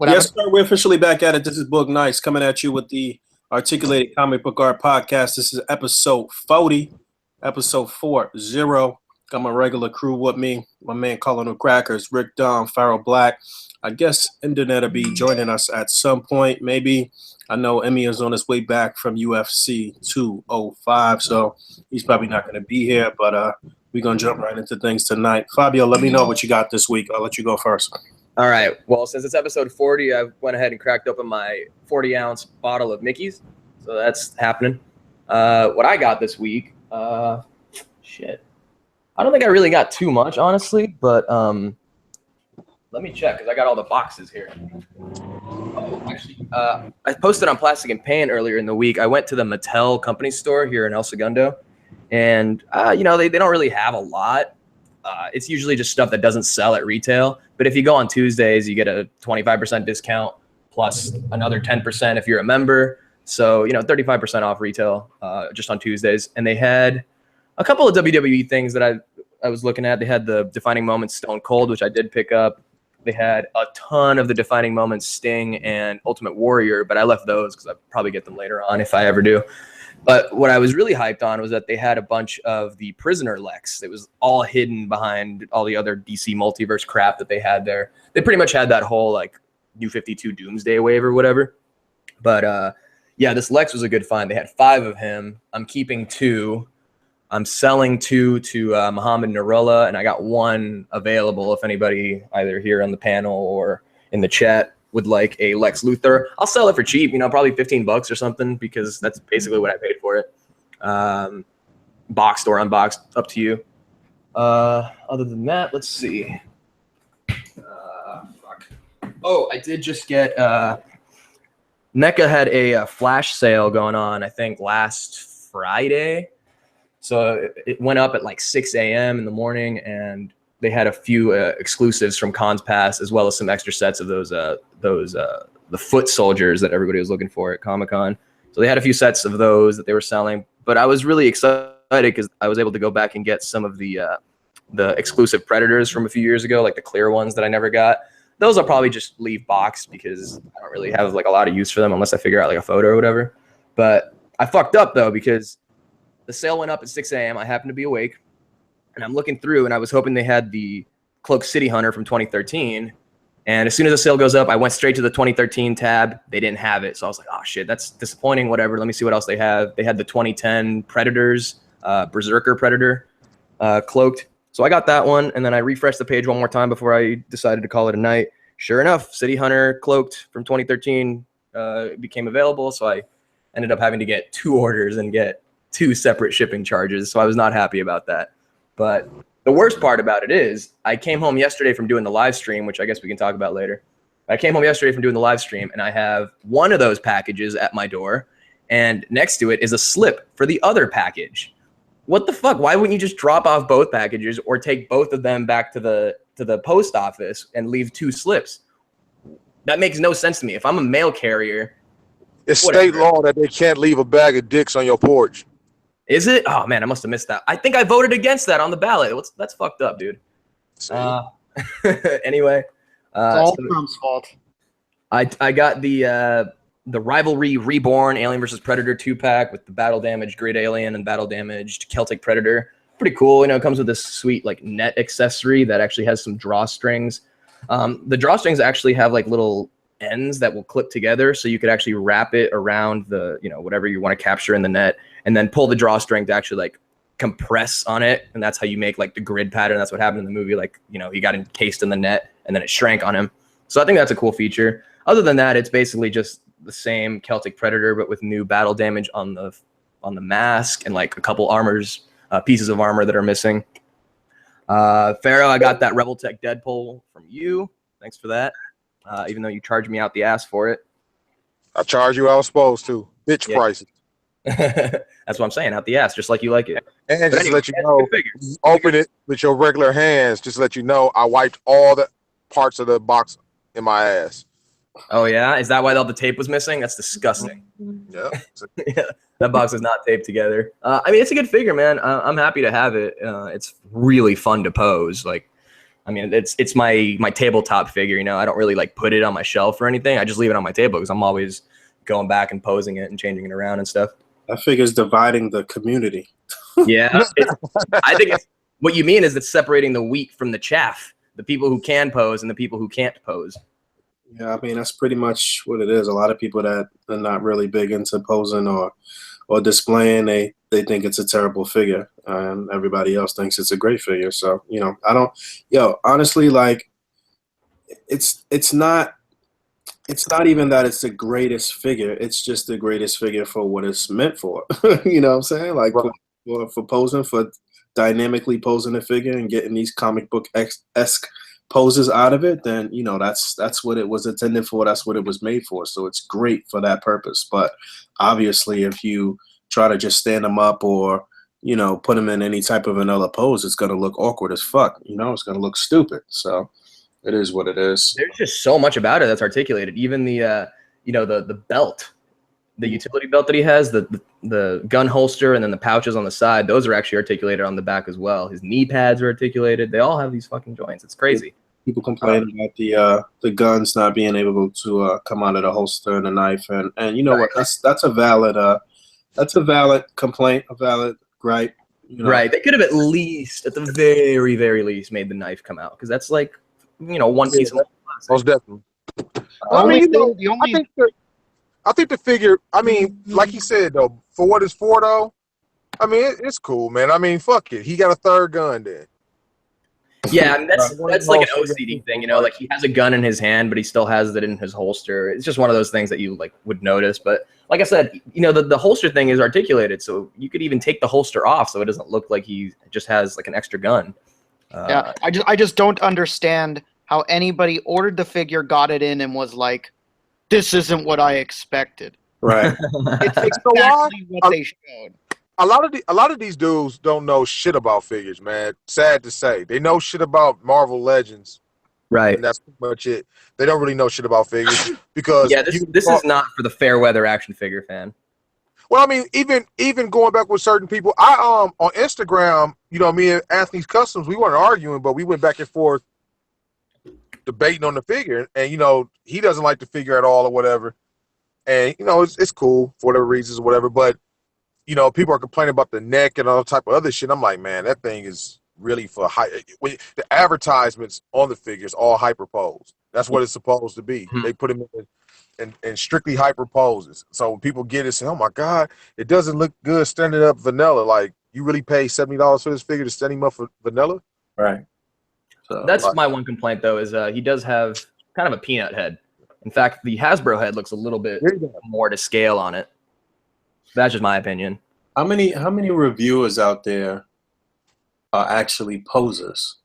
Yes, sir. We're officially back at it. This is Boog Nice coming at you with the Articulated Comic Book Art Podcast. This is episode 40, episode 40. Got my regular crew with me. My man Colonel Crackers, Rick Dom, Pharaoh Black. I guess Internet will be joining us at some point, maybe. I know Emiya is on his way back from UFC 205, so he's probably not going to be here, but we're going to jump right into things tonight. Fabio, let me know what you got this week. I'll let you go first. All right. Well, since it's episode 40, I went ahead and cracked open my 40-ounce bottle of Mickey's. So that's happening. What I got this week, shit. I don't think I really got too much, honestly, but let me check because I got all the boxes here. Oh, actually, I posted on Plastic and Pain earlier in the week. I went to the Mattel company store here in El Segundo, and, they don't really have a lot. It's usually just stuff that doesn't sell at retail. But if you go on Tuesdays, you get a 25% discount plus another 10% if you're a member. So, 35% off retail just on Tuesdays. And they had a couple of WWE things that I was looking at. They had the Defining Moments Stone Cold, which I did pick up. They had a ton of the Defining Moments Sting and Ultimate Warrior, but I left those because I'll probably get them later on if I ever do. But what I was really hyped on was that they had a bunch of the Prisoner Lex. It was all hidden behind all the other DC multiverse crap that they had there. They pretty much had that whole New 52 Doomsday wave or whatever. But this Lex was a good find. They had 5 of him. I'm keeping 2. I'm selling 2 to Muhammad Narola, and I got 1 available if anybody either here on the panel or in the chat would like a Lex Luthor. I'll sell it for cheap, probably $15 or something, because that's basically what I paid for it. Boxed or unboxed, up to you. Other than that, let's see. Oh, I did just get NECA had a flash sale going on, I think, last Friday. So it went up at 6 a.m. in the morning, and they had a few exclusives from Cons Pass, as well as some extra sets of those the foot soldiers that everybody was looking for at Comic-Con. So they had a few sets of those that they were selling. But I was really excited because I was able to go back and get some of the exclusive Predators from a few years ago, like the clear ones that I never got. Those I'll probably just leave boxed because I don't really have a lot of use for them unless I figure out a photo or whatever. But I fucked up though because the sale went up at 6 a.m. I happened to be awake. And I'm looking through, and I was hoping they had the Cloak City Hunter from 2013. And as soon as the sale goes up, I went straight to the 2013 tab. They didn't have it. So I was like, oh, shit, that's disappointing, whatever. Let me see what else they have. They had the 2010 Predators, Berserker Predator, cloaked. So I got that one, and then I refreshed the page one more time before I decided to call it a night. Sure enough, City Hunter cloaked from 2013 became available. So I ended up having to get 2 orders and get 2 separate shipping charges. So I was not happy about that. But the worst part about it is I came home yesterday from doing the live stream, which I guess we can talk about later. I came home yesterday from doing the live stream, and I have one of those packages at my door, and next to it is a slip for the other package. What the fuck? Why wouldn't you just drop off both packages or take both of them back to the post office and leave 2 slips? That makes no sense to me. If I'm a mail carrier, it's state law that they can't leave a bag of dicks on your porch. Is it? Oh, man, I must have missed that. I think I voted against that on the ballot. That's fucked up, dude. Anyway. It's all Trump's fault. I got the Rivalry Reborn Alien vs. Predator 2-pack with the battle-damaged Grid Alien and battle-damaged Celtic Predator. Pretty cool. It comes with this sweet net accessory that actually has some drawstrings. The drawstrings actually have little ends that will clip together, so you could actually wrap it around the whatever you want to capture in the net, and then pull the drawstring to actually compress on it, and that's how you make the grid pattern. That's what happened in the movie. He got encased in the net and then it shrank on him. So I think that's a cool feature. Other than that, it's basically just the same Celtic Predator but with new battle damage on the mask and a couple pieces of armor that are missing. Pharaoh, I got that Revoltech Deadpool from you. Thanks for that. Even though you charged me out the ass for it. I charge you, I was supposed to. Bitch prices. That's what I'm saying, out the ass, just like you like it. And just let you know, you open it with your regular hands, just let you know, I wiped all the parts of the box in my ass. Oh, yeah? Is that why all the tape was missing? That's disgusting. Yeah. Yeah, that box is not taped together. It's a good figure, man. I'm happy to have it. It's really fun to pose. I mean, it's my tabletop figure. You know, I don't really like put it on my shelf or anything. I just leave it on my table because I'm always going back and posing it and changing it around and stuff. That figure's dividing the community. Yeah, I think what you mean is it's separating the wheat from the chaff. The people who can pose and the people who can't pose. Yeah, I mean that's pretty much what it is. A lot of people that are not really big into posing or displaying, they think it's a terrible figure, and everybody else thinks it's a great figure. So honestly, like it's not even that it's the greatest figure. It's just the greatest figure for what it's meant for. You know what I'm saying? Like for posing, for dynamically posing a figure and getting these comic book esque poses out of it, then that's what it was intended for. That's what it was made for. So it's great for that purpose. But obviously, if you try to just stand them up or put them in any type of another pose, it's gonna look awkward as fuck. It's gonna look stupid. So it is what it is. There's just so much about it that's articulated. Even the the belt, the utility belt that he has, the gun holster, and then the pouches on the side. Those are actually articulated on the back as well. His knee pads are articulated. They all have these fucking joints. It's crazy. People complain about the guns not being able to come out of the holster and the knife, and you know what? That's a valid complaint, a valid gripe. Right. They could have at the very, very least, made the knife come out because that's like one piece of most definitely. I think the figure. I mean, like you said though, for what it's for though, I mean it's cool, man. I mean, fuck it. He got a third gun then. Yeah, I mean, that's like an OCD thing, like he has a gun in his hand, but he still has it in his holster. It's just one of those things that you like would notice. But like I said, the holster thing is articulated, so you could even take the holster off, so it doesn't look like he just has like an extra gun. Yeah, I just don't understand how anybody ordered the figure, got it in, and was like, "This isn't what I expected." Right. It's exactly what they showed. A lot of these dudes don't know shit about figures, man. Sad to say, they know shit about Marvel Legends, right? And that's pretty much it. They don't really know shit about figures because this is not for the fair weather action figure fan. Well, I mean, even going back with certain people, I on Instagram, me and Anthony's Customs, we weren't arguing, but we went back and forth debating on the figure, and he doesn't like the figure at all or whatever, and it's cool for whatever reasons or whatever, but. People are complaining about the neck and all type of other shit. I'm like, man, that thing is really for the advertisements on the figures all hyperposed. That's what it's supposed to be. They put them in strictly hyper poses. So when people get it, say, oh my God, it doesn't look good standing up vanilla. Like, you really pay $70 for this figure to stand him up for vanilla? Right. So that's my one complaint though, is he does have kind of a peanut head. In fact, the Hasbro head looks a little bit more to scale on it. That's just my opinion. How many reviewers out there are actually posers?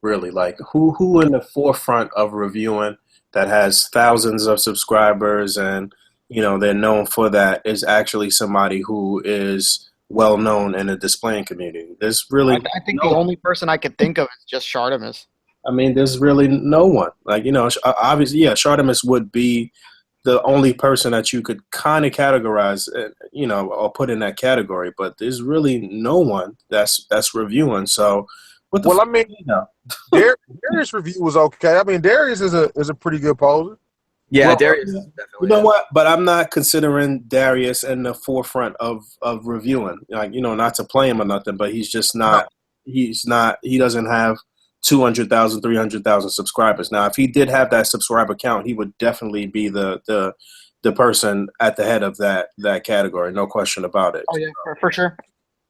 Really, like who in the forefront of reviewing that has thousands of subscribers and they're known for that is actually somebody who is well known in the displaying community? There's really I think the only person I could think of is just Shartimus. I mean, there's really no one. Like obviously, yeah, Shartimus would be the only person that you could kind of categorize, or put in that category, but there's really no one that's reviewing. So, Darius' review was okay. I mean, Darius is a pretty good poser. Yeah, Darius. Definitely. You know what? But I'm not considering Darius in the forefront of reviewing. Like, not to play him or nothing, but he's just not. He doesn't have 200,000, 300,000 subscribers. Now, if he did have that subscriber count, he would definitely be the person at the head of that category. No question about it. Oh yeah, for sure.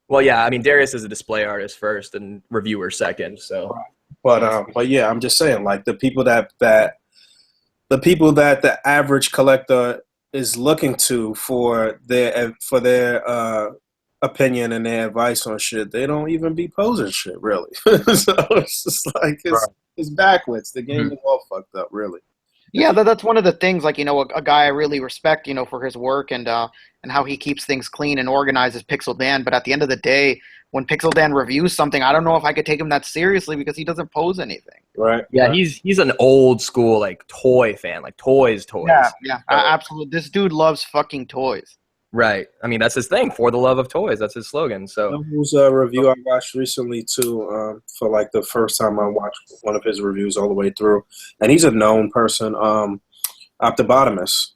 Well, yeah, I mean, Darius is a display artist first and reviewer second. So, but yeah, I'm just saying, like the people that the average collector is looking to for their opinion and their advice on shit, they don't even be posing shit, really. So it's just like it's backwards. The game is all fucked up, really. Yeah, that's one of the things. Like, a guy I really respect, for his work and how he keeps things clean and organized is Pixel Dan. But at the end of the day, when Pixel Dan reviews something, I don't know if I could take him that seriously because he doesn't pose anything. Right. Yeah, he's an old school like toy fan, like toys. Yeah, absolutely. This dude loves fucking toys. Right. I mean, that's his thing. For the love of toys. That's his slogan. So Whose review I watched recently too, for like the first time I watched one of his reviews all the way through, and he's a known person, optobotomist,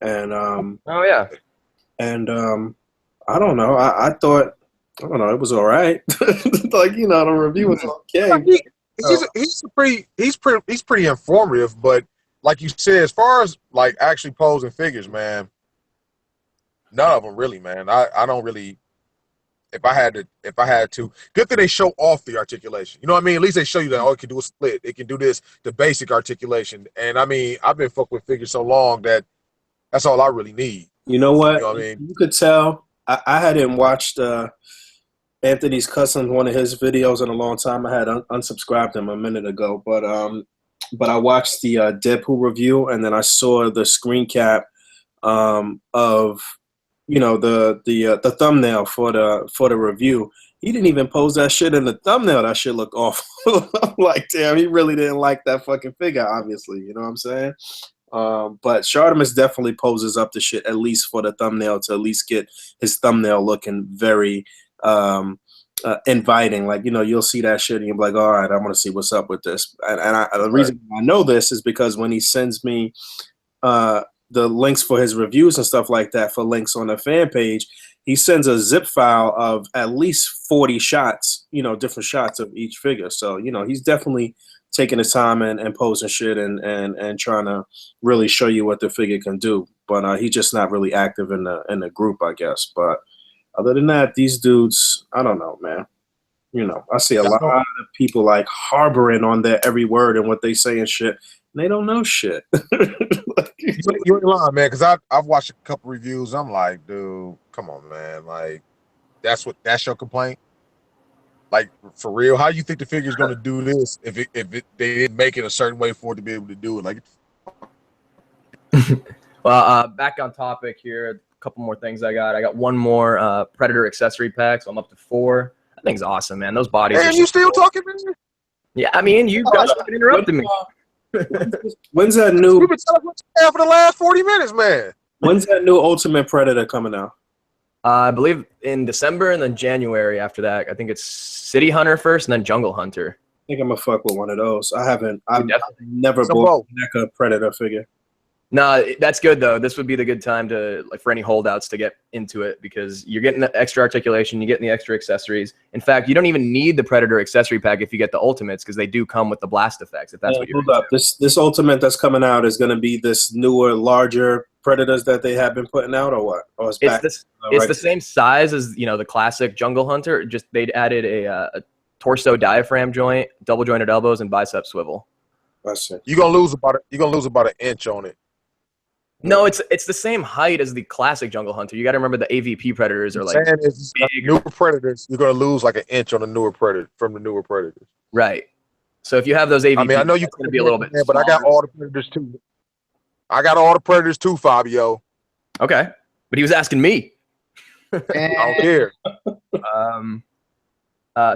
and oh yeah. and I don't know, I thought, I don't know, it was all right, like the review was okay. He's pretty informative, but like you said, as far as like actually posing figures, man, none of them really, man. I don't really. If I had to, good thing they show off the articulation. You know what I mean? At least they show you that it can do a split, it can do this, the basic articulation. And I mean, I've been fucking with figures so long that that's all I really need. You know what? You know what I mean? You could tell. I hadn't watched Anthony's Customs, one of his videos, in a long time. I had unsubscribed him a minute ago, but I watched the Deadpool review, and then I saw the screen cap of the thumbnail for the review. He didn't even post that shit in the thumbnail. That shit looked awful. I'm like, damn, he really didn't like that fucking figure, obviously. You know what I'm saying? But Shardamus definitely poses up the shit, at least for the thumbnail, to at least get his thumbnail looking very inviting. Like, you'll see that shit and you'll be like, all right, I want to see what's up with this. And the reason I know this is because when he sends me the links for his reviews and stuff like that, for links on the fan page, he sends a zip file of at least 40 shots, different shots of each figure. So, he's definitely taking his time and posing shit and trying to really show you what the figure can do. But he's just not really active in the group, I guess. But other than that, these dudes, I don't know, man. I see a lot of people like harboring on their every word and what they say and shit. And they don't know shit. You ain't lying, man, because I've watched a couple reviews. I'm like, dude, come on, man. Like, that's your complaint? Like, for real? How you think the figure's going to do this if they didn't make it a certain way for it to be able to do it? Like, well, back on topic here. A couple more things I got one more Predator accessory pack, so I'm up to 4. That thing's awesome, man. Those bodies. And you still talking, man? Yeah, I mean, you guys have interrupted me. When's that new? We've been talking for the last 40 minutes, man. When's that new Ultimate Predator coming out? I believe in December and then January after that. I think it's City Hunter first and then Jungle Hunter. I think I'm gonna fuck with one of those. I've never bought a Predator figure. No, that's good though. This would be the good time to, like, for any holdouts to get into it, because you're getting the extra articulation, you're getting the extra accessories. In fact, you don't even need the Predator accessory pack if you get the Ultimates, because they do come with the blast effects. If that's what you're. Hold up, this Ultimate that's coming out is going to be this newer, larger Predators that they have been putting out, or what? Or it's the same size as the classic Jungle Hunter. Just they'd added a torso diaphragm joint, double jointed elbows, and bicep swivel. That's it. You're gonna lose about an inch on it. No, it's the same height as the classic Jungle Hunter. You got to remember the AVP Predators are like big. Newer Predators. You're gonna lose like an inch on the newer Predator from the newer Predators. Right. So if you have those AVP, I mean, I know you're going to be a little bit, but I got all the Predators too. I got all the Predators too, Fabio. Okay, but he was asking me. I don't care.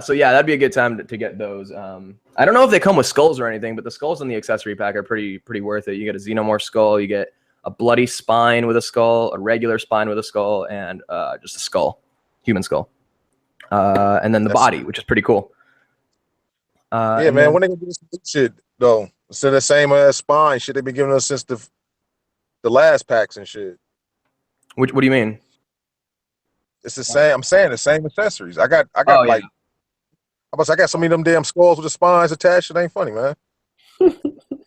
So yeah, that'd be a good time to get those. I don't know if they come with skulls or anything, but the skulls in the accessory pack are pretty worth it. You get a Xenomorph skull, you get a bloody spine with a skull, a regular spine with a skull, and just a skull, human skull. And then the body, which is pretty cool. Yeah, man. When they gonna do this shit though? Instead of the same spine shit they've been giving us since the last packs and shit. What do you mean? It's the same. I'm saying the same accessories. I got I got so many of them damn skulls with the spines attached. It ain't funny, man.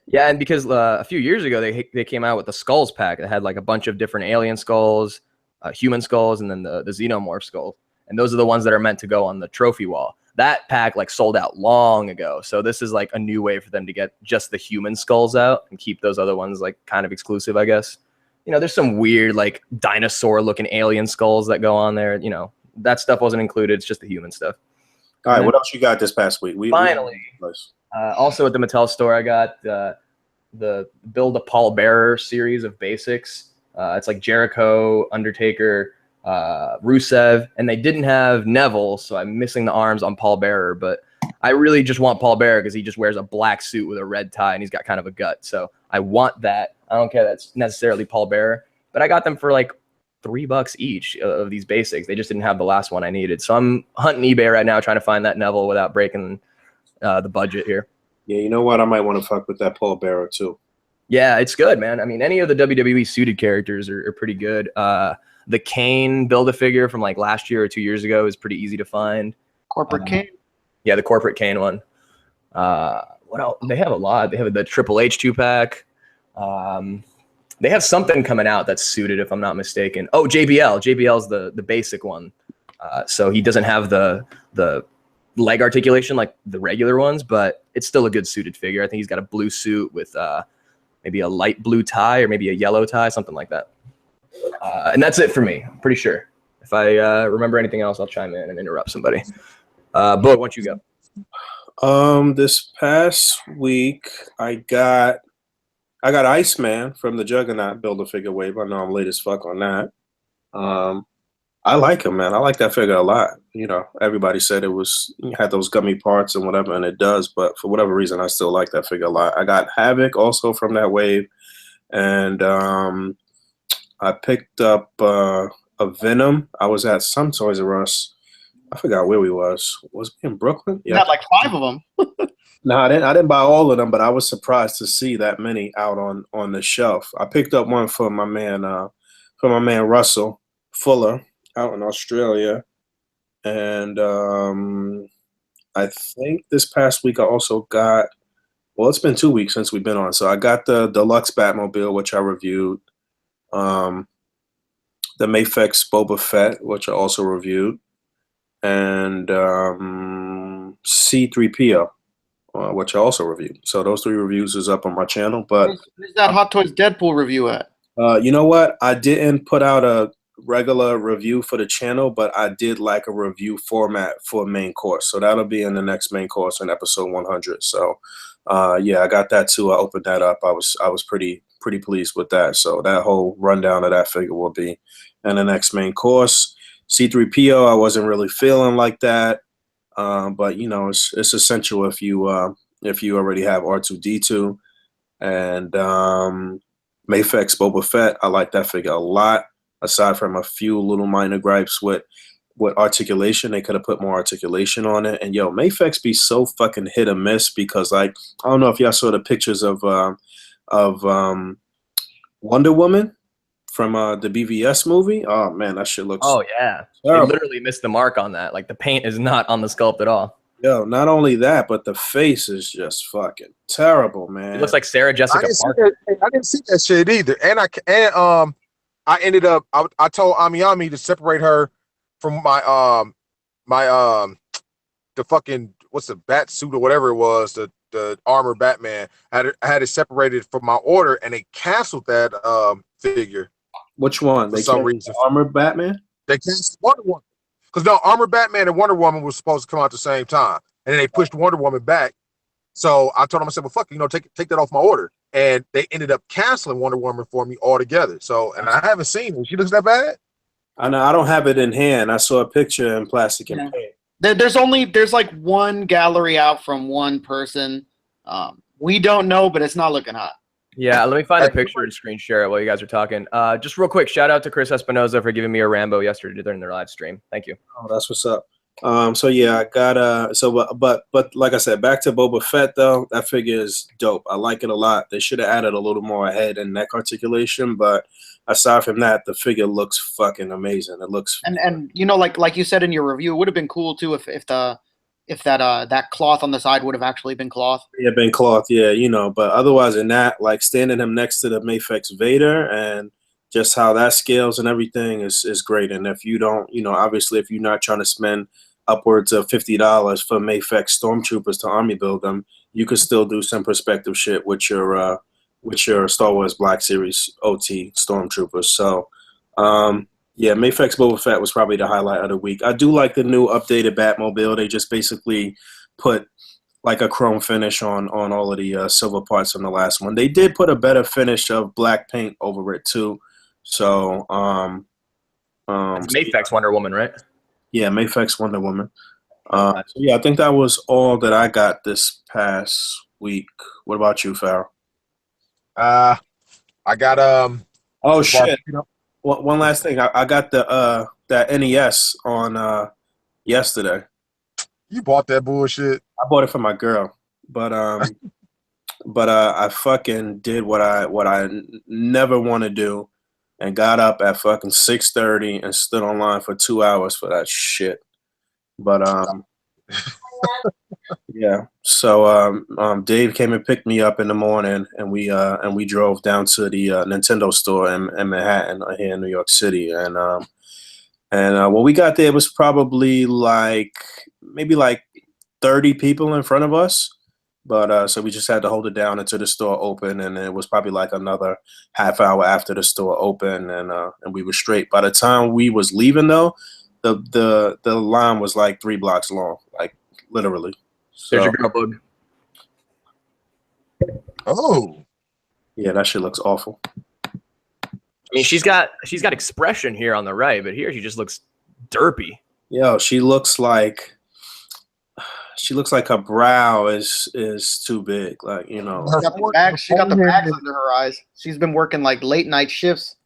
Yeah, and because a few years ago they came out with the skulls pack that had like a bunch of different alien skulls, human skulls, and then the xenomorph skulls. And those are the ones that are meant to go on the trophy wall. That pack like sold out long ago. So this is like a new way for them to get just the human skulls out and keep those other ones like kind of exclusive, I guess. There's some weird like dinosaur looking alien skulls that go on there. That stuff wasn't included. It's just the human stuff. All right, what else you got this past week? Finally. Also at the Mattel store, I got the Build a Paul Bearer series of basics. It's like Jericho, Undertaker, Rusev, and they didn't have Neville, so I'm missing the arms on Paul Bearer, but I really just want Paul Bearer because he just wears a black suit with a red tie and he's got kind of a gut. So I want that. I don't care that's necessarily Paul Bearer, but I got them for like $3 each of these basics. They just didn't have the last one I needed. So I'm hunting eBay right now, trying to find that Neville without breaking the budget here. Yeah, you know what? I might want to fuck with that Paul Bearer too. Yeah, it's good, man. I mean, any of the WWE suited characters are pretty good. The Kane Build-A-Figure from like last year or 2 years ago is pretty easy to find. Corporate Kane. Yeah, the Corporate Kane one. What else? They have a lot. They have the Triple H 2-pack. They have something coming out that's suited, if I'm not mistaken. Oh, JBL. JBL's the basic one. So he doesn't have the leg articulation like the regular ones, but it's still a good suited figure. I think he's got a blue suit with maybe a light blue tie or maybe a yellow tie, something like that. And that's it for me. I'm pretty sure. If I remember anything else, I'll chime in and interrupt somebody. Boog, why don't you go? This past week I got Iceman from the Juggernaut Build-A-Figure wave. I know I'm late as fuck on that. I like him, man. I like that figure a lot. You know, everybody said it had those gummy parts and whatever, and it does. But for whatever reason, I still like that figure a lot. I got Havoc also from that wave, and I picked up a Venom. I was at some Toys R Us. I forgot where we was. Was we in Brooklyn? Yeah, like 5 of them. No, I didn't buy all of them, but I was surprised to see that many out on the shelf. I picked up one for my man Russell Fuller out in Australia, and I think this past week I also got. Well, it's been 2 weeks since we've been on, so I got the Deluxe Batmobile, which I reviewed. The Mafex Boba Fett, which I also reviewed, and C3PO. Which I also reviewed. So those 3 reviews is up on my channel. But where's that Hot Toys Deadpool review at? You know what? I didn't put out a regular review for the channel, but I did like a review format for a main course. So that'll be in the next main course in episode 100. So yeah, I got that too. I opened that up. I was pretty pleased with that. So that whole rundown of that figure will be in the next main course. C3PO, I wasn't really feeling like that. But you know, it's essential if you already have R2D2, and Mafex Boba Fett. I like that figure a lot. Aside from a few little minor gripes with articulation, they could have put more articulation on it. And yo, Mafex be so fucking hit or miss because like I don't know if y'all saw the pictures of Wonder Woman from the BVS movie. Oh man, that shit looks. Oh yeah, terrible. They literally missed the mark on that. Like the paint is not on the sculpt at all. Yo, not only that, but the face is just fucking terrible, man. It looks like Sarah Jessica Parker. I didn't see that shit either. And I ended up I told Emiya to separate her from my the fucking what's the bat suit or whatever it was, the armor Batman. I had it separated from my order, and they canceled that figure. Which one? For some reason, Armored Batman. They canceled Wonder Woman because no, Armored Batman and Wonder Woman was supposed to come out at the same time, and then they pushed Wonder Woman back. So I told them, I said, well, fuck, take that off my order, and they ended up canceling Wonder Woman for me altogether. So, and I haven't seen her. She looks that bad. I know. I don't have it in hand. I saw a picture in plastic and paint. There's like one gallery out from one person. We don't know, but it's not looking hot. Yeah, let me find a picture and screen share it while you guys are talking. Just real quick, shout out to Chris Espinoza for giving me a Rambo yesterday during their live stream. Thank you. Oh, that's what's up. So yeah, I got but like I said, back to Boba Fett though, that figure is dope. I like it a lot. They should have added a little more head and neck articulation, but aside from that, the figure looks fucking amazing. It looks and you know, like you said in your review, it would have been cool too if that cloth on the side would have actually been cloth. Yeah, been cloth, yeah, you know. But otherwise than that, like standing him next to the Mafex Vader and just how that scales and everything is great. And if you don't, you know, obviously if you're not trying to spend upwards of $50 for Mafex Stormtroopers to army build them, you could still do some perspective shit with your Star Wars Black Series OT Stormtroopers. So, yeah, Mafex Boba Fett was probably the highlight of the week. I do like the new updated Batmobile. They just basically put like a chrome finish on all of the silver parts from the last one. They did put a better finish of black paint over it too. So, Mafex Wonder Woman, right? Yeah, Mafex Wonder Woman. So yeah, I think that was all that I got this past week. What about you, Pharaoh? I got Oh shit! one last thing. I got that NES on yesterday. You bought that bullshit. I bought it for my girl, but I fucking did what I never want to do, and got up at fucking 6:30 and stood online for 2 hours for that shit. But yeah. So Dave came and picked me up in the morning, and we drove down to the Nintendo store in Manhattan here in New York City, and when we got there, it was probably maybe 30 people in front of us. But so we just had to hold it down until the store opened, and it was probably like another half hour after the store opened, and we were straight. By the time we was leaving, though, the line was like 3 blocks long, like literally. There's So your girl, Boog. Oh, yeah, that shit looks awful. I mean, she's got expression here on the right, but here she just looks derpy. Yo, she looks like her brow is too big, like, you know. her She got the fore- bags. She got the forehead bags is- under her eyes. She's been working like late night shifts.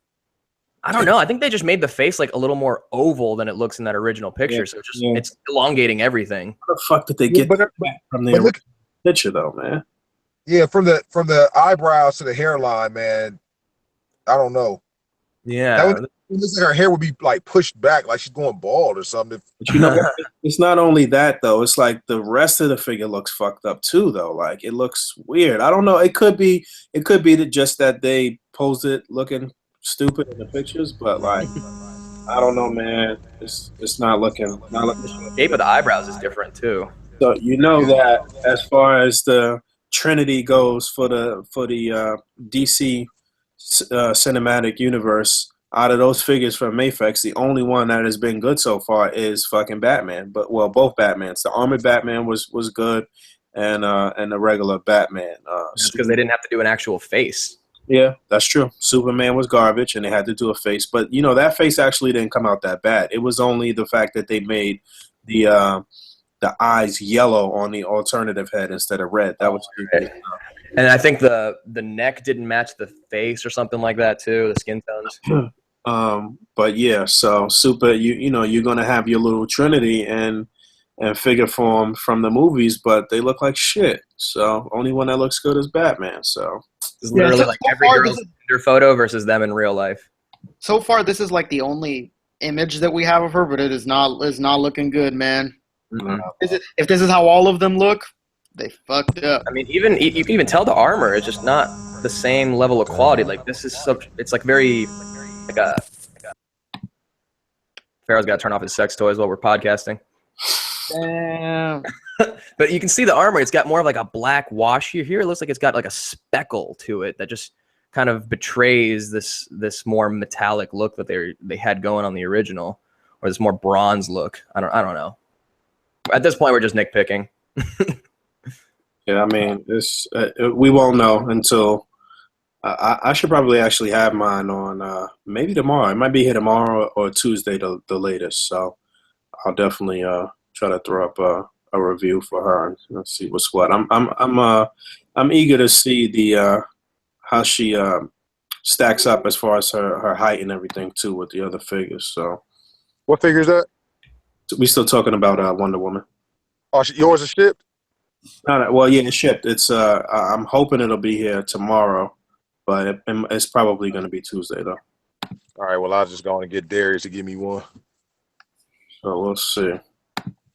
I don't know. I think they just made the face like a little more oval than it looks in that original picture. Yeah, So yeah. it's elongating everything. How the fuck did they Yeah, get but that from the but look, picture though, man? yeah, from the eyebrows to the hairline, man. I don't know. That Yeah. would, it looks like her hair would be like pushed back, like she's going bald or something. But you know, it's not only that though. It's like the rest of the figure looks fucked up too, though. Like it looks weird. I don't know. It could be just that they posed it looking stupid in the pictures, but like I don't know, man. It's not looking. The shape of the eyebrows is different too. So you know that as far as the Trinity goes for the DC cinematic universe, out of those figures from Mafex, the only one that has been good so far is fucking Batman. But well, both Batmans. The armored Batman was good, and the regular Batman. That's because they didn't have to do an actual face. Yeah, that's true. Superman was garbage, and they had to do a face. But you know that face actually didn't come out that bad. It was only the fact that they made the eyes yellow on the alternative head instead of red. That was stupid. And I think the neck didn't match the face or something like that too. The skin tones. But yeah, so super. You know you're gonna have your little Trinity and figure form from the movies, but they look like shit. So only one that looks good is Batman. So It's literally so like so every far, girl's Tinder photo versus them in real life. So far, this is like the only image that we have of her, but it is not looking good, man. If this is how all of them look, they fucked up. I mean, even you can even tell the armor is just not the same level of quality. Like this is it's like very like a. Pharaoh's got to turn off his sex toys while we're podcasting. Damn. But you can see the armor. It's got more of like a black wash here. It looks like it's got like a speckle to it that just kind of betrays this more metallic look that they had going on the original, or this more bronze look. I don't know. At this point, we're just nitpicking. yeah, I mean, we won't know until I should probably actually have mine on maybe tomorrow. It might be here tomorrow or Tuesday, the latest. So I'll definitely try to throw up a review for her and let's see what's what. I'm eager to see the how she stacks up as far as her height and everything too with the other figures. So What figure is that? we still talking about Wonder Woman. Oh, yours is shipped. No, well, yeah, it's shipped. It's I'm hoping it'll be here tomorrow, but it's probably going to be Tuesday though. All right. Well, I was just going to get Darius to give me one. So we'll see.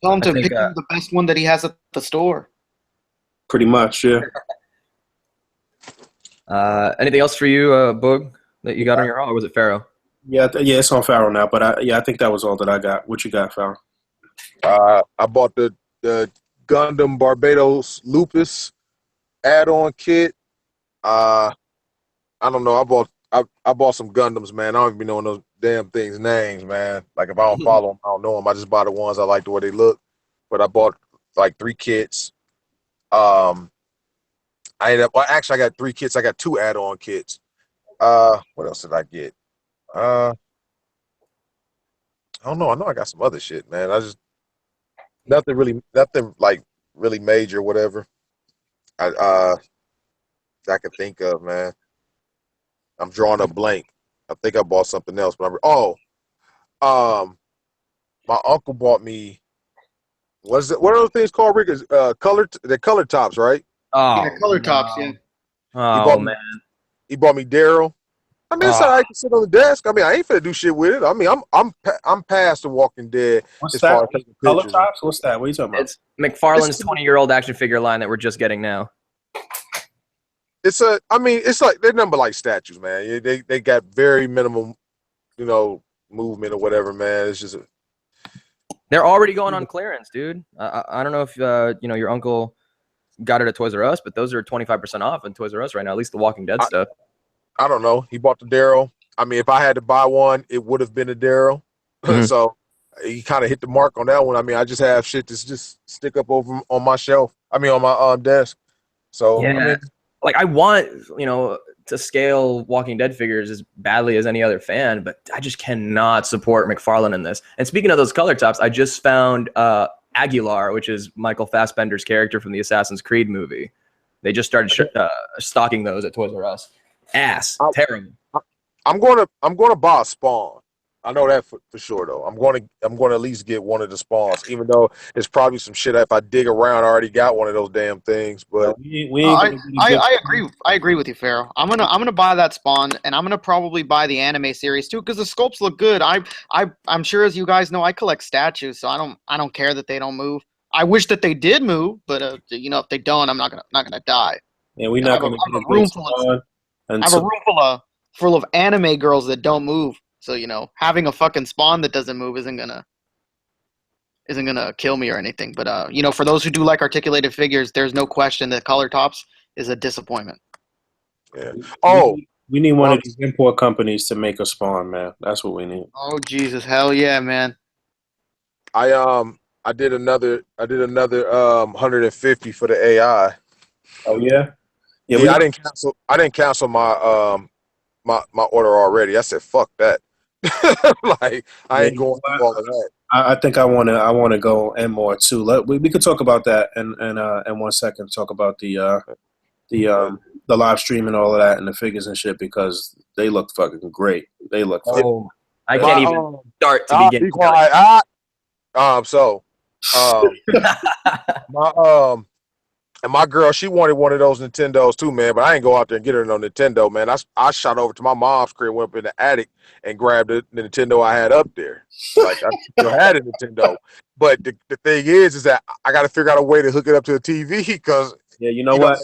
Tell him to think, pick the best one that he has at the store. Pretty much, yeah. Anything else for you, Boog, that you got on your haul, or was it Pharaoh? Yeah, yeah, it's on Pharaoh now, but I think that was all that I got. What you got, Pharaoh? I bought the Gundam Barbados Lupus add-on kit. I don't know. I bought some Gundams, man. I don't even know those damn things' names, man. Like if I don't follow them, I don't know them. I just buy the ones I like the way they look. But I bought like 3 kits. I got 3 kits. I got 2 add-on kits. What else did I get? I don't know. I know I got some other shit, man. Nothing like really major, whatever. I could think of, man. I'm drawing a blank. I think I bought something else, but my uncle bought me. What are those things called, Rick? The color tops, right? Oh, Yeah, color tops. Yeah. He Oh bought man. He bought me Daryl. I mean, it's all Oh, right. I can sit on the desk. I mean, I ain't finna do shit with it. I mean, I'm past The Walking Dead What's as that? far as taking Color pictures. tops? What's that? What are you talking about? it's McFarlane's 20-year-old action figure line that we're just getting now. I mean, it's like they're number like statues, man. They got very minimum, movement or whatever, man. It's just They're already going on clearance, dude. I don't know if your uncle got it at Toys R Us, but those are 25% off in Toys R Us right now. At least the Walking Dead stuff. I don't know. He bought the Daryl. I mean, if I had to buy one, it would have been a Daryl. Mhm. So he kind of hit the mark on that one. I mean, I just have shit that's just stick up over on my shelf. I mean, on my desk. So Yeah. I mean, Like I want, to scale Walking Dead figures as badly as any other fan, but I just cannot support McFarlane in this. And speaking of those color tops, I just found Aguilar, which is Michael Fassbender's character from the Assassin's Creed movie. They just started stocking those at Toys R Us. Terrible. I'm gonna buy a Spawn. I know that for sure though. I'm going to at least get one of the Spawns, even though it's probably some shit. If I dig around, I already got one of those damn things. But We ain't gonna get I agree. I agree with you, Pharaoh. I'm gonna buy that Spawn, and I'm gonna probably buy the anime series too because the sculpts look good. I'm sure, as you guys know, I collect statues, so I don't care that they don't move. I wish that they did move, but if they don't, I'm not gonna die. Yeah, we're I not have a, gonna I get have a a room good full of Spawn I have a until room full of anime girls that don't move. So having a fucking Spawn that doesn't move isn't gonna kill me or anything. But for those who do like articulated figures, there's no question that color tops is a disappointment. yeah. Oh, we need one of these import companies to make a Spawn, man. That's what we need. Oh Jesus, hell yeah, man! I did another 150 for the AI. Oh yeah, yeah. Yeah, I didn't cancel my order already. I said fuck that. Like I Yeah, ain't going through all of that. I think I wanna go and more too. We could talk about that in 1 second. Talk about the live stream and all of that and the figures and shit because they look fucking great. They look. Oh, I can't even start to begin. Be quiet. My girl, she wanted one of those Nintendos too, man. But I ain't go out there and get her no Nintendo, man. I shot over to my mom's crib, went up in the attic, and grabbed the Nintendo I had up there. Like I still had a Nintendo, but the thing is that I got to figure out a way to hook it up to the TV because Yeah, you know what?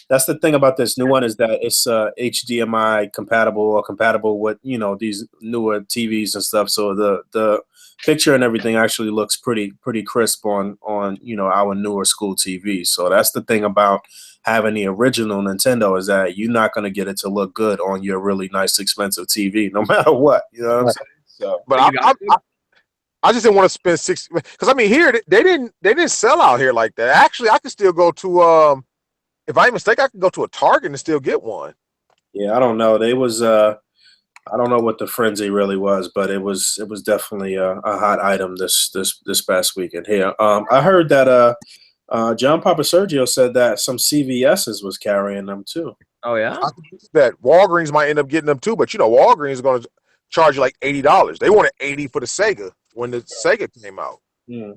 That's the thing about this new one is that it's HDMI compatible or compatible with these newer TVs and stuff. So the picture and everything actually looks pretty crisp on our newer school TVs. So that's the thing about having the original Nintendo is that you're not going to get it to look good on your really nice expensive TV, no matter what. You know what I'm saying? So, but I just didn't want to spend $60 because I mean here they didn't sell out here like that. Actually, I could still go to if I ain't mistaken, I could go to a Target and still get one. yeah, I don't know. They was I don't know what the frenzy really was, but it was definitely a hot item this past weekend here. I heard that John Papa Sergio said that some CVS's was carrying them too. Oh yeah. I think that Walgreens might end up getting them too, but Walgreens is going to charge you like $80. They wanted $80 for the Sega when the Sega came out. Hmm.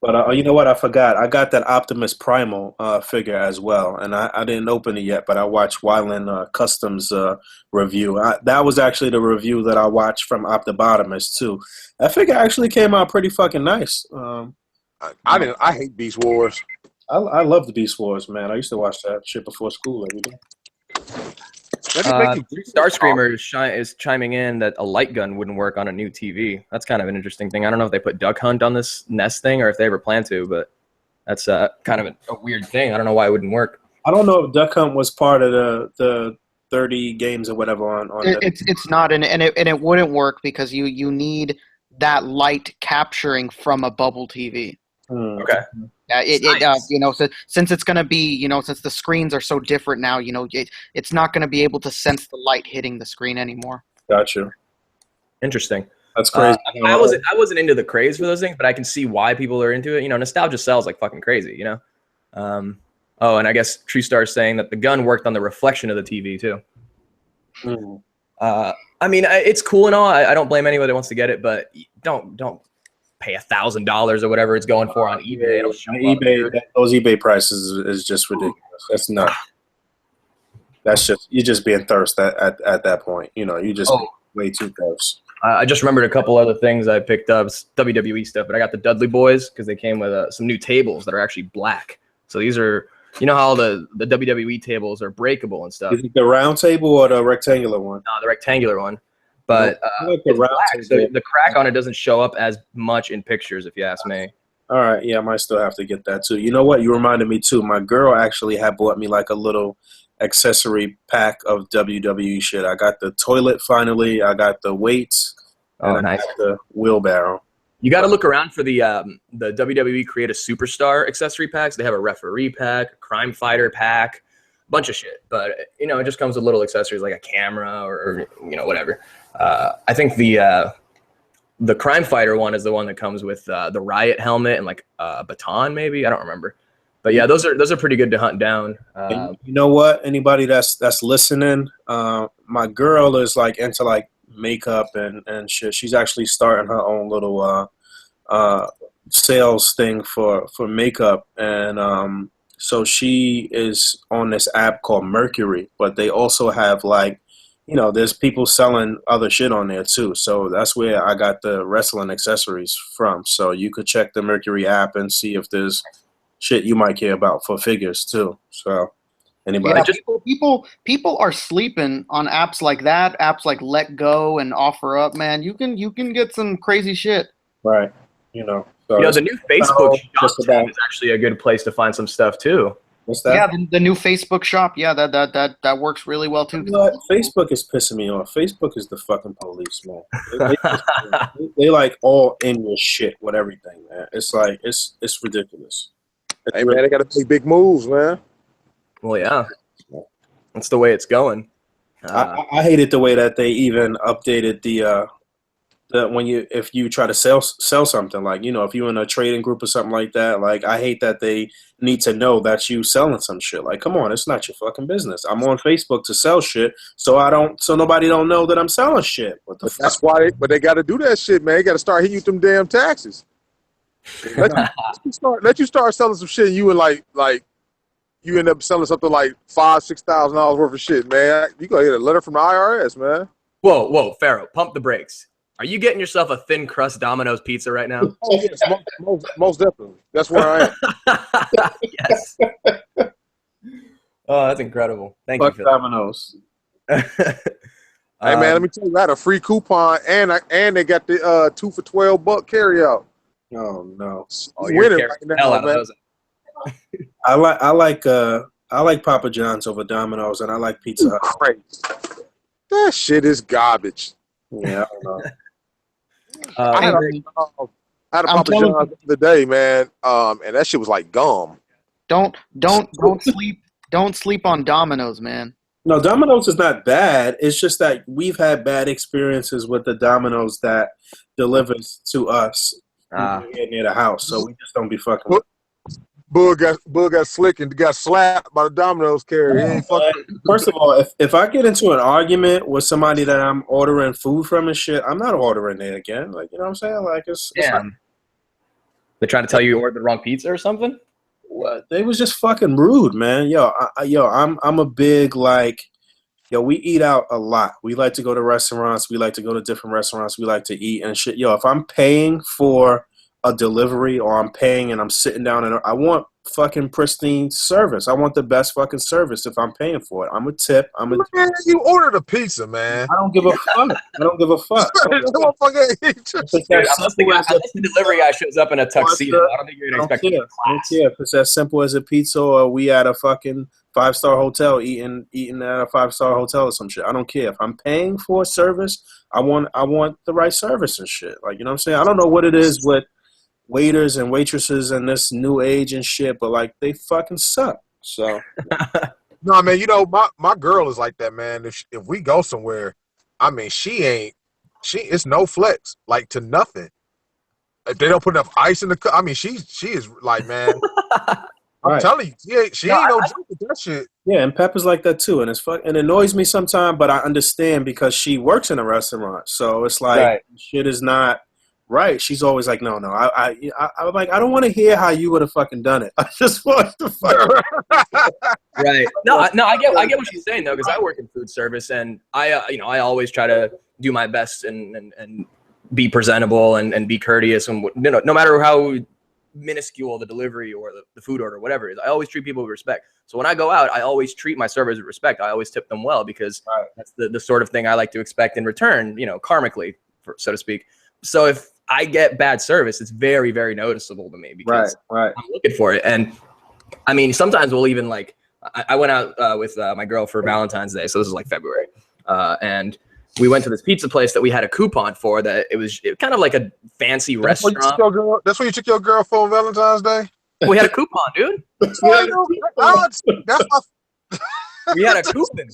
But you know what? I forgot. I got that Optimus Primal figure as well, and I didn't open it yet. But I watched Wyland Customs review. That was actually the review that I watched from Optibotomist too. That figure actually came out pretty fucking nice. I hate Beast Wars. I love the Beast Wars, man. I used to watch that shit before school every day. Starscreamer is chiming in that a light gun wouldn't work on a new TV. That's kind of an interesting thing. I don't know if they put Duck Hunt on this Nest thing or if they ever plan to, but that's kind of a weird thing. I don't know why it wouldn't work. I don't know if Duck Hunt was part of the 30 games or whatever on it's not, and it wouldn't work because you need that light capturing from a bubble TV. Okay. So since it's going to be, since the screens are so different now, it's not going to be able to sense the light hitting the screen anymore. Gotcha. Interesting. That's crazy. I wasn't into the craze for those things, but I can see why people are into it. Nostalgia sells like fucking crazy. Oh, and I guess True Star is saying that the gun worked on the reflection of the TV too. Mm. I mean, it's cool and all. I don't blame anybody that wants to get it, but don't pay $1,000 or whatever it's going for on eBay. It'll show up eBay, here. those eBay prices is just ridiculous. That's not. That's just you're just being thirst at that point. You know, you just being way too thirst. I just remembered a couple other things I picked up, WWE stuff, but I got the Dudley Boys because they came with some new tables that are actually black. So these are, you know how the WWE tables are breakable and stuff. Is it the round table or the rectangular one? No, the rectangular one. But I like the it's round black, so table. the crack on it doesn't show up as much in pictures, if you ask me. All right, yeah, I might still have to get that too. You know what? You reminded me too. My girl actually had bought me like a little accessory pack of WWE shit. I got the toilet finally. I got the weights. Oh, and I nice. got the wheelbarrow. You got to look around for the WWE Create a Superstar accessory packs. They have a referee pack, a crime fighter pack, a bunch of shit. But, you know, it just comes with little accessories like a camera or you know, whatever. I think the crime fighter one is the one that comes with the riot helmet and like a baton, maybe. I don't remember. But yeah, those are pretty good to hunt down. You know what? Anybody that's listening, my girl is like into like makeup and shit. She's actually starting her own little sales thing for makeup, and so she is on this app called Mercury. But they also have like, you know, there's people selling other shit on there too. So that's where I got the wrestling accessories from. So you could check the Mercury app and see if there's shit you might care about for figures too. So anybody? Yeah, people are sleeping on apps like that, apps like Let Go and Offer Up. Man, you can get some crazy shit. Right. You know. So You know, the new Facebook shop just tab about- is actually a good place to find some stuff too. What's that? Yeah, the new Facebook shop. Yeah, that works really well too. You know what? Facebook is pissing me off. Facebook is the fucking police, man. They like all in your shit with everything, man. It's like it's ridiculous. It's Hey man, they got to make big moves, man. Well, yeah, that's the way it's going. I hated the way that they even updated the when if you try to sell something, like, you know, if you're in a trading group or something like that, like I hate that they need to know that you selling some shit. Like, come on, it's not your fucking business. I'm on Facebook to sell shit, so nobody don't know that I'm selling shit. What the fuck? That's why they got to do that shit, man. They got to start hitting you with them damn taxes. Let you start selling some shit. You and like you end up selling something like $5,000-$6,000 worth of shit, man. You gonna get a letter from the IRS, man. Whoa, Pharaoh, pump the brakes. Are you getting yourself a thin crust Domino's pizza right now? Oh yes, most definitely. That's where I am. Yes. Oh, that's incredible. Thank Fuck you for Domino's. that. Hey man, let me tell you, I had a free coupon and they got the 2 for $12 carry out. Oh no. You're Winning carrying right the hell now, out of man. those. I like Papa John's over Domino's, and I like Pizza Hut. Crazy. That shit is garbage. Yeah, I don't know. I had a I'm Papa telling John's the other day, man, and that shit was like gum. Don't sleep on Domino's, man. No, Domino's is not bad. It's just that we've had bad experiences with the Domino's that delivers to us near the house, so we just don't be fucking with. Boog got slick and got slapped by the Domino's carrier. He ain't fucking. First of all, if I get into an argument with somebody that I'm ordering food from and shit, I'm not ordering there again. Like, you know what I'm saying? Like, it's Damn. They're trying to tell you ordered the wrong pizza or something? what they was just fucking rude, man. I'm a big like. We eat out a lot. We like to go to restaurants. We like to go to different restaurants. We like to eat and shit. If I'm paying for a delivery or I'm paying and I'm sitting down and I want fucking pristine service. I want the best fucking service if I'm paying for it. I'm a tip. Man, you ordered a pizza, man. I don't give a fuck. I don't give a fuck. Unless the delivery guy shows up in a tuxedo, I don't think you're going to expect I don't care if it's as simple as a pizza or we at a fucking 5-star hotel eating at a 5-star hotel or some shit. I don't care. If I'm paying for a service, I want the right service and shit. Like, you know what I'm saying? I don't know what it is with waiters and waitresses and this new age and shit, but like they fucking suck. So no, man, my girl is like that, man. If we go somewhere, I mean, it's no flex, like to nothing. If they don't put enough ice in the cup, I mean, she is like, man, I'm Right. telling you, she ain't no joke with that shit. Yeah, and Pepper's like that too, and it annoys me sometimes, but I understand because she works in a restaurant, so it's like Right. shit is not right. She's always like, no. I'm like, I don't want to hear how you would have fucking done it. I just want to fucking Right. No, I get what she's saying though, because I work in food service, and I always try to do my best and be presentable and be courteous, and no matter how minuscule the delivery or the food order, whatever it is, I always treat people with respect. So when I go out, I always treat my servers with respect. I always tip them well because that's the sort of thing I like to expect in return, karmically, so to speak. So if I get bad service, it's very, very noticeable to me because I'm looking for it. And I mean, sometimes we'll even like, I went out with my girl for Valentine's Day. So this is like February. And we went to this pizza place that we had a coupon for that it was kind of like a fancy restaurant. That's what you took your girl for on Valentine's Day? We had a coupon, dude. That's my, We had a coupon.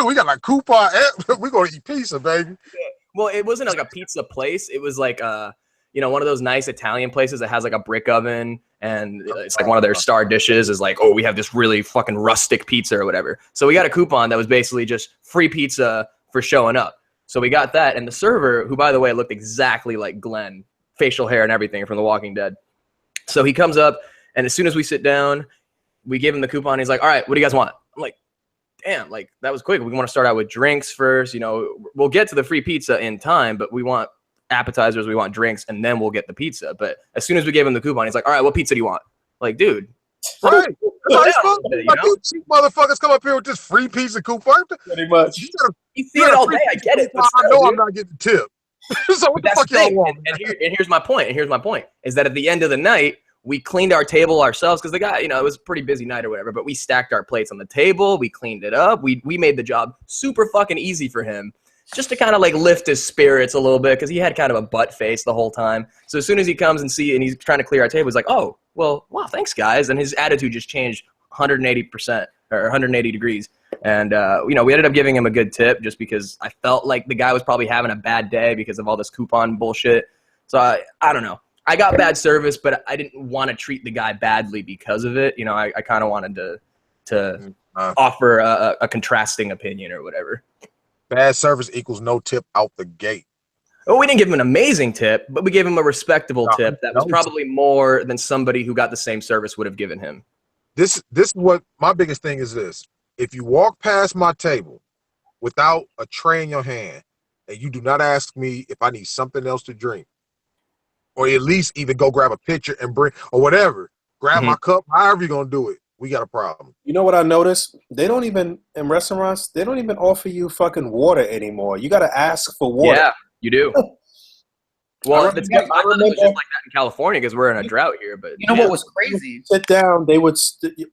we got like coupon. We gonna eat pizza, baby. Well, it wasn't like a pizza place. It was like one of those nice Italian places that has like a brick oven, and it's like one of their star dishes is like, oh, we have this really fucking rustic pizza or whatever. So we got a coupon that was basically just free pizza for showing up. So we got that, and the server, who by the way looked exactly like Glenn, facial hair and everything from The Walking Dead. So he comes up, and as soon as we sit down, we give him the coupon. He's like, all right, what do you guys want? I'm like, damn, like that was quick. We want to start out with drinks first. We'll get to the free pizza in time, but we want appetizers, we want drinks, and then we'll get the pizza. But as soon as we gave him the coupon, he's like, all right, what pizza do you want? Like, dude. Right. You cheap motherfuckers come up here with this free pizza coupon. pretty much. You see it all day. I get it. But I know I'm not getting tip. So what the fuck y'all want? And here's my point. Is that at the end of the night, we cleaned our table ourselves because the guy, it was a pretty busy night or whatever, but we stacked our plates on the table. We cleaned it up. We made the job super fucking easy for him just to kind of like lift his spirits a little bit because he had kind of a butt face the whole time. So as soon as he comes and he's trying to clear our table, he's like, oh, well, wow, thanks, guys. And his attitude just changed 180% or 180 degrees. And, we ended up giving him a good tip just because I felt like the guy was probably having a bad day because of all this coupon bullshit. So I don't know. I got bad service, but I didn't want to treat the guy badly because of it. I kind of wanted to offer a contrasting opinion or whatever. Bad service equals no tip out the gate. Well, we didn't give him an amazing tip, but we gave him a respectable tip that was probably more than somebody who got the same service would have given him. This is what my biggest thing is this. If you walk past my table without a tray in your hand and you do not ask me if I need something else to drink, or at least even go grab a pitcher and bring, or whatever, grab my cup, however you're going to do it, we got a problem. You know what I noticed? They don't even, in restaurants, they don't even offer you fucking water anymore. You got to ask for water. Yeah, you do. Well, I thought it was just like that in California because we're in a drought here. But what was crazy? Sit down, they would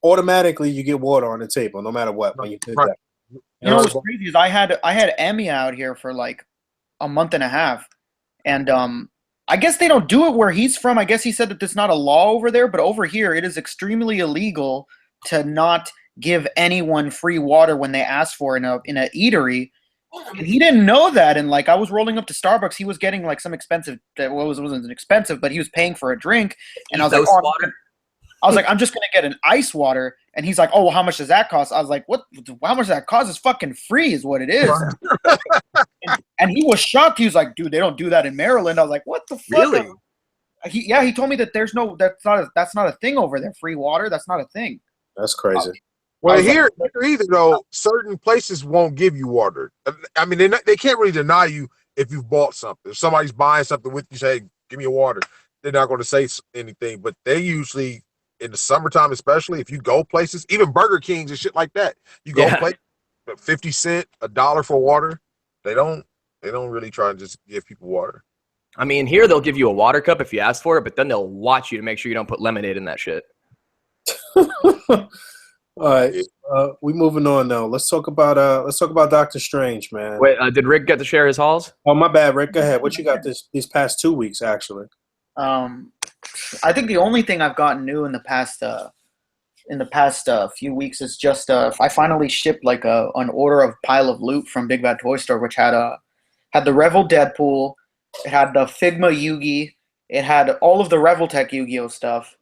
automatically you get water on the table no matter what when you sit down. You know what's crazy is I had Emiya out here for like a month and a half, and I guess they don't do it where he's from. I guess he said that there's not a law over there, but over here it is extremely illegal to not give anyone free water when they ask for in a eatery. And he didn't know that, and like I was rolling up to Starbucks, he was getting like some expensive. Wasn't expensive, but he was paying for a drink, and I was like, water. I was like, I'm just gonna get an ice water, and he's like, oh, well, how much does that cost? I was like, what? How much does that cost? It's fucking free, is what it is. and he was shocked. He was like, dude, they don't do that in Maryland. I was like, what the fuck? Really? He told me that that's not a thing over there. Free water, that's not a thing. That's crazy. Well, here either though, certain places won't give you water. I mean, they can't really deny you if you've bought something. If somebody's buying something with you, say, give me a water. They're not going to say anything, but they usually, in the summertime especially, if you go places, even Burger Kings and shit like that, you go places, 50 cents, $1 for water. They don't really try and just give people water. I mean, here they'll give you a water cup if you ask for it, but then they'll watch you to make sure you don't put lemonade in that shit. All right, we moving on now. Let's talk about Doctor Strange, man. Wait, did Rick get to share his hauls? Oh, my bad, Rick. Go ahead. What you got these past 2 weeks, actually? I think the only thing I've gotten new in the past few weeks is just I finally shipped like an order of pile of loot from Big Bad Toy Store, which had the Revoltech Deadpool, it had the Figma Yugi, it had all of the Revoltech Yu-Gi-Oh stuff.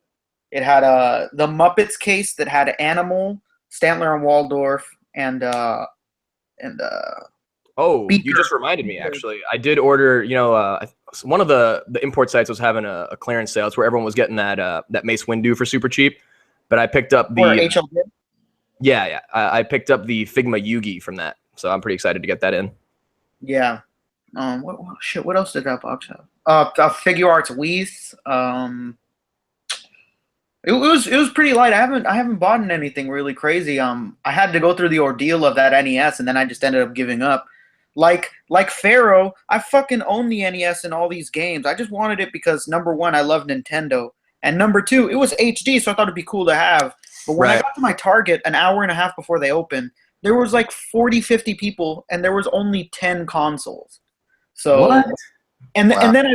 It had the Muppets case that had Animal, Stantler and Waldorf, and Oh, Beaker. you just reminded me. Actually, I did order. One of the import sites was having a clearance sale. It's where everyone was getting that Mace Windu for super cheap. But I picked up Or the HL did? yeah. I picked up the Figma Yugi from that, so I'm pretty excited to get that in. Yeah. What else did that box have? Figure Arts Whis. It was pretty light. I haven't bought anything really crazy. I had to go through the ordeal of that NES, and then I just ended up giving up. Like Pharaoh, I fucking own the NES and all these games. I just wanted it because number one, I love Nintendo, and number two, it was HD, so I thought it'd be cool to have. But when I got to my Target an hour and a half before they opened, there was like 40, 50 people, and there was only 10 consoles. So What? and then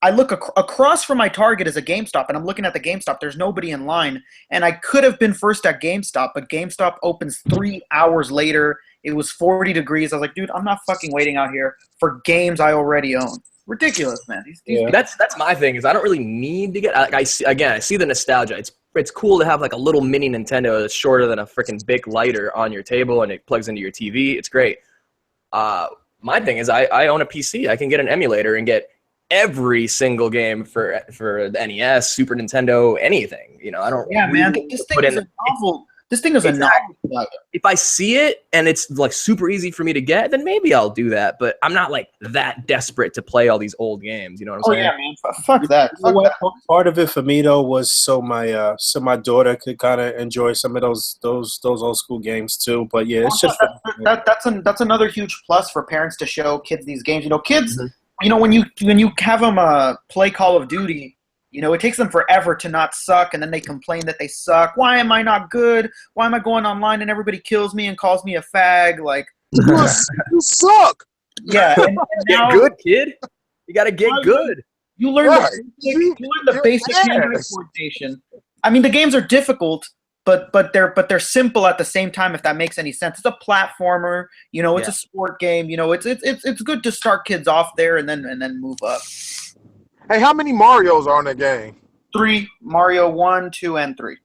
I look across from my Target is a GameStop, and I'm looking at the GameStop. There's nobody in line, and I could have been first at GameStop, but GameStop opens 3 hours later. It was 40 degrees. I was like, dude, I'm not fucking waiting out here for games I already own. Ridiculous, man. That's my thing is I don't really need to get. I see the nostalgia. It's cool to have like a little mini Nintendo that's shorter than a freaking big lighter on your table and it plugs into your TV. It's great. My thing is I own a PC. I can get an emulator and get every single game for the NES, Super Nintendo, anything. I don't. Yeah, man. This thing is a novel. This thing is a novel. If I see it and it's like super easy for me to get, then maybe I'll do that. But I'm not like that desperate to play all these old games. You know what I'm saying? Yeah, man. Fuck that. You know what? Part of it for me though was so my daughter could kind of enjoy some of those old school games too. But yeah, it's just that's another huge plus for parents to show kids these games. Kids. When you have them play Call of Duty, it takes them forever to not suck, and then they complain that they suck. Why am I not good? Why am I going online and everybody kills me and calls me a fag? Like, you suck. Yeah, and now, get good, kid. You got to get good. You learn the basic hand-eye coordination. I mean, the games are difficult, but they're simple at the same time. If that makes any sense, it's a platformer. It's a sport game. It's good to start kids off there and then move up. Hey, how many Marios are in the game? 3. Mario 1, 2, and 3.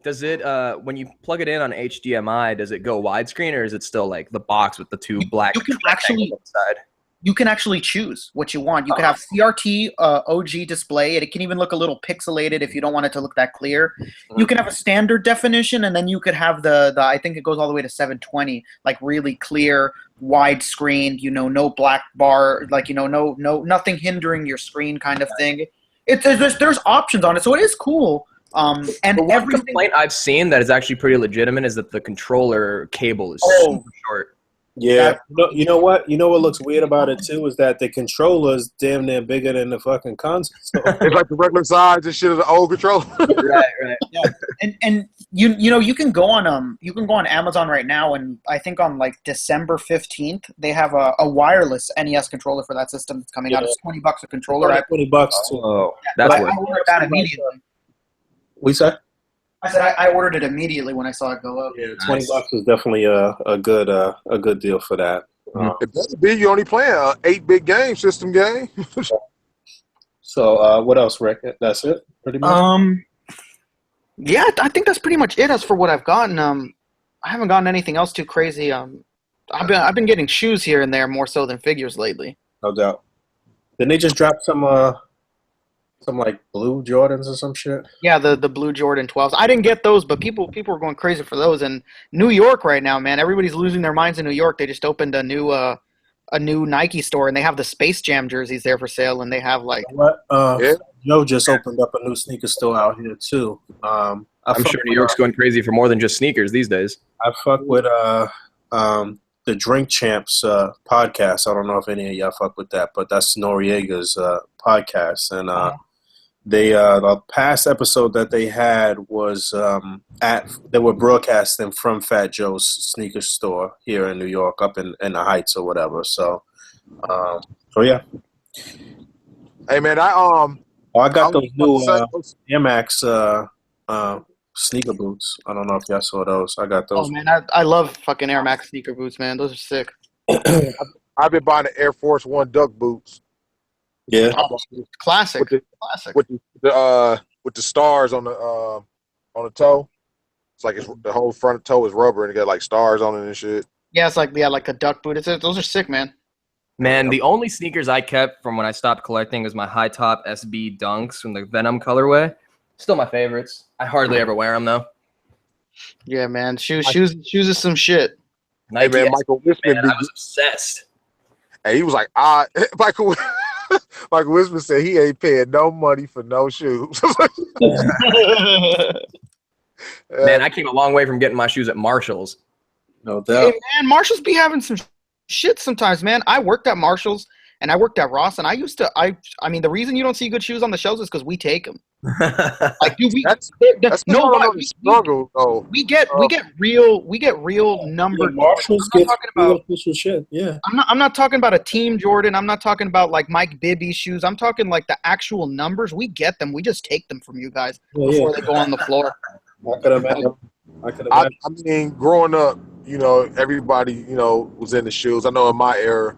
Does it when you plug it in on HDMI, does it go widescreen or is it still like the box with the two black? You can actually choose what you want. You can have CRT OG display, and it can even look a little pixelated if you don't want it to look that clear. You can have a standard definition, and then you could have the I think it goes all the way to 720, like really clear, widescreen. No black bar, like no nothing hindering your screen kind of thing. There's options on it, so it is cool. And every complaint I've seen that is actually pretty legitimate is that the controller cable is super short. Yeah, you know what looks weird about it too is that the controller's damn near bigger than the fucking console. It's like the regular size and shit of the old controller. Right. Yeah, and you can go on Amazon right now, and I think on like December 15th they have a wireless NES controller for that system that's coming out. It's $20 a controller. $20 too. Oh, that's I ordered that immediately. We said. I said I ordered it immediately when I saw it go up. Yeah, $20 is definitely a good deal for that. It better be. You only playing an 8-bit game, system game. So what else, Rick? That's it, pretty much. Yeah, I think that's pretty much it as for what I've gotten. I haven't gotten anything else too crazy. I've been getting shoes here and there more so than figures lately. No doubt. Didn't they just drop some like blue Jordans or some shit? Yeah, the blue Jordan 12s. I didn't get those, but people are going crazy for those. And New York right now, man, everybody's losing their minds in New York. They just opened a new Nike store, and they have the Space Jam jerseys there for sale, and they have like Joe just opened up a new sneaker store out here too. I'm sure New York's going crazy for more than just sneakers these days. I fuck with the Drink Champs podcast. I don't know if any of y'all fuck with that, but that's Noriega's podcast, and they the past episode that they had was they were broadcasting from Fat Joe's sneaker store here in New York, up in the Heights or whatever. So yeah. Hey man, I got those new Air Max sneaker boots. I don't know if y'all saw those. I got those. Oh man, I love fucking Air Max sneaker boots, man. Those are sick. I've been buying the Air Force One duck boots. Yeah, classic. With the with the stars on the toe. It's like the whole front toe is rubber and it got like stars on it and shit. Yeah, it's like a duck boot. Those are sick, man. Man, the only sneakers I kept from when I stopped collecting was my high top SB Dunks from the Venom colorway. Still my favorites. I hardly ever wear them though. Yeah, man. Shoes is some shit. Nike Hey man, Michael Wiseman, man, I was obsessed. and he was like, Michael Wiseman said he ain't paying no money for no shoes. Man, I came a long way from getting my shoes at Marshall's. No doubt. Hey, man, Marshalls be having some shit sometimes, man. I worked at Marshalls and I worked at Ross, and I used to. I mean, the reason you don't see good shoes on the shelves is because we take them. Like, dude, that's struggle though. We get real numbered. Marshalls I'm get not talking about official shit. Yeah. I'm not talking about a Team Jordan. I'm not talking about like Mike Bibby shoes. I'm talking like the actual numbers. We get them. We just take them from you guys before they go on the floor. I could imagine. I mean, growing up, everybody, was into shoes. I know in my era,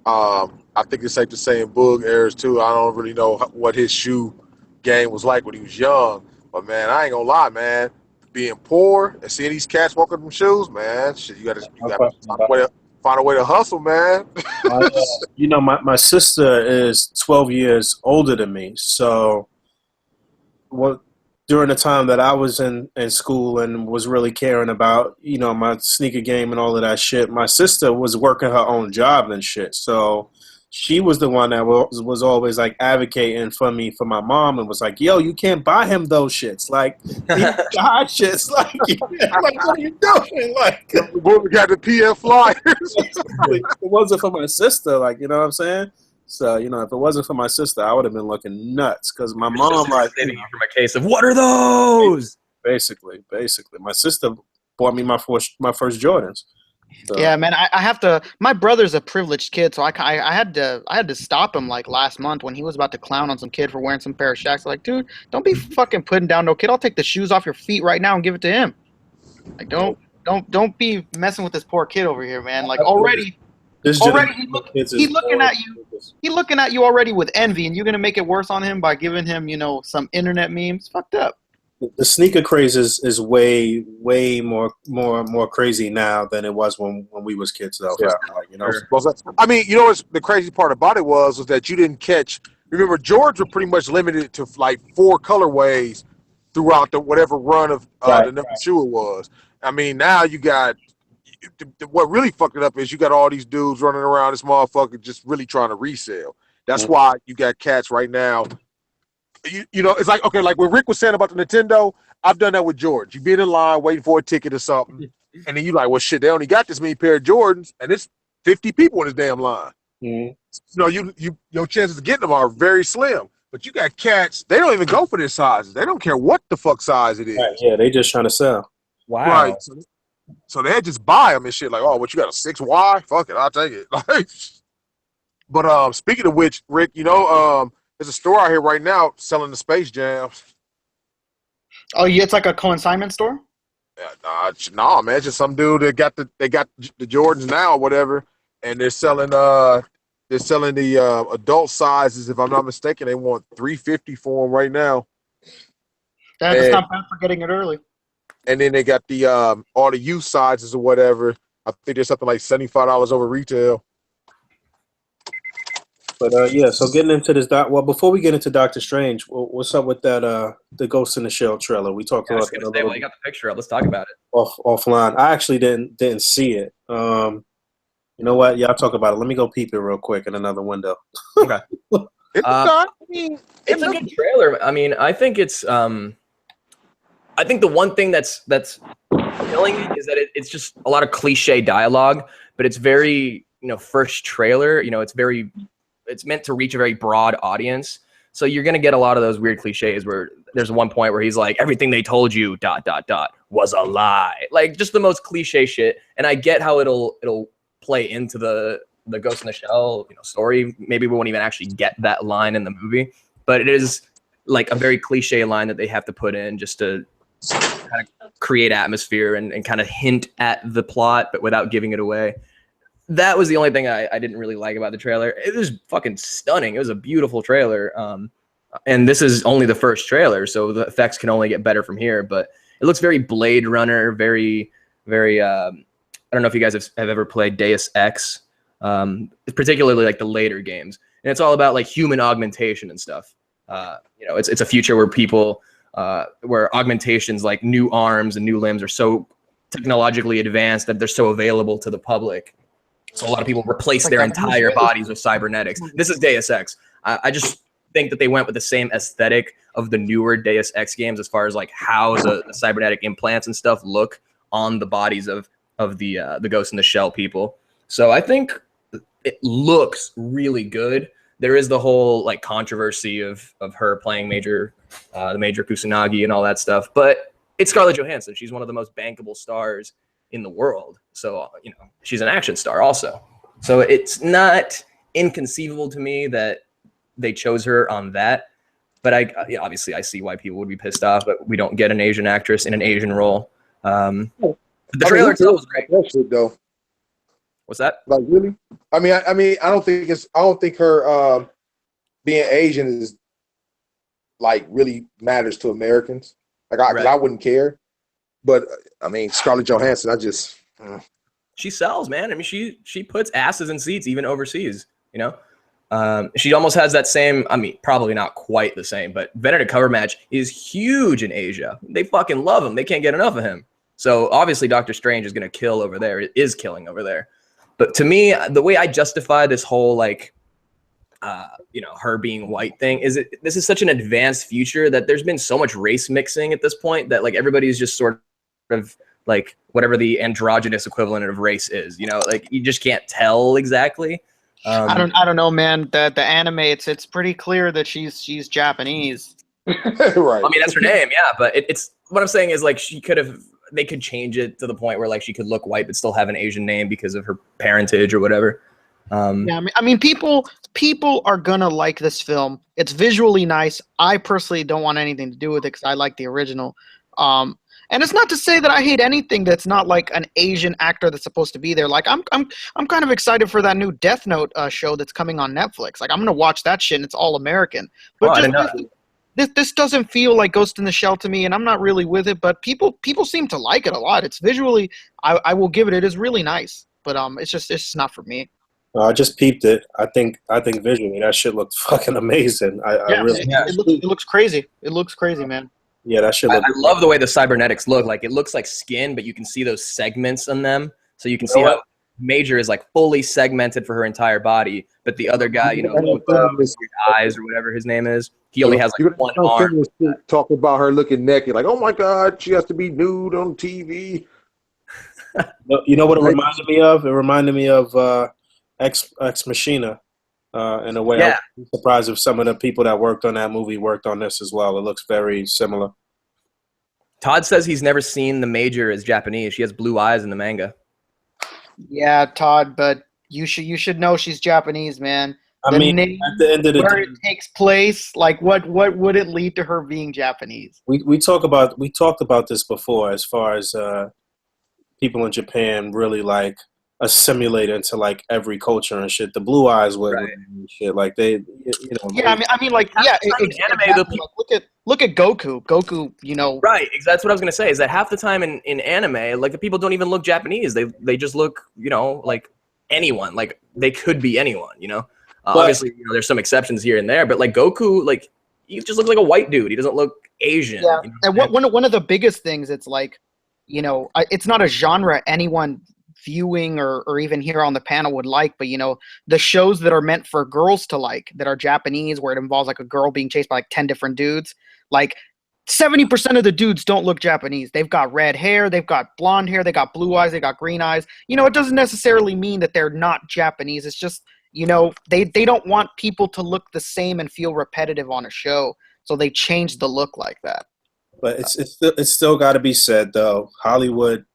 I think it's safe to say in Boog eras too. I don't really know what his shoe game was like when he was young, but man, I ain't gonna lie, man. Being poor and seeing these cats walking with them shoes, man, shit, you gotta find a way to hustle, man. My sister is 12 years older than me, so during the time that I was in school and was really caring about, my sneaker game and all of that shit, my sister was working her own job and shit. So she was the one that was always like advocating for me, for my mom, and was like, yo, you can't buy him those shits. Like, hot shits. Like, what are you doing? Like, we got the PF flyers. It wasn't for my sister. Like, you know what I'm saying? So, if it wasn't for my sister, I would have been looking nuts because my mom, like, from a case of what are those? Basically, my sister bought me my first Jordans. So. Yeah, man, I have to. My brother's a privileged kid, so I had to stop him like last month when he was about to clown on some kid for wearing some pair of Shaqs. Like, dude, don't be fucking putting down no kid. I'll take the shoes off your feet right now and give it to him. Like, don't be messing with this poor kid over here, man. Like already he's looking at you. He's looking at you already with envy, and you're gonna make it worse on him by giving him, some internet memes. Fucked up. The sneaker craze is way more crazy now than it was when we was kids, though. Yeah. Sure. I mean, what's the crazy part about it was that you didn't catch. Remember, George were pretty much limited to like 4 colorways throughout the whatever run of the number shoe it was. I mean, now you got. What really fucked it up is you got all these dudes running around this motherfucker just really trying to resell. That's why you got cats right now. It's like, okay, like what Rick was saying about the Nintendo, I've done that with George. You be in line waiting for a ticket or something, and then you like, well, shit, they only got this many pair of Jordans, and it's 50 people in this damn line. Mm-hmm. Your chances of getting them are very slim. But you got cats, they don't even go for their sizes. They don't care what the fuck size it is. Right, yeah, they just trying to sell. Wow. Right. So they just buy them and shit like, oh, what, you got a 6Y? Fuck it, I'll take it. But speaking of which, Rick, there's a store out here right now selling the Space Jams. Oh, yeah, it's like a consignment store? Nah, man, it's just some dude that got the Jordans now or whatever, and they're selling the adult sizes. If I'm not mistaken, they want $350 for them right now. That's not bad for getting it early. And then they got the all the youth sizes or whatever. I think there's something like $75 over retail. But so getting into this, before we get into Doctor Strange, what's up with that the Ghost in the Shell trailer? We talked about that a little. Well, you got the picture up. Let's talk about it. Offline. I actually didn't see it. You know what? Yeah, I'll talk about it. Let me go peep it real quick in another window. Okay. It's a good trailer. I mean, I think it's I think the one thing that's killing it is that it's just a lot of cliche dialogue, but it's very, first trailer, it's meant to reach a very broad audience. So you're going to get a lot of those weird cliches where there's one point where he's like, everything they told you ... was a lie. Like just the most cliche shit. And I get how it'll play into the Ghost in the Shell, story. Maybe we won't even actually get that line in the movie, but it is like a very cliche line that they have to put in just to kind of create atmosphere and kind of hint at the plot, but without giving it away. That was the only thing I didn't really like about the trailer. It was fucking stunning. It was a beautiful trailer. and this is only the first trailer, so the effects can only get better from here. But it looks very Blade Runner, very, very. I don't know if you guys have ever played Deus Ex, particularly like the later games, and it's all about like human augmentation and stuff. It's a future where people, where augmentations like new arms and new limbs are so technologically advanced that they're so available to the public. So a lot of people replace their entire bodies with cybernetics. This is Deus Ex. I just think that they went with the same aesthetic of the newer Deus Ex games as far as like how the cybernetic implants and stuff look on the bodies of the Ghost in the Shell people. So I think it looks really good. There is the whole like controversy of her playing the Major Kusanagi and all that stuff, but it's Scarlett Johansson. She's one of the most bankable stars in the world. So, she's an action star also. So it's not inconceivable to me that they chose her on that. But obviously I see why people would be pissed off, but we don't get an Asian actress in an Asian role. The trailer itself was great. That shit, though. What's that? Like, really? I mean, I don't think her being Asian is like really matters to Americans. Like, I wouldn't care. But I mean, Scarlett Johansson, she sells, man. I mean, she puts asses in seats even overseas. She almost has that same. I mean, probably not quite the same, but Benedict Cumberbatch is huge in Asia. They fucking love him. They can't get enough of him. So obviously, Doctor Strange is going to kill over there. It is killing over there. But to me, the way I justify this whole like, her being white thing is this is such an advanced future that there's been so much race mixing at this point that like everybody's just sort of like whatever the androgynous equivalent of race is, like you just can't tell exactly. I don't know, man. The anime, it's pretty clear that she's Japanese. Right. I mean, that's her name, yeah. But it's what I'm saying is like they could change it to the point where like she could look white but still have an Asian name because of her parentage or whatever. Yeah, I mean, people are gonna like this film. It's visually nice. I personally don't want anything to do with it because I like the original. And it's not to say that I hate anything that's not like an Asian actor that's supposed to be there. Like I'm kind of excited for that new Death Note show that's coming on Netflix. Like I'm gonna watch that shit. And it's all American. But this doesn't feel like Ghost in the Shell to me, and I'm not really with it. But people seem to like it a lot. It's visually, I will give it. It is really nice. But it's just not for me. I just peeped it. I think visually that shit looked fucking amazing. It looks crazy. It looks crazy, man. Yeah, that shit. I love the way the cybernetics look. Like it looks like skin, but you can see those segments on them. So you can see how Major is like fully segmented for her entire body, but the other guy, with the eyes or whatever his name is, he only has like one arm. Talking about her looking naked, like, oh my god, she has to be nude on TV. You know what it reminded me of? It reminded me of Ex Machina. In a way, I'm surprised if some of the people that worked on that movie worked on this as well. It looks very similar. Todd says he's never seen the Major as Japanese. She has blue eyes in the manga. Yeah, Todd, but you should know she's Japanese, man. I mean, at the end of the day, it takes place, like what would it lead to her being Japanese? We talked about this before, as far as people in Japan really like assimilate into like every culture and shit. The blue eyes were shit, like they, Yeah, I mean, like, yeah. Exactly. Like, look at Goku. Goku, Right. That's what I was gonna say. Is that half the time in anime, like the people don't even look Japanese. They just look, like anyone. Like they could be anyone. Obviously, there's some exceptions here and there, but like Goku, like he just looks like a white dude. He doesn't look Asian. Yeah. And one of the biggest things, it's like, it's not a genre anyone viewing or even here on the panel would like, but the shows that are meant for girls to like, that are Japanese, where it involves like a girl being chased by like 10 different dudes, like 70% of the dudes don't look Japanese. They've got red hair, they've got blonde hair, they got blue eyes, they got green eyes. It doesn't necessarily mean that they're not Japanese. It's just they don't want people to look the same and feel repetitive on a show, so they change the look like that. But it's still got to be said though, Hollywood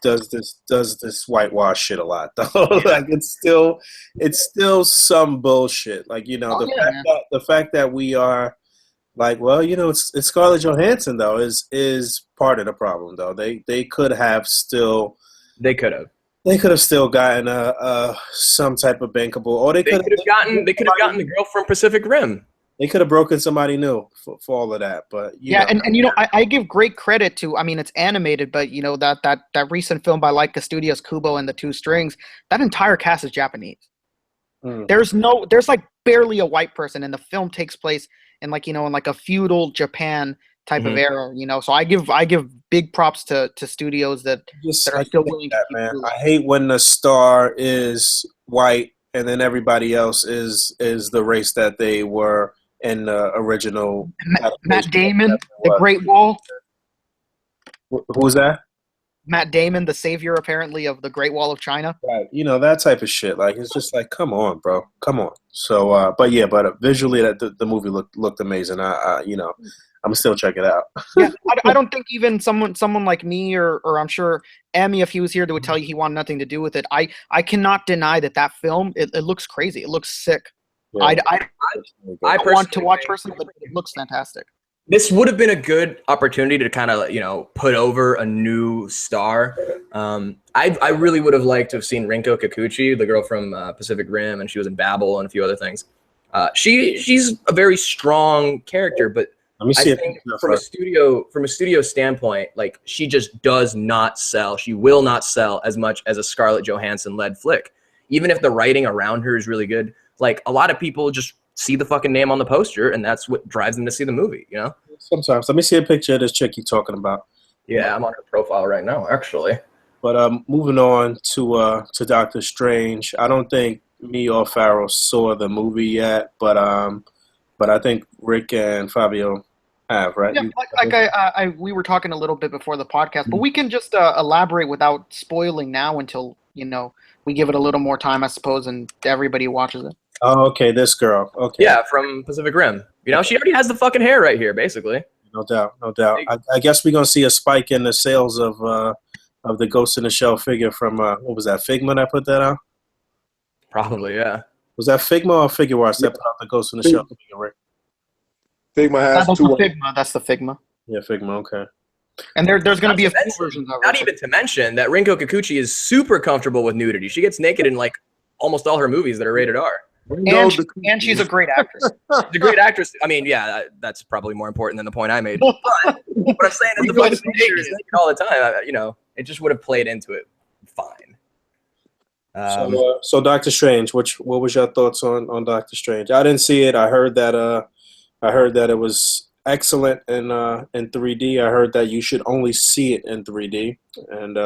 does this whitewash shit a lot though. Like it's still some bullshit. Like the fact that we are like, well, it's Scarlett Johansson though is part of the problem though. They could have still gotten some type of bankable, or they could have gotten the girl from Pacific Rim. They could have broken somebody new for all of that, but Yeah, and I give great credit to. I mean, it's animated, but that recent film by Leica Studios, Kubo and the Two Strings. That entire cast is Japanese. Mm. There's like barely a white person, and the film takes place in in like a feudal Japan type of era. So I give big props to studios that I are still hate willing that, to keep man. true. I hate when the star is white and then everybody else is the race that they were in the original. Matt Damon, the What? Great Wall. Who was that? Matt Damon, the savior apparently of the Great Wall of China. Right. That type of shit. Like, it's just like, come on, bro, come on. So, but visually, that the movie looked amazing. I'm still check it out. Yeah, I don't think even someone like me or I'm sure Emiya, if he was here, would tell you he wanted nothing to do with it. I cannot deny that film it looks crazy. It looks sick. Yeah. I want to personally watch think personally, but it looks fantastic. this would have been a good opportunity to kind of put over a new star. I really would have liked to have seen Rinko Kikuchi, the girl from Pacific Rim, and she was in Babel and a few other things. She's a very strong character, but Let me see I think from a studio standpoint, like, she just does not sell. She will not sell as much as a Scarlett Johansson led flick, even if the writing around her is really good. Like, a lot of people just see the fucking name on the poster, and that's what drives them to see the movie. Sometimes. Let me see a picture of this chick you're talking about. Yeah, I'm on her profile right now, actually. But moving on to Doctor Strange. I don't think me or Pharaoh saw the movie yet, but I think Rick and Fabio have, right? Yeah, we were talking a little bit before the podcast, but we can just elaborate without spoiling now until we give it a little more time, I suppose, and everybody watches it. Oh, okay, this girl. Okay. Yeah, from Pacific Rim. She already has the fucking hair right here, basically. No doubt. I guess we're gonna see a spike in the sales of the Ghost in the Shell figure from what was that, Figma that put that out? Probably, yeah. Was that Figma or Figure Arts that put out the Ghost in the Shell figure, Rick? Figma has That's two. the Figma. That's the Figma. Yeah, Figma. Okay. And there's going to be a few versions of it. Not even to mention that Rinko Kikuchi is super comfortable with nudity. She gets naked in like almost all her movies that are rated R. And she's a great actress. She's a great actress. I mean, yeah, that's probably more important than the point I made. But what I'm saying is the fucking picture is naked all the time. It just would have played into it fine. So Doctor Strange, what was your thoughts on Doctor Strange? I didn't see it. I heard that it was excellent in 3D. I heard that you should only see it in 3D, and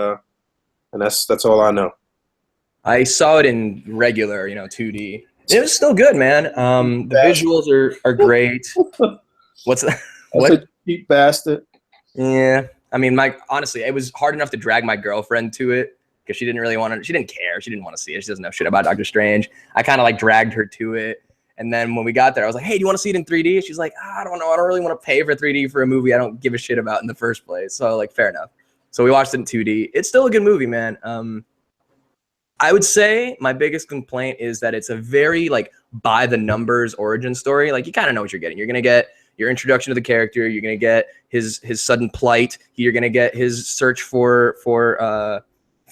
that's all I know. I saw it in regular, 2D. It was still good, man. The visuals are great. What's that? What? That's a cheap bastard. Yeah. I mean, honestly, it was hard enough to drag my girlfriend to it because she didn't really want to. She didn't care. She didn't want to see it. She doesn't know shit about Doctor Strange. I kind of like dragged her to it. And then when we got there, I was like, hey, do you want to see it in 3D? She's like, I don't know. I don't really want to pay for 3D for a movie I don't give a shit about in the first place. So, like, fair enough. So we watched it in 2D. It's still a good movie, man. I would say my biggest complaint is that it's a very, like, by the numbers origin story. Like, you kind of know what you're getting. You're going to get your introduction to the character. You're going to get his sudden plight. You're going to get his search for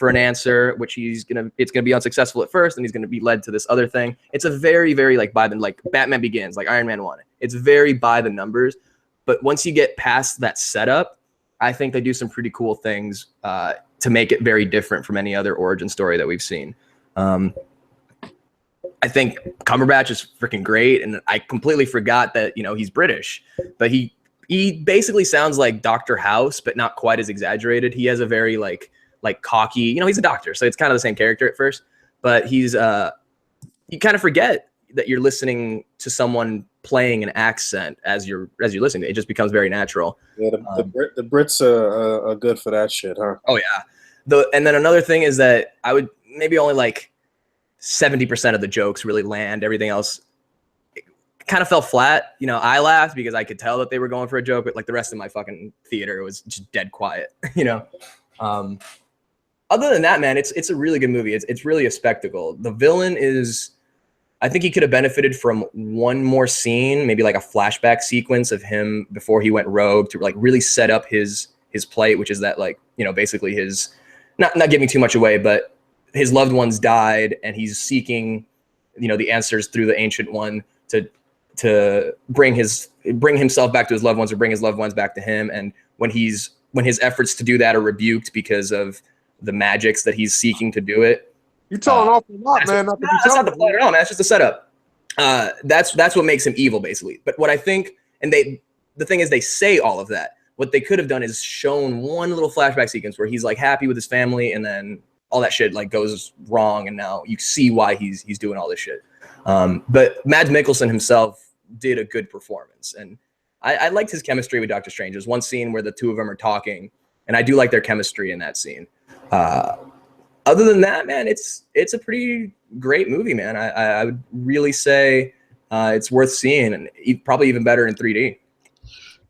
an answer, which it's gonna be unsuccessful at first, and he's gonna be led to this other thing. It's a very, very like Batman Begins, like Iron Man 1. It's very by the numbers, but once you get past that setup, I think they do some pretty cool things to make it very different from any other origin story that we've seen. I think Cumberbatch is freaking great, and I completely forgot that he's British, but he basically sounds like Dr. House, but not quite as exaggerated. He has a very like cocky, he's a doctor, so it's kind of the same character at first, but he's you kind of forget that you're listening to someone playing an accent as you're listening. It just becomes very natural. Yeah, the Brits are good for that shit, huh? Oh yeah. And then another thing is that I would maybe only like 70% of the jokes really land. Everything else kind of fell flat. I laughed because I could tell that they were going for a joke, but like the rest of my fucking theater was just dead quiet. Other than that, man, it's a really good movie. It's really a spectacle. The villain is, I think he could have benefited from one more scene, maybe like a flashback sequence of him before he went rogue to like really set up his plight, which is that like, basically his, not giving too much away, but his loved ones died and he's seeking, the answers through the Ancient One to to bring himself back to his loved ones or bring his loved ones back to him. And when his efforts to do that are rebuked because of the magics that he's seeking to do it. You're telling off a lot, man. That's not the plot at all, man. It's just a setup. That's what makes him evil, basically. But what I think, and the thing is, they say all of that. What they could have done is shown one little flashback sequence where he's like happy with his family, and then all that shit like goes wrong, and now you see why he's doing all this shit. But Mads Mikkelsen himself did a good performance, and I liked his chemistry with Doctor Strange. There's one scene where the two of them are talking, and I do like their chemistry in that scene. Other than that, man, it's a pretty great movie, man. I would really say it's worth seeing, and probably even better in 3D.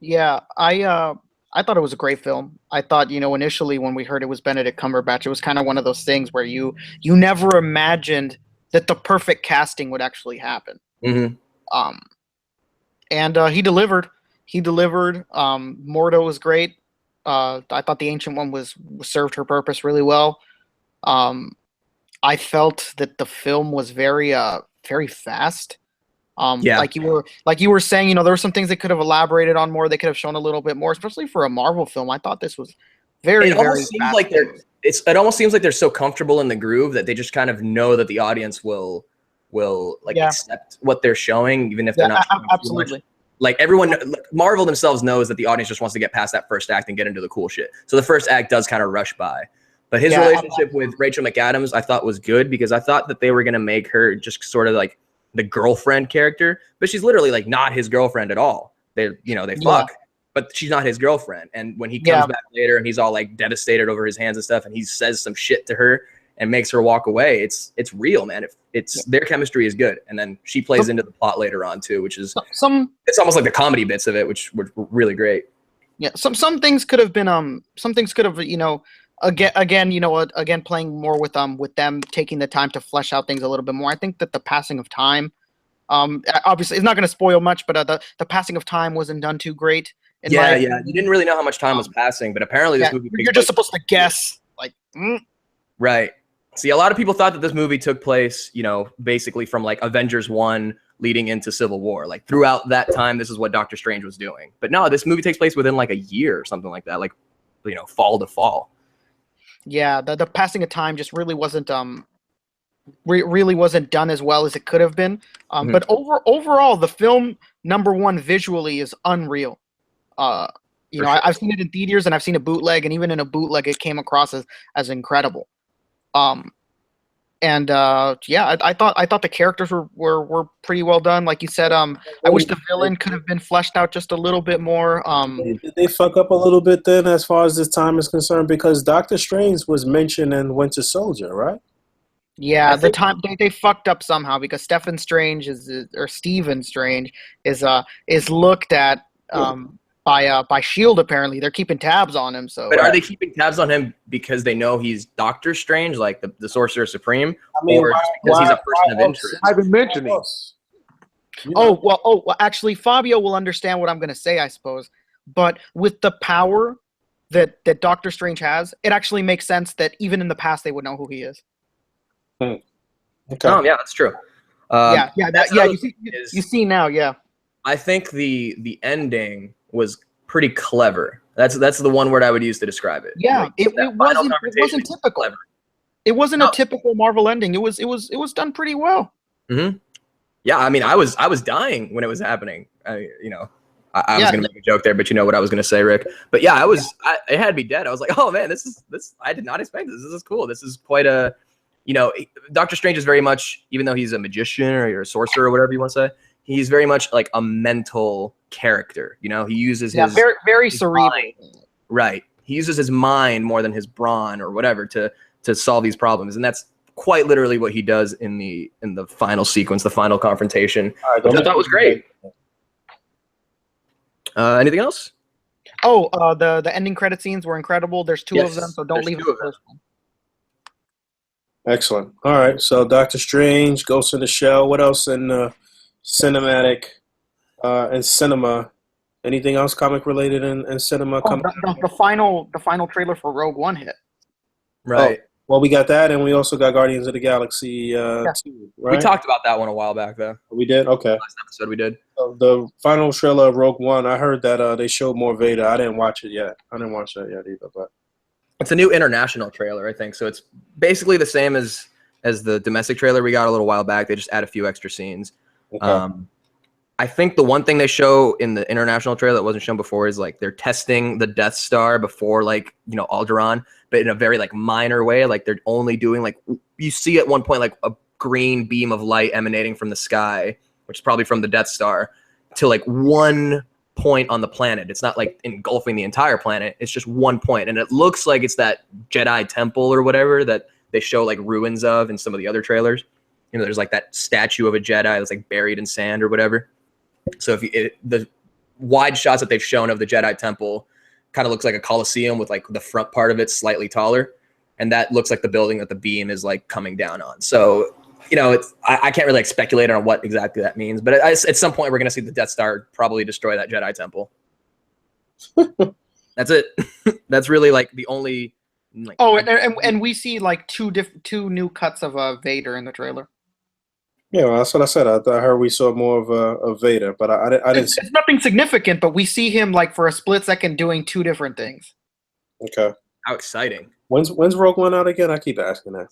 Yeah, I thought it was a great film. I thought, initially when we heard it was Benedict Cumberbatch, it was kind of one of those things where you never imagined that the perfect casting would actually happen. Mm-hmm. And he delivered. He delivered. Mordo was great. I thought the Ancient One served her purpose really well. I felt that the film was very fast. Like you were saying, there were some things they could have elaborated on more. They could have shown a little bit more, especially for a Marvel film. I thought this was very fast. It almost seems like they're so comfortable in the groove that they just kind of know that the audience will accept what they're showing, even if they're not. Absolutely. Like everyone, Marvel themselves knows that the audience just wants to get past that first act and get into the cool shit. So the first act does kind of rush by. But his relationship with Rachel McAdams, I thought was good, because I thought that they were going to make her just sort of like the girlfriend character, but she's literally like not his girlfriend at all. They fuck, but she's not his girlfriend. And when he comes back later and he's all like devastated over his hands and stuff, and he says some shit to her and makes her walk away, it's real, man. Their chemistry is good, and then she plays into the plot later on too, which is it's almost like the comedy bits of it, which were really great. Yeah, some things could have been again playing more with them taking the time to flesh out things a little bit more. I think that the passing of time, obviously it's not going to spoil much, but the passing of time wasn't done too great. You didn't really know how much time was passing, but apparently this movie. You're just supposed to guess, Right. See, a lot of people thought that this movie took place, basically from like Avengers 1 leading into Civil War. Like throughout that time, this is what Doctor Strange was doing. But no, this movie takes place within like a year or something like that, like fall to fall. Yeah, the passing of time just really wasn't really wasn't done as well as it could have been. But overall, the film, number one, visually is unreal. I've seen it in theaters and I've seen a bootleg, and even in a bootleg, it came across as incredible. I thought the characters were pretty well done. Like you said, I wish the villain could have been fleshed out just a little bit more. Did they fuck up a little bit then, as far as this time is concerned? Because Doctor Strange was mentioned in Winter Soldier, right? Yeah, the time they fucked up somehow, because Stephen Strange is looked at by Shield. Apparently, they're keeping tabs on him. So, but are they keeping tabs on him because they know he's Doctor Strange, like the Sorcerer Supreme, or just because he's a person of interest? I've been mentioning. Well, actually, Fabio will understand what I'm going to say, I suppose. But with the power that Doctor Strange has, it actually makes sense that even in the past they would know who he is. Okay. Oh, yeah, that's true. You see now, yeah. I think the ending was pretty clever. That's the one word I would use to describe it. Yeah, like, it wasn't typical. Clever. It wasn't a typical Marvel ending. It was done pretty well. Mm-hmm. Yeah, I mean, I was dying when it was happening. I was gonna make a joke there, but you know what I was gonna say, Rick. But yeah, it had me dead. I was like, oh man, this I did not expect this. This is cool. This is quite a, Doctor Strange is very much, even though he's a magician or a sorcerer or whatever you want to say, he's very much like a mental character. He uses his very, very cerebral. Right. He uses his mind more than his brawn or whatever to solve these problems, and that's quite literally what he does in the final sequence, the final confrontation, which I thought was great. Anything else? The ending credit scenes were incredible. There's two of them, so don't leave the first one. Excellent. All right, so Doctor Strange, Ghost in the Shell. What else in cinematic and cinema? Anything else comic related in cinema? The final trailer for Rogue One hit. Right. Well, we got that, and we also got Guardians of the Galaxy 2, right? We talked about that one a while back, though. We did? Okay. Last episode we did. So the final trailer of Rogue One, I heard that they showed more Vader. I didn't watch it yet. I didn't watch that yet either. But It's a new international trailer, I think. So it's basically the same as the domestic trailer we got a little while back. They just add a few extra scenes. okay. I think the one thing they show in the international trailer that wasn't shown before is like they're testing the Death Star before Alderaan, but in a very like minor way. Like they're only doing like you see at one point like a green beam of light emanating from the sky, which is probably from the Death Star, to like one point on the planet. It's not like engulfing the entire planet. It's just one point, and it looks like it's that Jedi temple or whatever that they show like ruins of in some of the other trailers. There's like that statue of a Jedi that's like buried in sand or whatever. So the wide shots that they've shown of the Jedi Temple kind of looks like a Colosseum with like the front part of it slightly taller, and that looks like the building that the beam is like coming down on. So I can't really like speculate on what exactly that means, but at some point we're gonna see the Death Star probably destroy that Jedi Temple. That's it. That's really like the only. Like, and we see like two new cuts of Vader in the trailer. Yeah, well, that's what I said. I heard we saw more of Vader, but I didn't see. It's nothing significant, but we see him like for a split second doing two different things. Okay. How exciting! When's Rogue One out again? I keep asking that.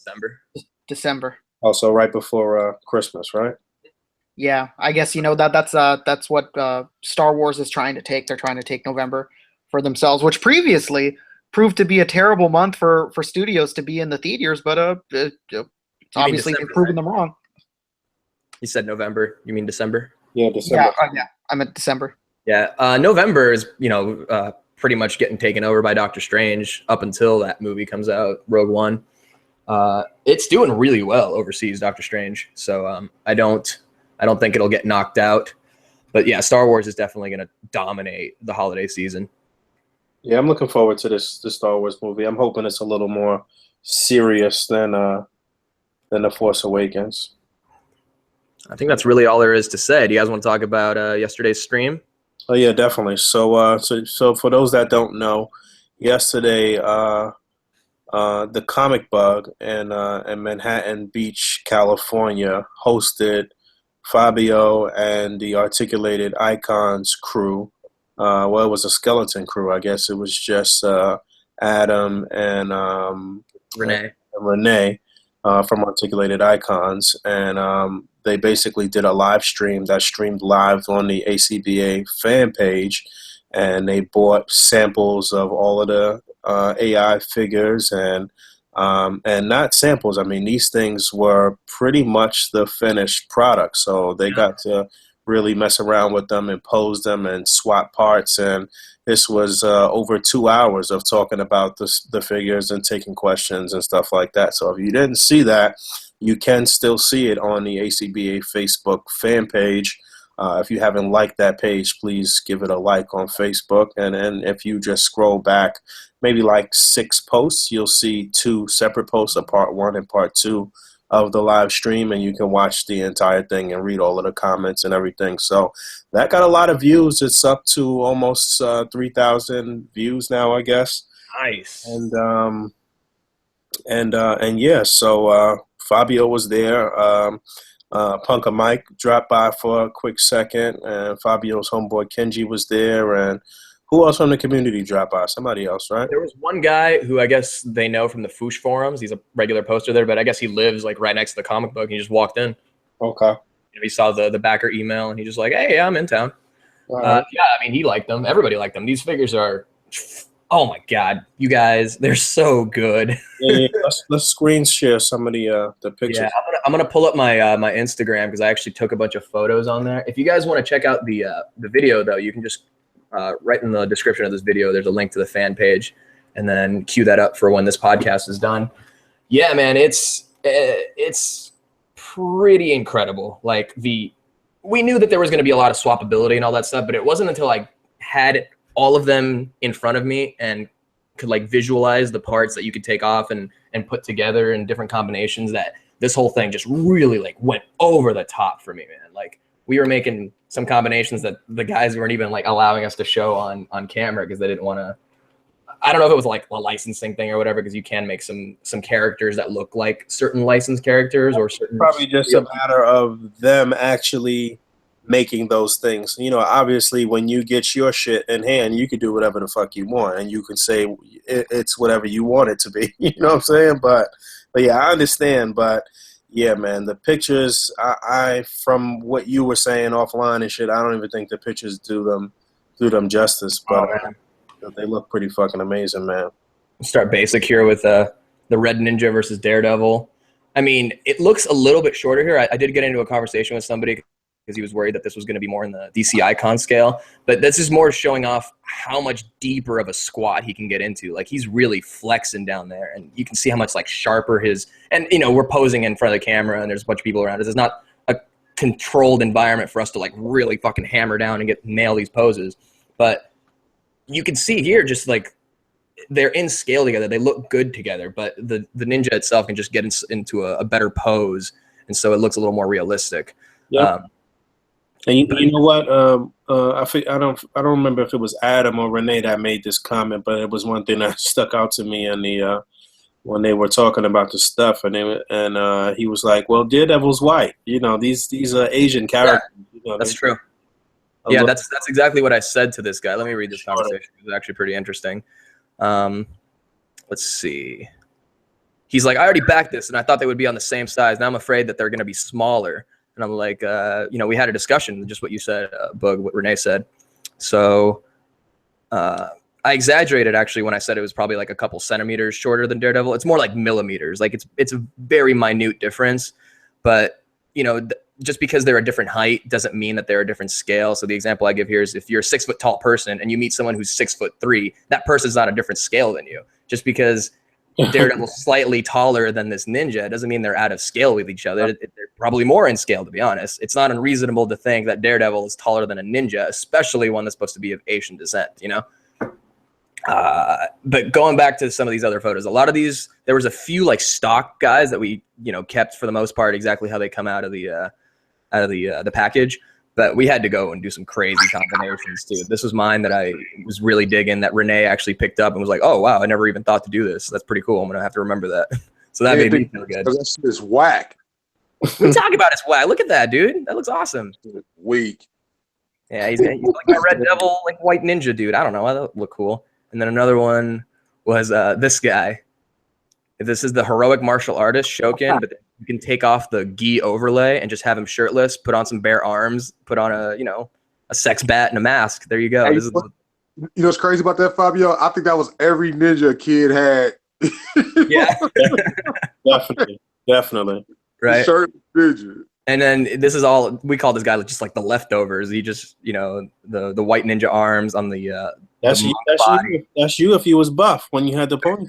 December. Also, right before Christmas, right? Yeah, I guess that's what Star Wars is trying to take. They're trying to take November for themselves, which previously proved to be a terrible month for studios to be in the theaters, but obviously they've proven them wrong. You said November. You mean December? Yeah, December. Yeah, I meant December. Yeah, November is pretty much getting taken over by Doctor Strange up until that movie comes out, Rogue One. It's doing really well overseas, Doctor Strange. So I don't think it'll get knocked out. But yeah, Star Wars is definitely going to dominate the holiday season. Yeah, I'm looking forward to this Star Wars movie. I'm hoping it's a little more serious than The Force Awakens. I think that's really all there is to say. Do you guys want to talk about yesterday's stream? Oh yeah, definitely. So for those that don't know, yesterday the Comic Bug in Manhattan Beach, California, hosted Fabio and the Articulated Icons crew. Well, it was a skeleton crew. I guess it was just Adam and Renee from Articulated Icons, and they basically did a live stream that streamed live on the A.C.B.A. fan page, and they bought samples of all of the AI figures and not samples. I mean, these things were pretty much the finished product, so they got to really mess around with them and pose them and swap parts. And this was over 2 hours of talking about the figures and taking questions and stuff like that. So if you didn't see that, you can still see it on the A.C.B.A. Facebook fan page. If you haven't liked that page, please give it a like on Facebook. And then if you just scroll back maybe like 6 posts, you'll see 2 separate posts of part 1 and part 2 of the live stream, and you can watch the entire thing and read all of the comments and everything. So that got a lot of views. It's up to almost 3,000 views now, I guess. Nice. And yeah, so Fabio was there. Punka Mike dropped by for a quick second, and Fabio's homeboy Kenji was there, and who else from the community dropped by? Somebody else, right? There was one guy who I guess they know from the Foosh forums. He's a regular poster there, but I guess he lives like right next to the comic book. And he just walked in. Okay. He saw the backer email, and he just like, hey, yeah, I'm in town. Right. Yeah, I mean, he liked them. Everybody liked them. These figures are, oh my god, you guys, they're so good. Yeah. Let's screen share some of the pictures. Yeah, I'm gonna pull up my my Instagram because I actually took a bunch of photos on there. If you guys want to check out the video though, you can just right in the description of this video, there's a link to the fan page, and then cue that up for when this podcast is done. Yeah, man, it's pretty incredible. Like we knew that there was going to be a lot of swappability and all that stuff, but it wasn't until I had all of them in front of me and could like visualize the parts that you could take off and put together in different combinations that this whole thing just really like went over the top for me, man. Like we were making some combinations that the guys weren't even like allowing us to show on camera because they didn't want to, I don't know if it was like a licensing thing or whatever, because you can make some characters that look like certain licensed characters or certain. Probably just a matter of them actually making those things. You know, obviously, when you get your shit in hand, you can do whatever the fuck you want, and you can say it's whatever you want it to be. You know what I'm saying? But yeah, I understand. But yeah, man, the pictures. I from what you were saying offline and shit, I don't even think the pictures do them justice. But they look pretty fucking amazing, man. Start basic here with the Red Ninja versus Daredevil. I mean, it looks a little bit shorter here. I did get into a conversation with somebody because he was worried that this was going to be more in the DC Icon scale. But this is more showing off how much deeper of a squat he can get into. Like, he's really flexing down there. And you can see how much, like, sharper his... And, you know, we're posing in front of the camera, and there's a bunch of people around us. It's not a controlled environment for us to, like, really fucking hammer down and nail these poses. But you can see here just, like, they're in scale together. They look good together, but the ninja itself can just get into a better pose, and so it looks a little more realistic. Yeah. And you know what? I don't remember if it was Adam or Renee that made this comment, but it was one thing that stuck out to me in the when they were talking about the stuff, and he was like, "Well, Daredevil's white. You know, these are Asian characters." Yeah, you know, that's true. Yeah, that's exactly what I said to this guy. Let me read this conversation. It was actually pretty interesting. Let's see. He's like, I already backed this, and I thought they would be on the same size. Now I'm afraid that they're going to be smaller. And I'm like, you know, we had a discussion, just what you said, Boog, what Renee said. So I exaggerated, actually, when I said it was probably like a couple centimeters shorter than Daredevil. It's more like millimeters. Like, it's a very minute difference. But, you know, just because they're a different height doesn't mean that they're a different scale. So the example I give here is if you're a 6 foot tall person and you meet someone who's 6'3", that person's not a different scale than you. Just because Daredevil's slightly taller than this ninja doesn't mean they're out of scale with each other. They're probably more in scale, to be honest. It's not unreasonable to think that Daredevil is taller than a ninja, especially one that's supposed to be of Asian descent, you know? But going back to some of these other photos, a lot of these, there was a few like stock guys that we, you know, kept for the most part exactly how they come out of the package. But we had to go and do some crazy combinations too. This was mine that I was really digging, that Renee actually picked up and was like, "Oh wow, I never even thought to do this. That's pretty cool. I'm gonna have to remember that." So that made me feel good. That shit is whack. We talk about it's whack. Look at that, dude. That looks awesome. Weak. Yeah, he's like my Red Devil, like white ninja dude. I don't know. That look cool. And then another one was this guy. This is the heroic martial artist Shokin, but you can take off the gi overlay and just have him shirtless, put on some bare arms, put on a sex bat and a mask. There you go. Hey, you know what's crazy about that, Fabio? I think that was every ninja kid had. Yeah. Definitely. Right. Shirt ninja. And then this is all, we call this guy just like the leftovers. He just, you know, the white ninja arms on the That's you if you was buff when you had the ponytail.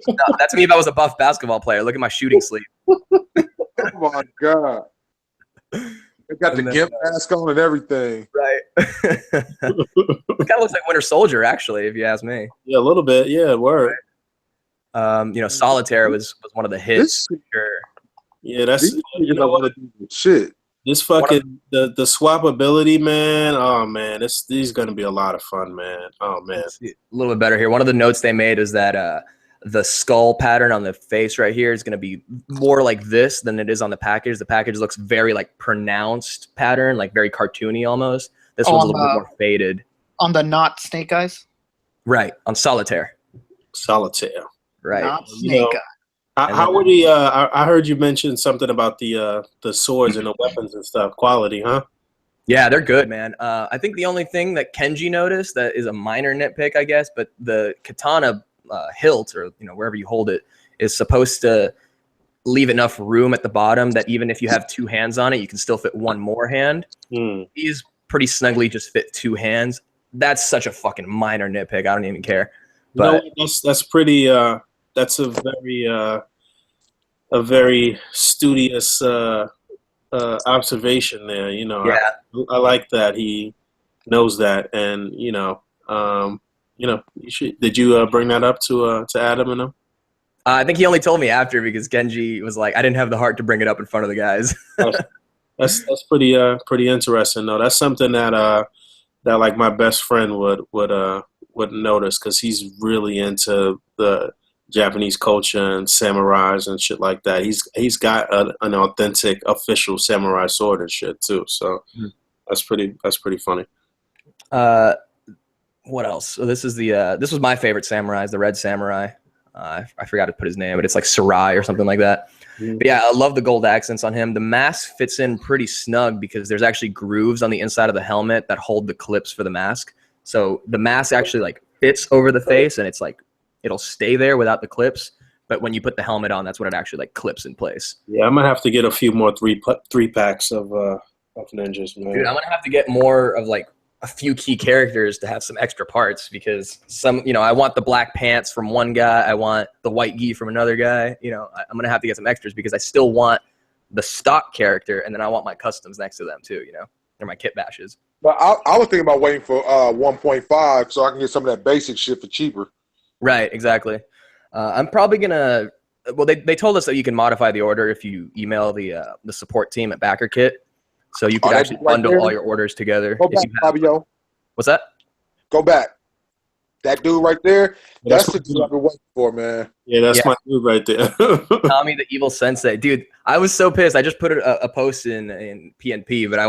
No, that's me if I was a buff basketball player. Look at my shooting sleeve. Oh my God. They got the gimp mask on and everything. Right. It kind of looks like Winter Soldier, actually, if you ask me. Yeah, a little bit. Yeah, word. You know, Solitaire was one of the hits for sure. Yeah, that's you know what shit. This fucking the swappability, man. Oh man, these is gonna be a lot of fun, man. Oh man, a little bit better here. One of the notes they made is that the skull pattern on the face right here is going to be more like this than it is on the package. The package looks very like pronounced pattern, like very cartoony almost. This one's a little bit more faded. On the not Snake Eyes? Right, on Solitaire. Right. Not Snake Eyes. How would he? I heard you mention something about the swords and the weapons and stuff. Quality, huh? Yeah, they're good, man. I think the only thing that Kenji noticed that is a minor nitpick, I guess, but the katana hilt, or wherever you hold it, is supposed to leave enough room at the bottom that even if you have two hands on it, you can still fit one more hand. These pretty snugly just fit two hands. That's such a fucking minor nitpick. I don't even care. But that's pretty. That's a very studious observation there. Yeah. I like that he knows that, and you should. Did you bring that up to Adam and him? I think he only told me after, because Kenji was like, I didn't have the heart to bring it up in front of the guys. That's pretty interesting though. That's something that like my best friend would would notice because he's really into the Japanese culture and samurais and shit like that. He's got an authentic official samurai sword and shit too. So that's pretty funny. What else? So this was my favorite samurai, the Red Samurai. I forgot to put his name, but it's like Sarai or something like that. But yeah, I love the gold accents on him. The mask fits in pretty snug because there's actually grooves on the inside of the helmet that hold the clips for the mask. So the mask actually like fits over the face, and it's like it'll stay there without the clips. But when you put the helmet on, that's when it actually like clips in place. Yeah, I'm gonna have to get a few more three packs of ninjas, man. Dude, I'm gonna have to get more of like a few key characters to have some extra parts because I want the black pants from one guy, I want the white gi from another guy. I'm gonna have to get some extras because I still want the stock character, and then I want my customs next to them too. They're my kit bashes. But I was thinking about waiting for 1.5 so I can get some of that basic shit for cheaper. Right, exactly. I'm probably gonna. Well, they told us that you can modify the order if you email the support team at Backer Kit. So you can actually bundle all your orders together. Go back, Fabio. What's that? Go back. That dude right there, that's the dude I've been waiting for, man. Yeah, that's my dude right there. Tommy the Evil Sensei. Dude, I was so pissed. I just put a post in PNP, but I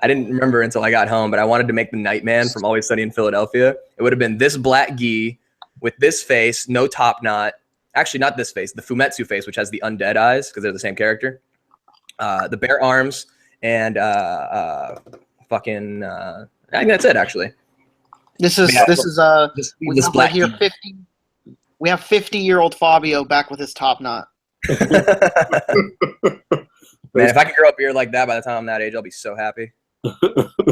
didn't remember until I got home, but I wanted to make the Nightman from Always Sunny in Philadelphia. It would have been this black gi with this face, no top knot. Actually, not this face, the Fumetsu face, which has the undead eyes because they're the same character. The bare arms. And I think that's it actually. We have 50-year-old Fabio back with his top knot. Man, if I could grow a beard like that by the time I'm that age, I'll be so happy.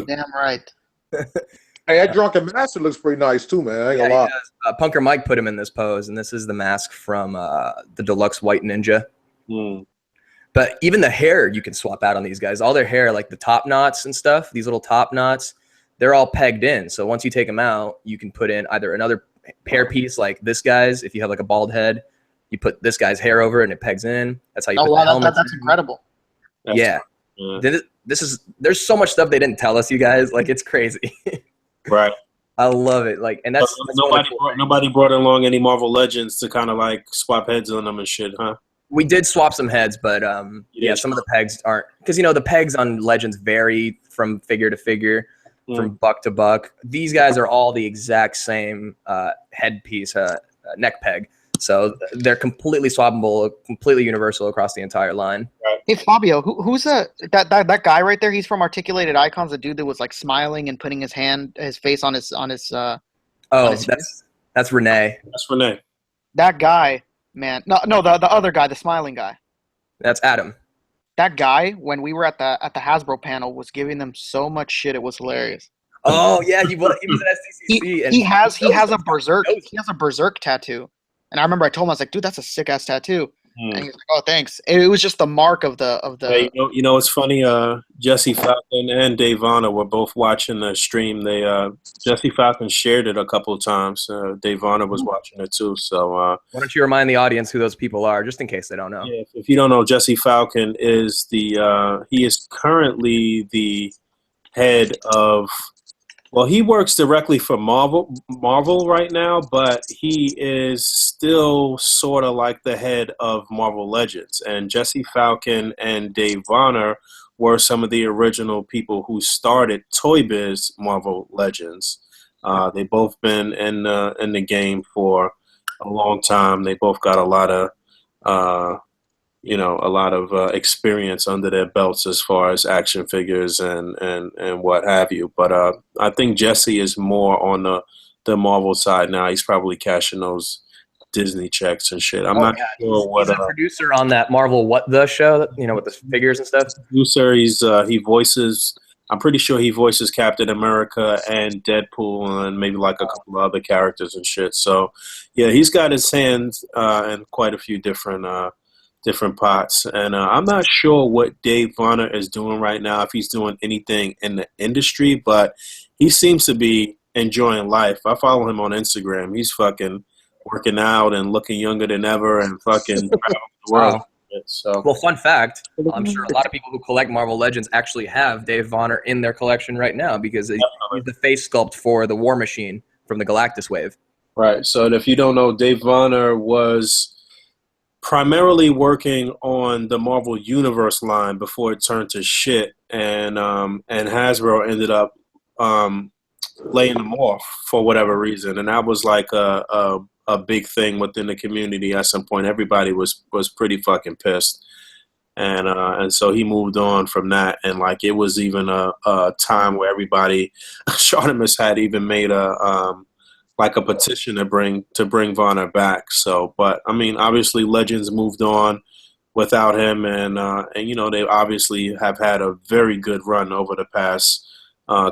Damn right. Hey, that Drunken Master looks pretty nice too, man. I ain't gonna lie. Punker Mike put him in this pose, and this is the mask from the Deluxe White Ninja. But even the hair you can swap out on these guys. All their hair, like the top knots and stuff, these little top knots, they're all pegged in. So once you take them out, you can put in either another hair piece like this guy's. If you have like a bald head, you put this guy's hair over it and it pegs in. That's how you put the helmet. That's incredible. Yeah. There's so much stuff they didn't tell us, you guys. Like, it's crazy. Right. I love it. Like, and that's nobody brought along any Marvel Legends to kind of like swap heads on them and shit, huh? We did swap some heads, but some of the pegs aren't, because the pegs on Legends vary from figure to figure, from buck to buck. These guys are all the exact same headpiece, neck peg, so they're completely swappable, completely universal across the entire line. Hey Fabio, who's that guy right there? He's from Articulated Icons, the dude that was like smiling and putting his face on his. That's Renee. That's Renee. That guy. Man, no, the other guy, the smiling guy. That's Adam. That guy, when we were at the Hasbro panel, was giving them so much shit. It was hilarious. Oh yeah, he was at SDCC. He has a berserk tattoo, and I remember I told him, I was like, dude, that's a sick ass tattoo. And he was like, oh, thanks. It was just the mark of the. Hey, it's funny. Jesse Falcon and Dave Vanna were both watching the stream. Jesse Falcon shared it a couple of times. Dave Vanna was watching it too. So why don't you remind the audience who those people are, just in case they don't know? Yeah, if you don't know, Jesse Falcon is he is currently the head of. Well, he works directly for Marvel right now, but he is still sort of like the head of Marvel Legends. And Jesse Falcon and Dave Vanna were some of the original people who started Toy Biz Marvel Legends. They both been in the game for a long time. They both got a lot of experience under their belts as far as action figures and what have you. But I think Jesse is more on the Marvel side now. He's probably cashing those Disney checks and shit. I'm not sure what. He's a producer on that Marvel What the show, with the figures and stuff. Producer. He voices. I'm pretty sure he voices Captain America and Deadpool and maybe like a couple of other characters and shit. So yeah, he's got his hands in quite a few different pots, and I'm not sure what Dave Vanna is doing right now, if he's doing anything in the industry, but he seems to be enjoying life. I follow him on Instagram. He's fucking working out and looking younger than ever and fucking traveling the world. Wow. So, well, fun fact, I'm sure a lot of people who collect Marvel Legends actually have Dave Vanna in their collection right now because he's the face sculpt for the War Machine from the Galactus wave. Right. So if you don't know, Dave Varner was primarily working on the Marvel Universe line before it turned to shit, and Hasbro ended up laying them off for whatever reason, and that was like a big thing within the community at some point. Everybody was pretty fucking pissed, and so he moved on from that, and like it was even a time where everybody, Shartimus had even made like a petition to bring Varner back. So, but I mean, obviously, Legends moved on without him, and you know they obviously have had a very good run over the past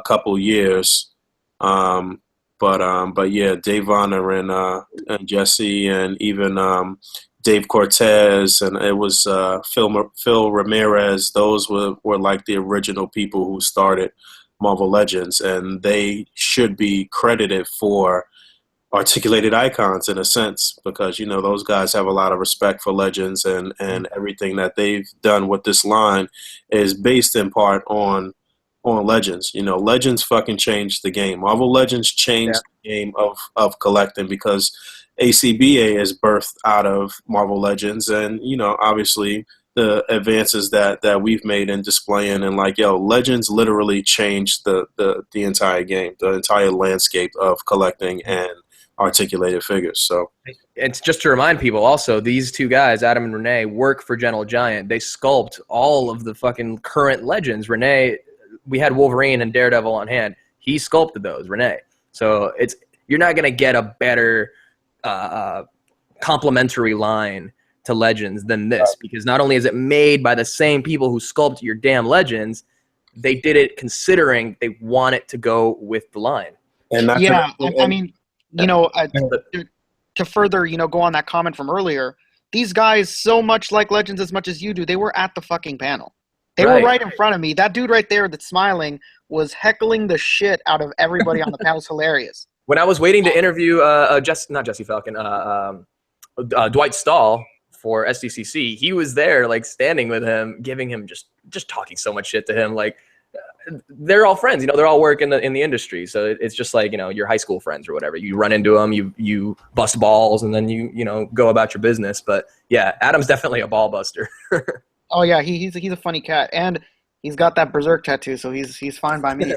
couple years. But yeah, Dave Varner and Jesse and even Dave Cortez, and it was Phil Ramirez. Those were like the original people who started Marvel Legends, and they should be credited for articulated icons in a sense, because you know those guys have a lot of respect for Legends, and everything that they've done with this line is based in part on Legends. You know, Legends fucking changed the game. Marvel Legends changed the game of collecting, because A.C.B.A. is birthed out of Marvel Legends, and you know obviously the advances that we've made in displaying, and like Legends literally changed the entire game, the entire landscape of collecting and articulated figures. So it's just to remind people also, these two guys, Adam and Renee, work for Gentle Giant. They sculpt all of the fucking current Legends. Renee, we had Wolverine and Daredevil on hand. He sculpted those, Renee. So you're not going to get a better complementary line to Legends than this, because not only is it made by the same people who sculpt your damn Legends, they did it considering they want it to go with the line. And I mean, you know, to further, you know, go on that comment from earlier, these guys so much like Legends as much as you do, they were at the fucking panel. They were right in front of me. That dude right there that's smiling was heckling the shit out of everybody on the panel. It's hilarious. When I was waiting to interview not Jesse Falcon, Dwight Stahl for SDCC, he was there, like standing with him, giving him just talking so much shit to him. Like, they're all friends, you know, they're all work in the industry. So it's just like, you know, your high school friends or whatever. You run into them, you bust balls, and then you know, go about your business. But yeah, Adam's definitely a ball buster. Oh yeah, he's a funny cat, and he's got that berserk tattoo, so he's fine by me.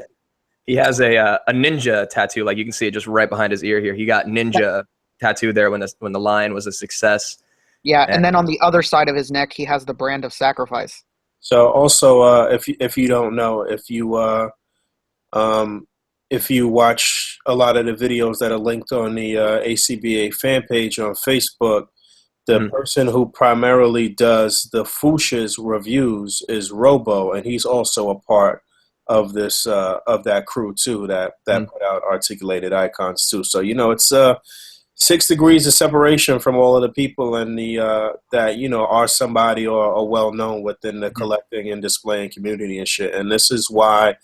He has a ninja tattoo, like you can see it just right behind his ear here. He got ninja tattooed there when the line was a success. Yeah, and then on the other side of his neck, he has the brand of sacrifice. So also, if you don't know, if you watch a lot of the videos that are linked on the A.C.B.A. fan page on Facebook, the person who primarily does the Fuchsia's reviews is Robo, and he's also a part of this of that crew too that put out articulated icons too. So you know, it's 6 degrees of separation from all of the people and the that you know are somebody or are well known within the collecting and displaying community and shit. And this is why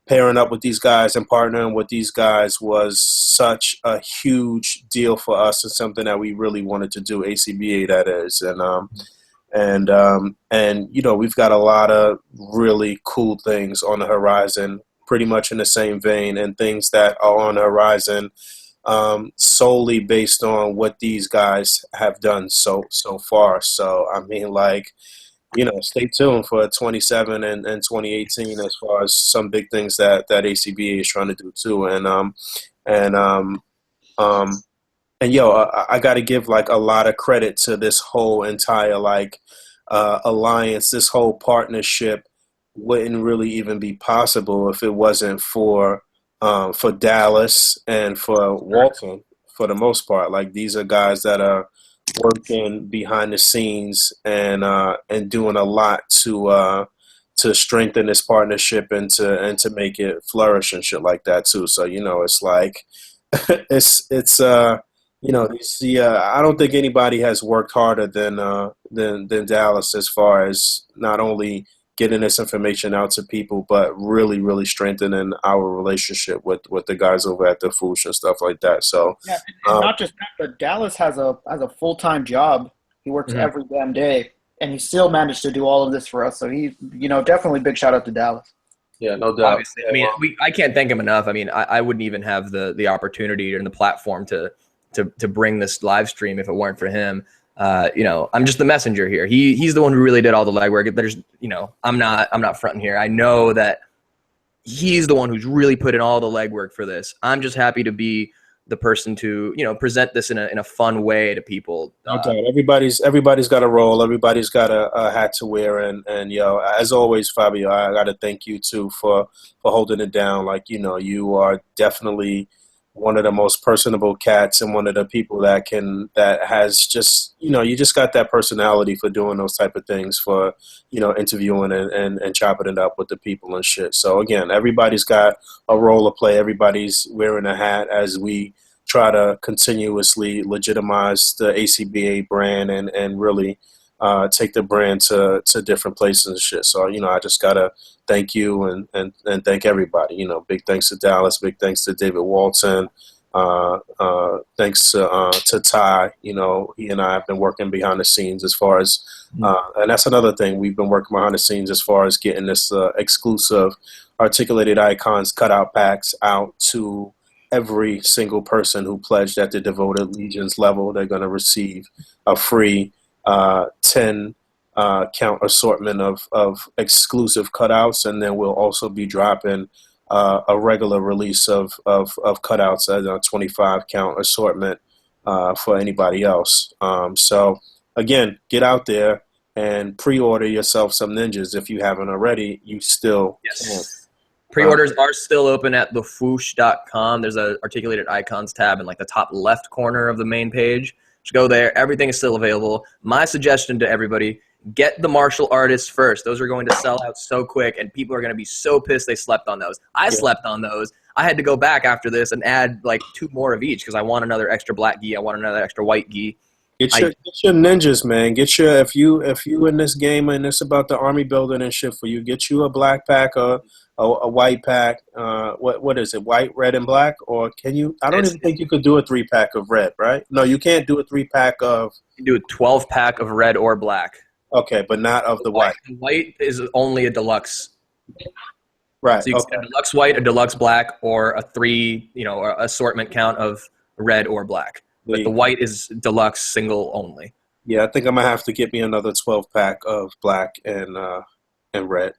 pairing up with these guys and partnering with these guys was such a huge deal for us, and something that we really wanted to do. A.C.B.A. that is, and you know, we've got a lot of really cool things on the horizon, pretty much in the same vein, and things that are on the horizon solely based on what these guys have done so far. So I mean, like, you know, stay tuned for 27 and 2018 as far as some big things that A.C.B.A. is trying to do too. And yo, I got to give like a lot of credit to this whole entire like alliance. This whole partnership wouldn't really even be possible if it wasn't for Dallas and for Walton, for the most part. Like, these are guys that are working behind the scenes and doing a lot to strengthen this partnership and to make it flourish and shit like that too. So you know, it's like it's you know, I don't think anybody has worked harder than Dallas as far as not only getting this information out to people, but really strengthening our relationship with the guys over at the Foosh and stuff like that. So yeah, and not just that, but Dallas has a full-time job. He works every damn day, and he still managed to do all of this for us. So he, you know, definitely big shout out to Dallas. Yeah, no doubt. Obviously, I mean, I can't thank him enough. I mean, I wouldn't even have the opportunity and the platform to bring this live stream if it weren't for him. I'm just the messenger here. He's the one who really did all the legwork. There's, I'm not fronting here. I know that he's the one who's really put in all the legwork for this. I'm just happy to be the person to, present this in a fun way to people. No doubt. Everybody's got a role. Everybody's got a hat to wear. And as always, Fabio, I got to thank you too for holding it down. Like, you are definitely one of the most personable cats and one of the people that has just, you just got that personality for doing those type of things, for, interviewing and chopping it up with the people and shit. So again, everybody's got a role to play. Everybody's wearing a hat as we try to continuously legitimize the A.C.B.A. brand and really take the brand to different places and shit. So, I just got to thank you and thank everybody. Big thanks to Dallas. Big thanks to David Walton. Thanks to Ty. He and I have been working behind the scenes as far as, and that's another thing. We've been working behind the scenes as far as getting this exclusive articulated icons cutout packs out to every single person who pledged at the Devoted Legions level. They're going to receive a free 10 count assortment of exclusive cutouts, and then we'll also be dropping a regular release of cutouts at a 25 count assortment for anybody else. So again, get out there and pre-order yourself some ninjas if you haven't already. You still can. Pre-orders are still open at thefoosh.com. There's a articulated icons tab in like the top left corner of the main page. Just go there. Everything is still available. My suggestion to everybody, get the martial artists first. Those are going to sell out so quick, and people are going to be so pissed they slept on those. I slept on those. I had to go back after this and add like 2 more of each because I want another extra black gi. I want another extra white gi. Get your ninjas, man. Get your if you in this game and it's about the army building and shit for you, get you a black pack or a white pack. What is it? White, red, and black? Or can you? I don't even think you could do a 3-pack of red, right? No, you can't do a 3-pack of. You can do a 12-pack of red or black. Okay, but not of the white. White is only a deluxe. Right. So you can get a deluxe white, a deluxe black, or a 3, or assortment count of red or black. But the white is deluxe single only. Yeah, I think I'm gonna have to get me another 12-pack of black and red.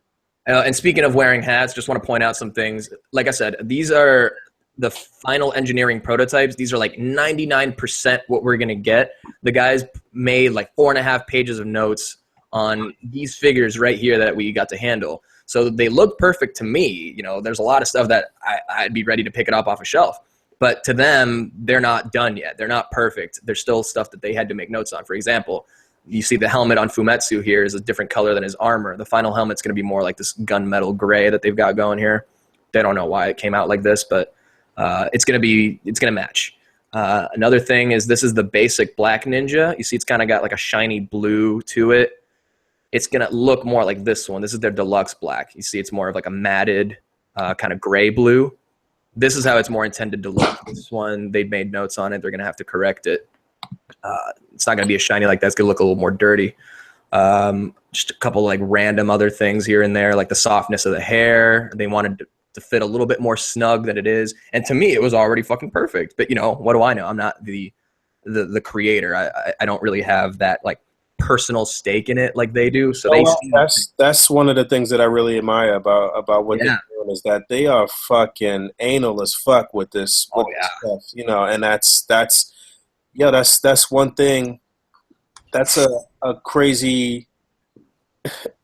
And speaking of wearing hats, just want to point out some things. Like I said, these are the final engineering prototypes. These are like 99% what we're gonna get. The guys made like 4.5 pages of notes on these figures right here that we got to handle. So they look perfect to me. There's a lot of stuff that I'd be ready to pick it up off a shelf. But to them, they're not done yet. They're not perfect. There's still stuff that they had to make notes on. For example, you see the helmet on Fumetsu here is a different color than his armor. The final helmet's going to be more like this gunmetal gray that they've got going here. They don't know why it came out like this, but it's going to match. Another thing is this is the basic black ninja. You see it's kind of got like a shiny blue to it. It's going to look more like this one. This is their deluxe black. You see it's more of like a matted kind of gray blue. This is how it's more intended to look. This one, they made notes on it. They're going to have to correct it. It's not going to be as shiny like that. It's going to look a little more dirty. Just a couple like random other things here and there, like the softness of the hair. They wanted to fit a little bit more snug than it is. And to me, it was already fucking perfect. But, what do I know? I'm not the creator. I don't really have that like personal stake in it like they do. So that's one of the things that I really admire about what they're doing is that they are fucking anal as fuck with this, this stuff, and that's one thing. That's a crazy.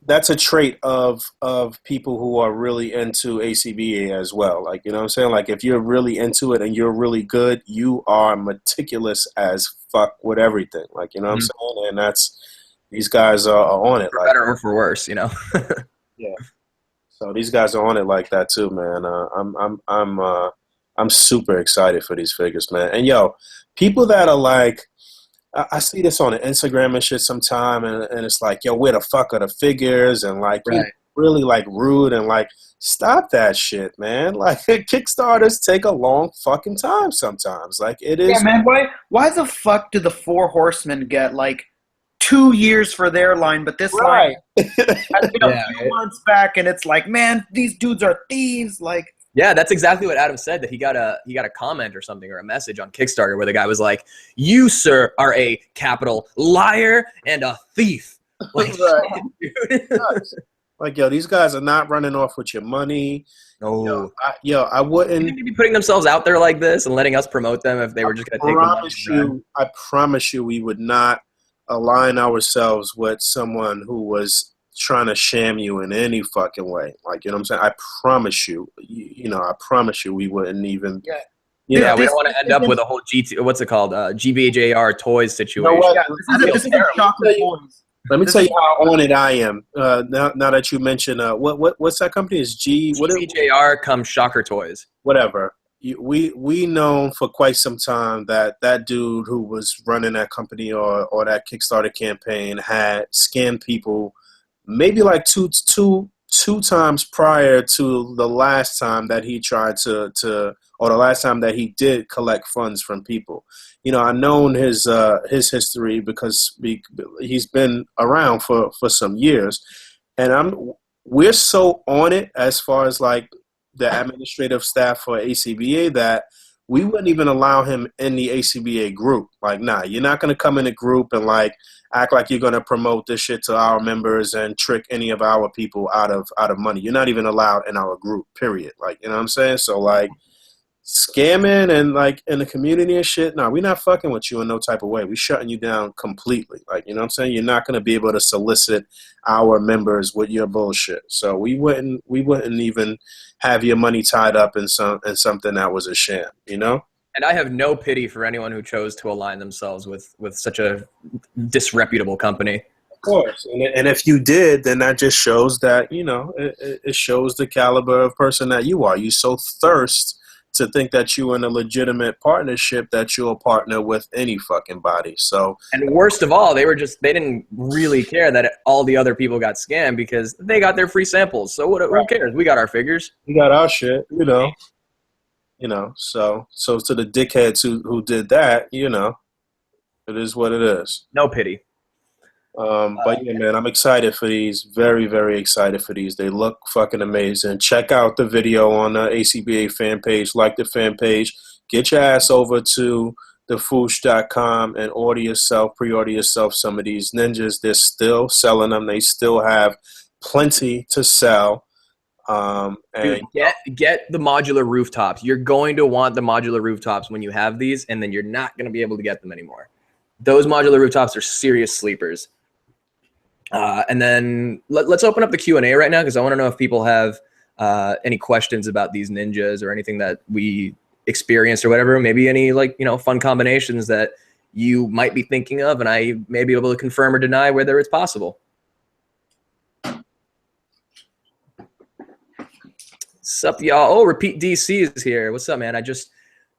That's a trait of people who are really into A.C.B.A. as well. Like, what I'm saying? Like, if you're really into it and you're really good, you are meticulous as fuck with everything. Like, what I'm saying? And these guys are on it. For better or for worse, Yeah. So these guys are on it like that too, man. I'm super excited for these figures, man. And people that are like, I see this on Instagram and shit sometime, and it's like, where the fuck are the figures? And like, really like rude and like, stop that shit, man. Like, Kickstarters take a long fucking time sometimes. Like, it is. Yeah, man. Why the fuck do the 4 Horsemen get like 2 years for their line, but this line has been a few months back, and it's like, man, these dudes are thieves. Like, yeah, that's exactly what Adam said. That he got a comment or something or a message on Kickstarter where the guy was like, "You, sir, are a capital liar and a thief." Like, dude. Like, yo, these guys are not running off with your money. No. I wouldn't. You think they'd be putting themselves out there like this and letting us promote them if they were just going to take I promise you, we would not align ourselves with someone who was trying to sham you in any fucking way. Like, you know what I'm saying? I promise you, I promise you, we wouldn't even. We don't want to end up with a whole what's it called? GBJR toys situation. You know what? this is chocolate toys. Let me tell you how on it I am. Now that you mention, what's that company? Is GBJR comes Shocker Toys. Whatever. We known for quite some time that dude who was running that company or that Kickstarter campaign had scammed people, maybe like two times prior to the last time that he tried to or the last time that he did collect funds from people. I known his history because he's been around for some years, and we're so on it as far as like the administrative staff for A.C.B.A. that we wouldn't even allow him in the A.C.B.A. group. Like, nah, you're not gonna come in a group and like act like you're gonna promote this shit to our members and trick any of our people out of money. You're not even allowed in our group. Period. Like, you know what I'm saying? So like, scamming and like in the community and shit, nah, we're not fucking with you in no type of way. We shutting you down completely. Like, you know what I'm saying? You're not gonna be able to solicit our members with your bullshit. So we wouldn't even have your money tied up in something that was a sham, And I have no pity for anyone who chose to align themselves with such a disreputable company. Of course, and if you did, then that just shows that it shows the caliber of person that you are. You so thirst to think that you're in a legitimate partnership that you'll partner with any fucking body. So, and worst of all, they didn't really care that all the other people got scammed because they got their free samples. So who cares? We got our figures. We got our shit, So to the dickheads who did that, it is what it is. No pity. But yeah, man, I'm excited for these. Very, very excited for these. They look fucking amazing. Check out the video on the A.C.B.A. fan page. Like the fan page. Get your ass over to thefoosh.com and pre-order yourself some of these ninjas. They're still selling them. They still have plenty to sell. And dude, get the modular rooftops. You're going to want the modular rooftops when you have these, and then you're not going to be able to get them anymore. Those modular rooftops are serious sleepers. And then let's open up the Q&A right now because I want to know if people have any questions about these ninjas or anything that we experienced or whatever. Maybe any fun combinations that you might be thinking of, and I may be able to confirm or deny whether it's possible. Sup, y'all? Oh, Repeat DC is here. What's up, man?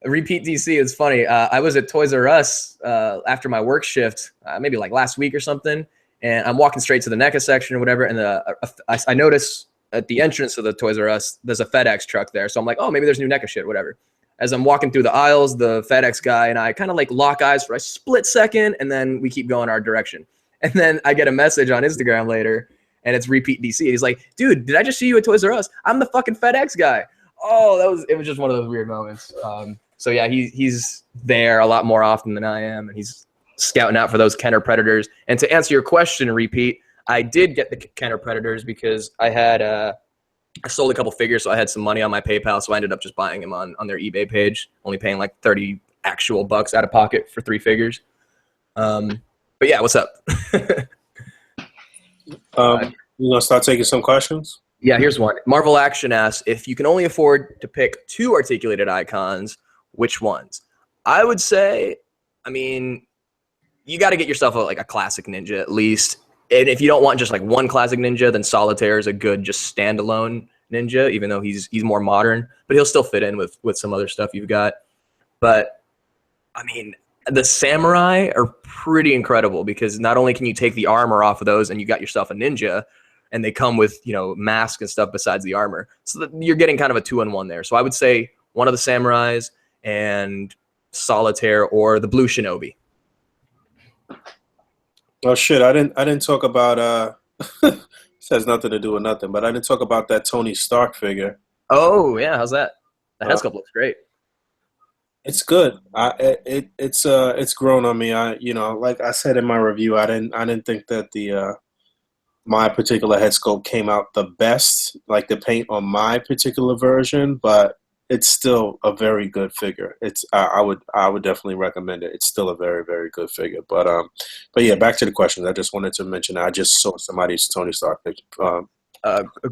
Repeat DC is funny. I was at Toys R Us after my work shift, maybe like last week or something. And I'm walking straight to the NECA section or whatever, and I notice at the entrance of the Toys R Us, there's a FedEx truck there. So I'm like, oh, maybe there's new NECA shit, whatever. As I'm walking through the aisles, the FedEx guy and I kind of like lock eyes for a split second, and then we keep going our direction. And then I get a message on Instagram later, and it's Repeat DC. He's like, dude, did I just see you at Toys R Us? I'm the fucking FedEx guy. Oh, it was just one of those weird moments. So yeah, he's there a lot more often than I am, and he's scouting out for those Kenner Predators. And to answer your question, Repeat, I did get the Kenner Predators because I sold a couple figures, so I had some money on my PayPal, so I ended up just buying them on their eBay page, only paying like 30 actual bucks out of pocket for 3 figures. But yeah, what's up? You gonna start taking some questions? Yeah, here's one. Marvel Action asks, if you can only afford to pick 2 articulated icons, which ones? I would say, you got to get yourself a classic ninja at least. And if you don't want just like one classic ninja, then Solitaire is a good just standalone ninja, even though he's more modern, but he'll still fit in with some other stuff you've got. But the samurai are pretty incredible because not only can you take the armor off of those and you got yourself a ninja, and they come with mask and stuff besides the armor, so that you're getting kind of a 2-in-1 there. So I would say one of the samurais and Solitaire or the Blue Shinobi. Oh shit! I didn't talk about. This has nothing to do with nothing, but I didn't talk about that Tony Stark figure. Oh yeah, how's that? The head Uh, sculpt looks great. it's good. It's grown on me. Like I said in my review, I didn't think that the my particular head sculpt came out the best, like the paint on my particular version, but it's still a very good figure. I would definitely recommend it. It's still a very, very good figure. But yeah, back to the question. I just wanted to mention I just saw somebody's Tony Stark picture.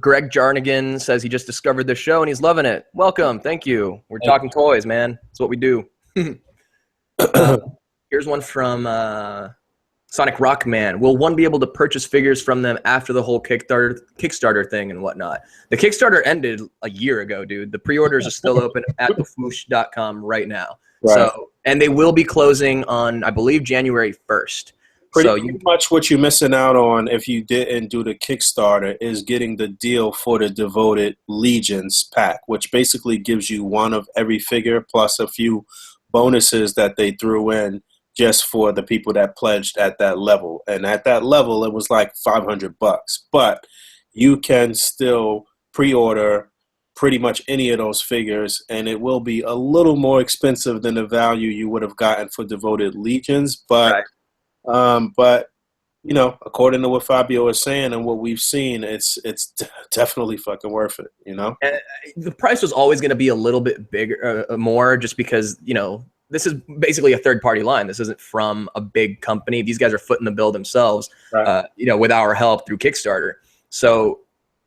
Greg Jarnigan says he just discovered the show and he's loving it. Welcome, thank you. We're talking toys, man. That's what we do. Here's one from Sonic Rockman. Will one be able to purchase figures from them after the whole Kickstarter thing and whatnot? The Kickstarter ended a year ago, dude. The pre-orders are still open at thefoosh.com right now. Right. So, and they will be closing on, I believe, January 1st. Pretty much what you're missing out on if you didn't do the Kickstarter is getting the deal for the Devoted Legions pack, which basically gives you one of every figure plus a few bonuses that they threw in just for the people that pledged at that level. And at that level, it was like $500. But you can still pre-order pretty much any of those figures, and it will be a little more expensive than the value you would have gotten for Devoted Legions. But Right. But according to what Fabio is saying and what we've seen, it's definitely fucking worth it. And the price was always going to be a little bit bigger, more, just because this is basically a third-party line. This isn't from a big company. These guys are footing the bill themselves, Right. with our help through Kickstarter. So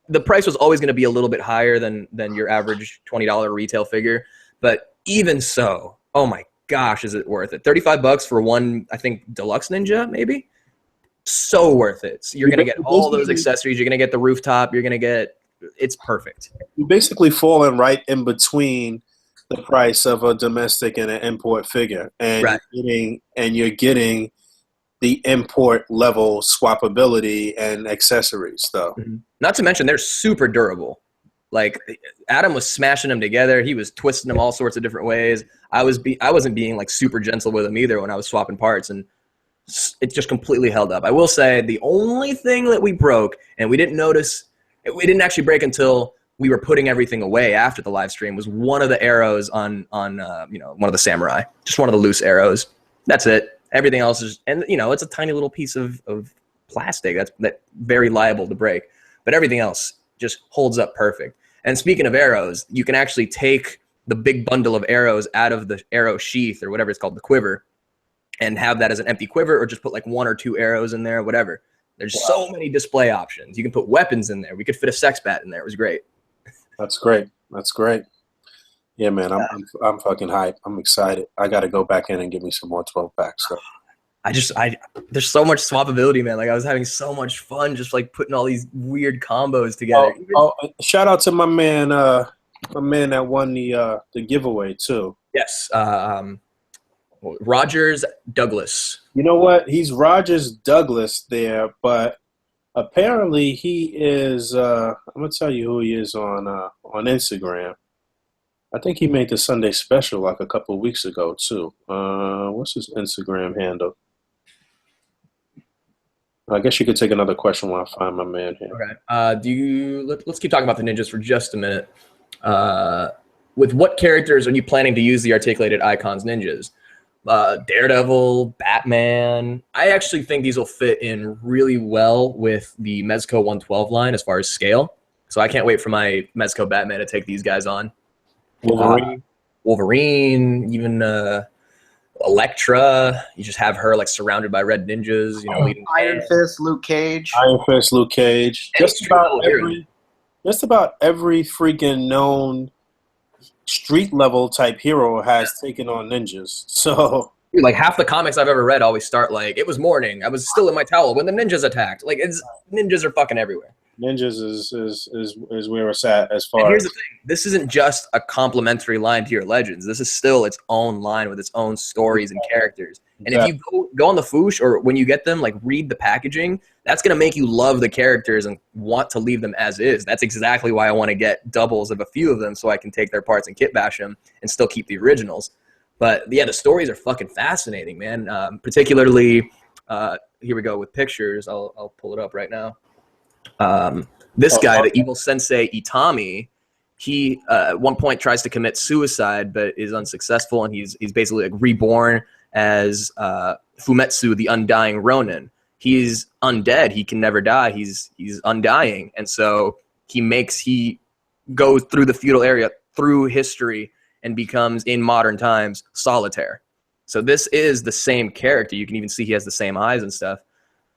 the price was always going to be a little bit higher than your average $20 retail figure. But even so, oh my gosh, is it worth it? $35 for one, I think, deluxe ninja, maybe? So worth it. So you're going to get all those accessories. You're going to get the rooftop. You're going to get – it's perfect. You basically falling right in between the price of a domestic and an import figure, and Right. you're getting the import level swappability and accessories, though. Mm-hmm. Not to mention they're super durable. Like Adam was smashing them together. He was twisting them all sorts of different ways. I wasn't being like super gentle with them either when I was swapping parts, and it just completely held up. I will say the only thing that we broke, and we didn't notice, we didn't actually break until we were putting everything away after the live stream, was one of the arrows on one of the samurai, just one of the loose arrows. That's it. Everything else is, and it's a tiny little piece of plastic that's very liable to break, but everything else just holds up perfect. And speaking of arrows, you can actually take the big bundle of arrows out of the arrow sheath or whatever it's called, the quiver, and have that as an empty quiver, or just put like one or two arrows in there, whatever. There's so many display options. You can put weapons in there. We could fit a sex bat in there. It was great. That's great. Yeah, man, I'm fucking hyped. I'm excited. I got to go back in and give me some more 12 packs. So. There's so much swappability, man. Like I was having so much fun just like putting all these weird combos together. Shout out to my man that won the giveaway too. Yes, Rogers Douglas. You know what? He's Rogers Douglas there, but apparently he is. I'm gonna tell you who he is on Instagram. I think he made the Sunday special like a couple of weeks ago too. What's his Instagram handle? I guess you could take another question while I find my man here. Okay. Let's keep talking about the ninjas for just a minute. With what characters are you planning to use the articulated icons ninjas? Daredevil, Batman. I actually think these will fit in really well with the Mezco 112 line as far as scale. So I can't wait for my Mezco Batman to take these guys on. Wolverine, even Elektra. You just have her like surrounded by red ninjas, leading Iron Fist, Luke Cage. Just about every freaking known street level type hero has taken on ninjas. So dude, like half the comics I've ever read always start like, it was morning, I was still in my towel when the ninjas attacked. Like ninjas are fucking everywhere. Ninjas is where it's at as far. And here's the thing: this isn't just a complimentary line to your Legends. This is still its own line with its own stories and characters. And if you go on the Foosh, or when you get them, like read the packaging, that's gonna make you love the characters and want to leave them as is. That's exactly why I want to get doubles of a few of them so I can take their parts and kit bash them and still keep the originals. But yeah, the stories are fucking fascinating, man. Particularly Here we go with pictures. I'll pull it up right now. This guy, the evil sensei Itami, he at one point tries to commit suicide, but is unsuccessful, and he's basically like reborn as Fumetsu, the undying Ronin. He's undead. He can never die. He's undying, and so he goes through the feudal area, through history, and becomes in modern times Solitaire. So this is the same character. You can even see he has the same eyes and stuff.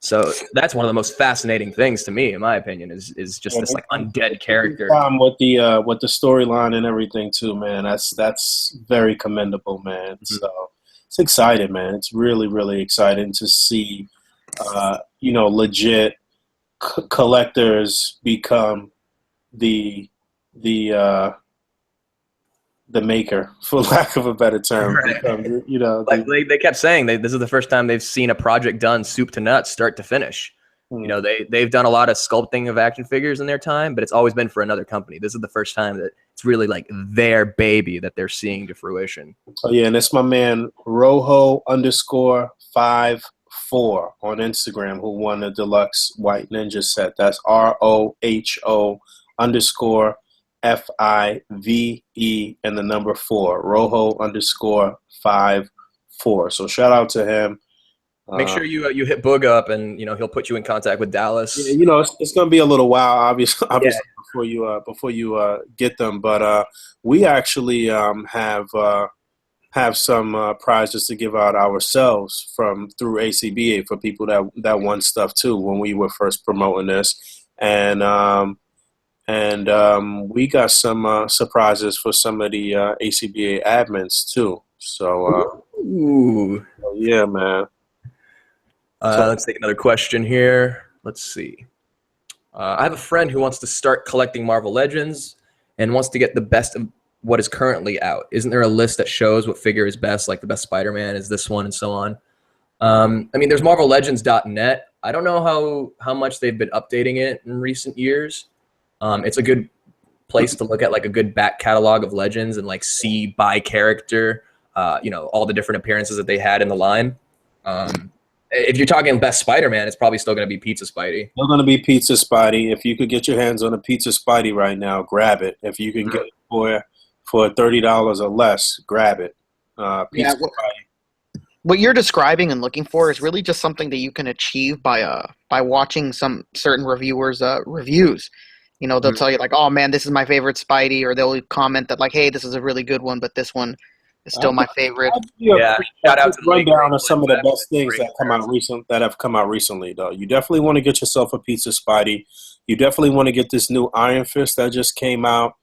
So that's one of the most fascinating things to me, in my opinion, is just this like undead character. With the storyline and everything too, man. That's very commendable, man. Mm-hmm. So it's exciting, man. It's really, really exciting to see, legit collectors become the maker, for lack of a better term. Right. They kept saying this is the first time they've seen a project done soup to nuts, start to finish. They've done a lot of sculpting of action figures in their time, but it's always been for another company. This is the first time that it's really like their baby that they're seeing to fruition. Oh yeah, and it's my man Roho_54 on Instagram who won the deluxe White Ninja set. That's ROHO_FIVE and the number 4, Roho_54. So shout out to him. Make sure you hit Boog up, and he'll put you in contact with Dallas. Yeah, it's going to be a little while, obviously before you get them. But we actually have some prizes to give out ourselves through A.C.B.A. for people that won stuff too when we were first promoting this, and we got some surprises for some of the A.C.B.A. admins too. So yeah, man. Let's take another question here. Let's see. I have a friend who wants to start collecting Marvel Legends and wants to get the best of what is currently out. Isn't there a list that shows what figure is best, like the best Spider-Man is this one and so on? There's MarvelLegends.net. I don't know how much they've been updating it in recent years. It's a good place to look at like a good back catalog of Legends and like see by character, all the different appearances that they had in the line. If you're talking best Spider-Man, it's probably still going to be Pizza Spidey. Still going to be Pizza Spidey. If you could get your hands on a Pizza Spidey right now, grab it. If you can get it for $30 or less, grab it. Pizza Spidey. What you're describing and looking for is really just something that you can achieve by watching some certain reviewers' reviews. They'll tell you like, "Oh man, this is my favorite Spidey," or they'll comment that like, "Hey, this is a really good one, but this one is still my favorite." Shout out to rundown of some of the best things that have come out recently, though. You definitely want to get yourself a Pizza Spidey. You definitely want to get this new Iron Fist that just came out.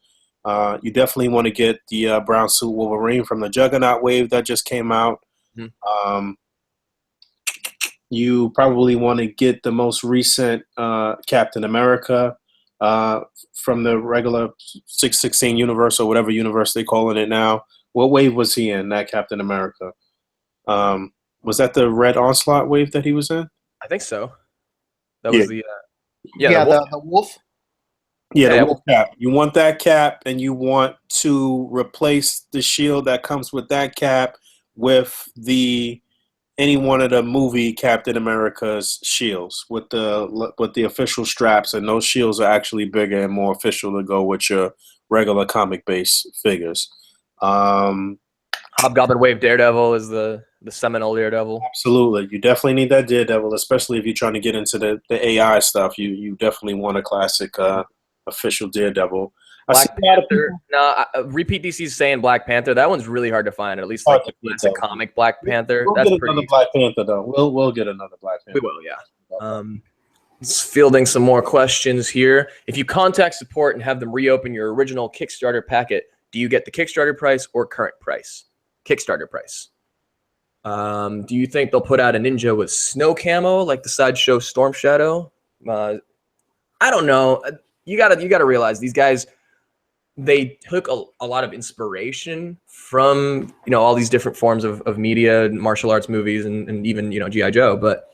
You definitely want to get the brown suit Wolverine from the Juggernaut wave that just came out. Mm-hmm. You probably want to get the most recent Captain America from the regular 616 universe or whatever universe they're calling it now. What wave was he in, that Captain America? Was that the Red Onslaught wave that he was in? I think so. That was the Wolf. Yeah, the Wolf cap. You want that cap, and you want to replace the shield that comes with that cap with any one of the movie Captain America's shields with the official straps, and those shields are actually bigger and more official to go with your regular comic base figures. Hobgoblin Wave Daredevil is the seminal Daredevil. Absolutely. You definitely need that Daredevil, especially if you're trying to get into the AI stuff. You definitely want a classic official Daredevil. Black Panther. No, Repeat DC's saying Black Panther. That one's really hard to find. At least like the classic comic Black Panther. We'll get another Black Panther though. We'll get another Black Panther. We will, yeah. Just fielding some more questions here. If you contact support and have them reopen your original Kickstarter packet, do you get the Kickstarter price or current price? Kickstarter price. Do you think they'll put out a ninja with snow camo like the Sideshow Storm Shadow? I don't know. You gotta realize these guys, they took a lot of inspiration from all these different forms of media, martial arts movies, and even G.I. Joe. But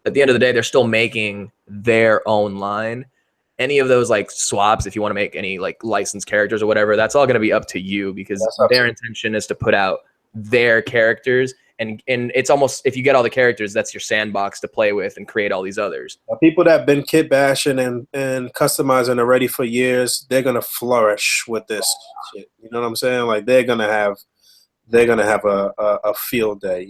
at the end of the day, they're still making their own line. Any of those like swaps, if you want to make any like licensed characters or whatever, that's all going to be up to you because their intention is to put out their characters and it's almost, if you get all the characters, that's your sandbox to play with and create all these others. People that have been kit bashing and customizing already for years, they're gonna flourish with this shit. You know what I'm saying? Like they're gonna have a field day.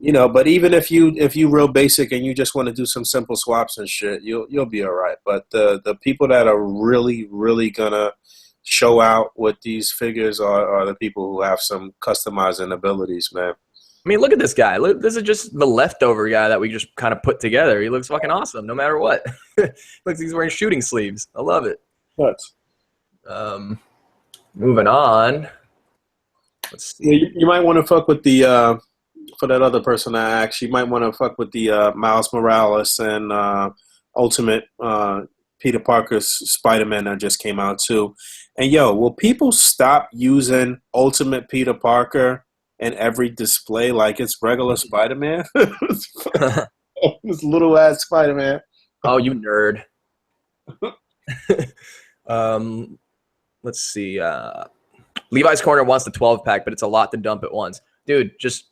But even if you real basic and you just want to do some simple swaps and shit, you'll be all right. But the people that are really gonna show out with these figures are the people who have some customizing abilities, man. I mean, look at this guy. Look, this is just the leftover guy that we just kind of put together. He looks fucking awesome, no matter what. Looks like he's wearing shooting sleeves. I love it. What? Moving on. Let's see. You might want to fuck with the for that other person I asked. You might want to fuck with the Miles Morales and Ultimate Peter Parker's Spider-Man that just came out too. And yo, will people stop using Ultimate Peter Parker in every display like it's regular Spider-Man? This little ass Spider-Man. Oh, you nerd. Let's see. Levi's Corner wants the 12-pack, but it's a lot to dump at once. Dude, just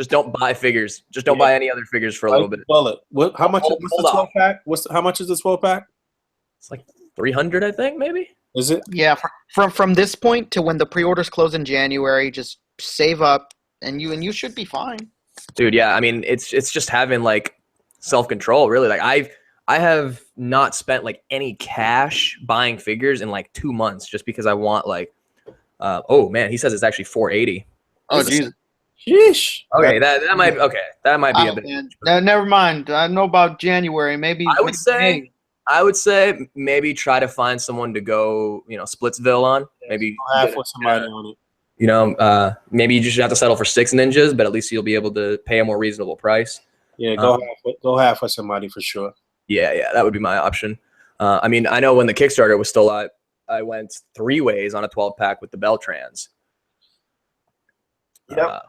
don't buy figures. Just don't buy any other figures for a little bit. What? How much? What's the 12-pack? How much is the 12-pack? It's like 300, I think, maybe. Is it? Yeah, from this point to when the pre-orders close in January, just save up, and you should be fine. Dude, yeah. I mean, it's just having like self-control, really. Like I have not spent like any cash buying figures in like 2 months just because I want like. Oh man, he says it's actually $480. Oh Jesus. Sheesh. Okay, that might be a bit. Never mind. I know about January. Maybe I would say maybe try to find someone to go, Splitsville on. Maybe half with somebody on it. Maybe you just have to settle for 6 ninjas, but at least you'll be able to pay a more reasonable price. Yeah, go half with somebody for sure. Yeah, that would be my option. I mean, I know when the Kickstarter was still live, I went 3 ways on a 12-pack with the Beltrans. Yep.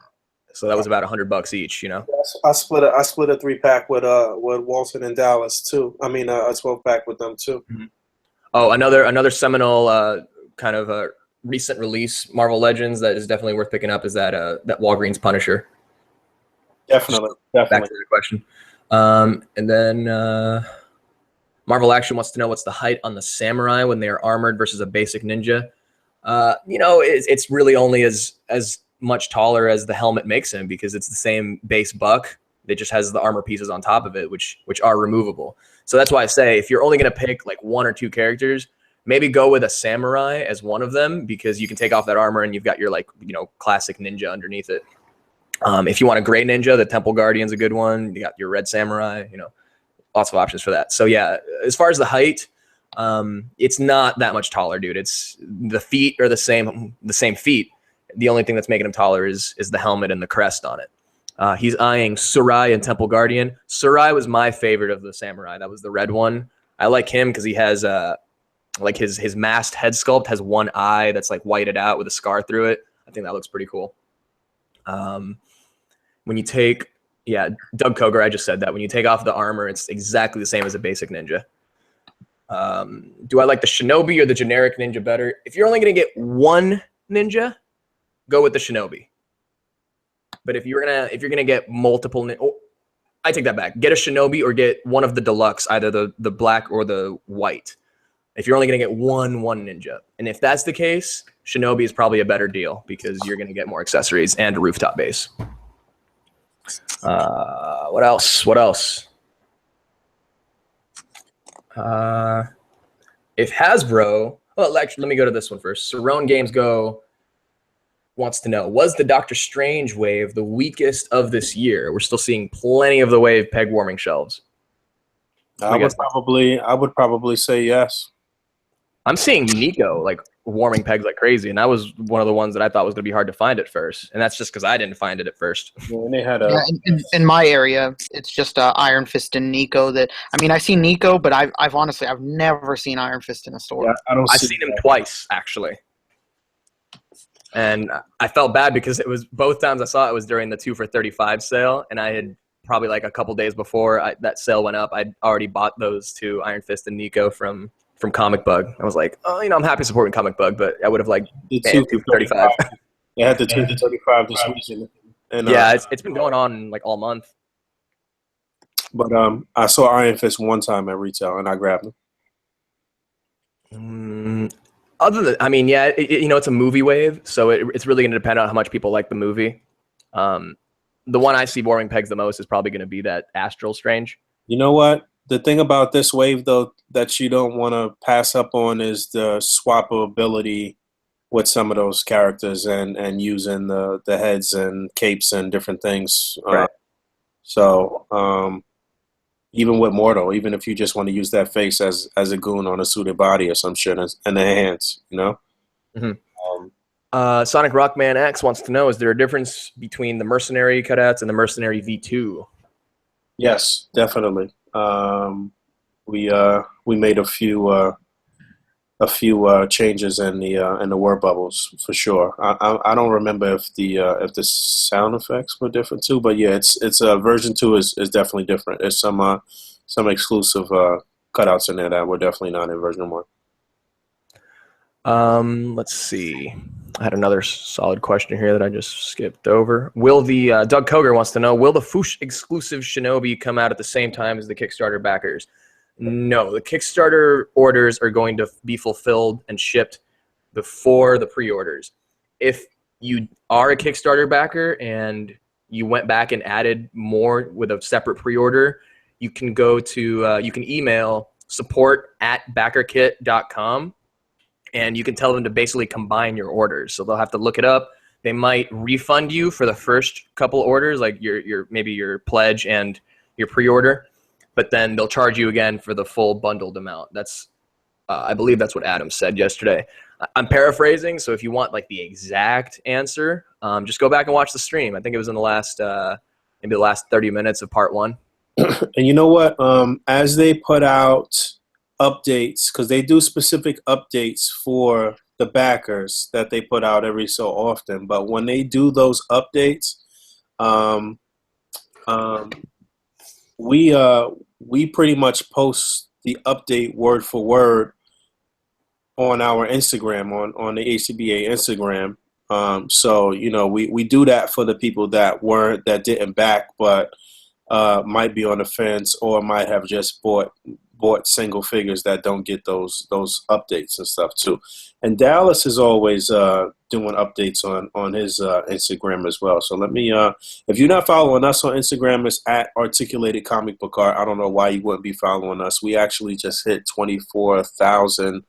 So that was about $100 each, I split a 3-pack with Walton and Dallas too. I mean a 12-pack with them too. Mm-hmm. Oh, another seminal kind of a recent release Marvel Legends that is definitely worth picking up is that Walgreens Punisher. Definitely. Back to the question. And then Marvel Action wants to know what's the height on the samurai when they are armored versus a basic ninja. It's really only as much taller as the helmet makes him because it's the same base buck. It just has the armor pieces on top of it, which are removable. So that's why I say if you're only going to pick like 1 or 2 characters, maybe go with a samurai as one of them because you can take off that armor and you've got your classic ninja underneath it. If you want a gray ninja, the Temple Guardian's a good one. You got your red samurai, lots of options for that. So yeah, as far as the height, it's not that much taller, dude. It's the feet are the same feet. The only thing that's making him taller is the helmet and the crest on it. He's eyeing Surai and Temple Guardian. Surai was my favorite of the samurai. That was the red one. I like him because he has like his masked head sculpt has one eye that's like whited out with a scar through it. I think that looks pretty cool. When you take, Doug Koger, I just said that. When you take off the armor, it's exactly the same as a basic ninja. Do I like the Shinobi or the generic ninja better? If you're only going to get one ninja, go with the Shinobi. But if you're gonna get multiple, I take that back. Get a Shinobi or get one of the deluxe, either the black or the white. If you're only gonna get one ninja, and if that's the case, Shinobi is probably a better deal because you're gonna get more accessories and a rooftop base. What else? If Hasbro, well, actually, let me go to this one first. Cerrone Games Go wants to know, was the Doctor Strange wave the weakest of this year? We're still seeing plenty of the wave peg warming shelves. I would probably say yes. I'm seeing Nico like warming pegs like crazy, and that was one of the ones that I thought was going to be hard to find at first, and that's just because I didn't find it at first. Yeah, and they had in my area, it's just Iron Fist and Nico. I see Nico, but I've honestly never seen Iron Fist in a store. Yeah, I've seen him twice actually, and I felt bad because it was both times I saw it was during the 2 for $35 sale, and I had probably like a couple days before that sale went up, I'd already bought those 2 Iron Fist and Nico from Comic Bug. I was like, I'm happy supporting Comic Bug, but I would have liked the 2 for $35. They had the 2 for $35 this week, And Yeah, it's been going on like all month. but I saw Iron Fist one time at retail, and I grabbed him. Other than, I mean, yeah, it's a movie wave, so it's really going to depend on how much people like the movie. The one I see warming pegs the most is probably going to be that Astral Strange. You know what? The thing about this wave, though, that you don't want to pass up on is the swappability with some of those characters and using the heads and capes and different things. Right. So even with Mortal, even if you just want to use that face as a goon on a suited body or some shit and the hands, you know? Sonic Rockman X wants to know, is there a difference between the Mercenary cutouts and the Mercenary V2? Yes, definitely. We made a few changes in the word bubbles for sure. I don't remember if the sound effects were different too, but yeah, it's version 2 is definitely different. There's some exclusive cutouts in there that were definitely not in version 1. Let's see. I had another solid question here that I just skipped over. Will the Doug Koger wants to know, will the Foosh exclusive Shinobi come out at the same time as the Kickstarter backers? No, the Kickstarter orders are going to be fulfilled and shipped before the pre-orders. If you are a Kickstarter backer and you went back and added more with a separate pre-order, you can go to you can email support@backerkit.com. and you can tell them to basically combine your orders. So they'll have to look it up. They might refund you for the first couple orders, like maybe your pledge and your pre-order, but then they'll charge you again for the full bundled amount. That's, I believe that's what Adam said yesterday. I'm paraphrasing, so if you want like the exact answer, just go back and watch the stream. I think it was in the last, maybe the last 30 minutes of part 1. And you know what? As they put out updates, because they do specific updates for the backers that they put out every so often, but when they do those updates, we pretty much post the update word for word on our Instagram, on the A.C.B.A. Instagram. So we do that for the people that didn't back but might be on the fence or might have just bought single figures that don't get those updates and stuff too. And Dallas is always doing updates on his Instagram as well. So let me, if you're not following us on Instagram, it's @Articulated Comic Book Art. I don't know why you wouldn't be following us. We actually just hit 24,000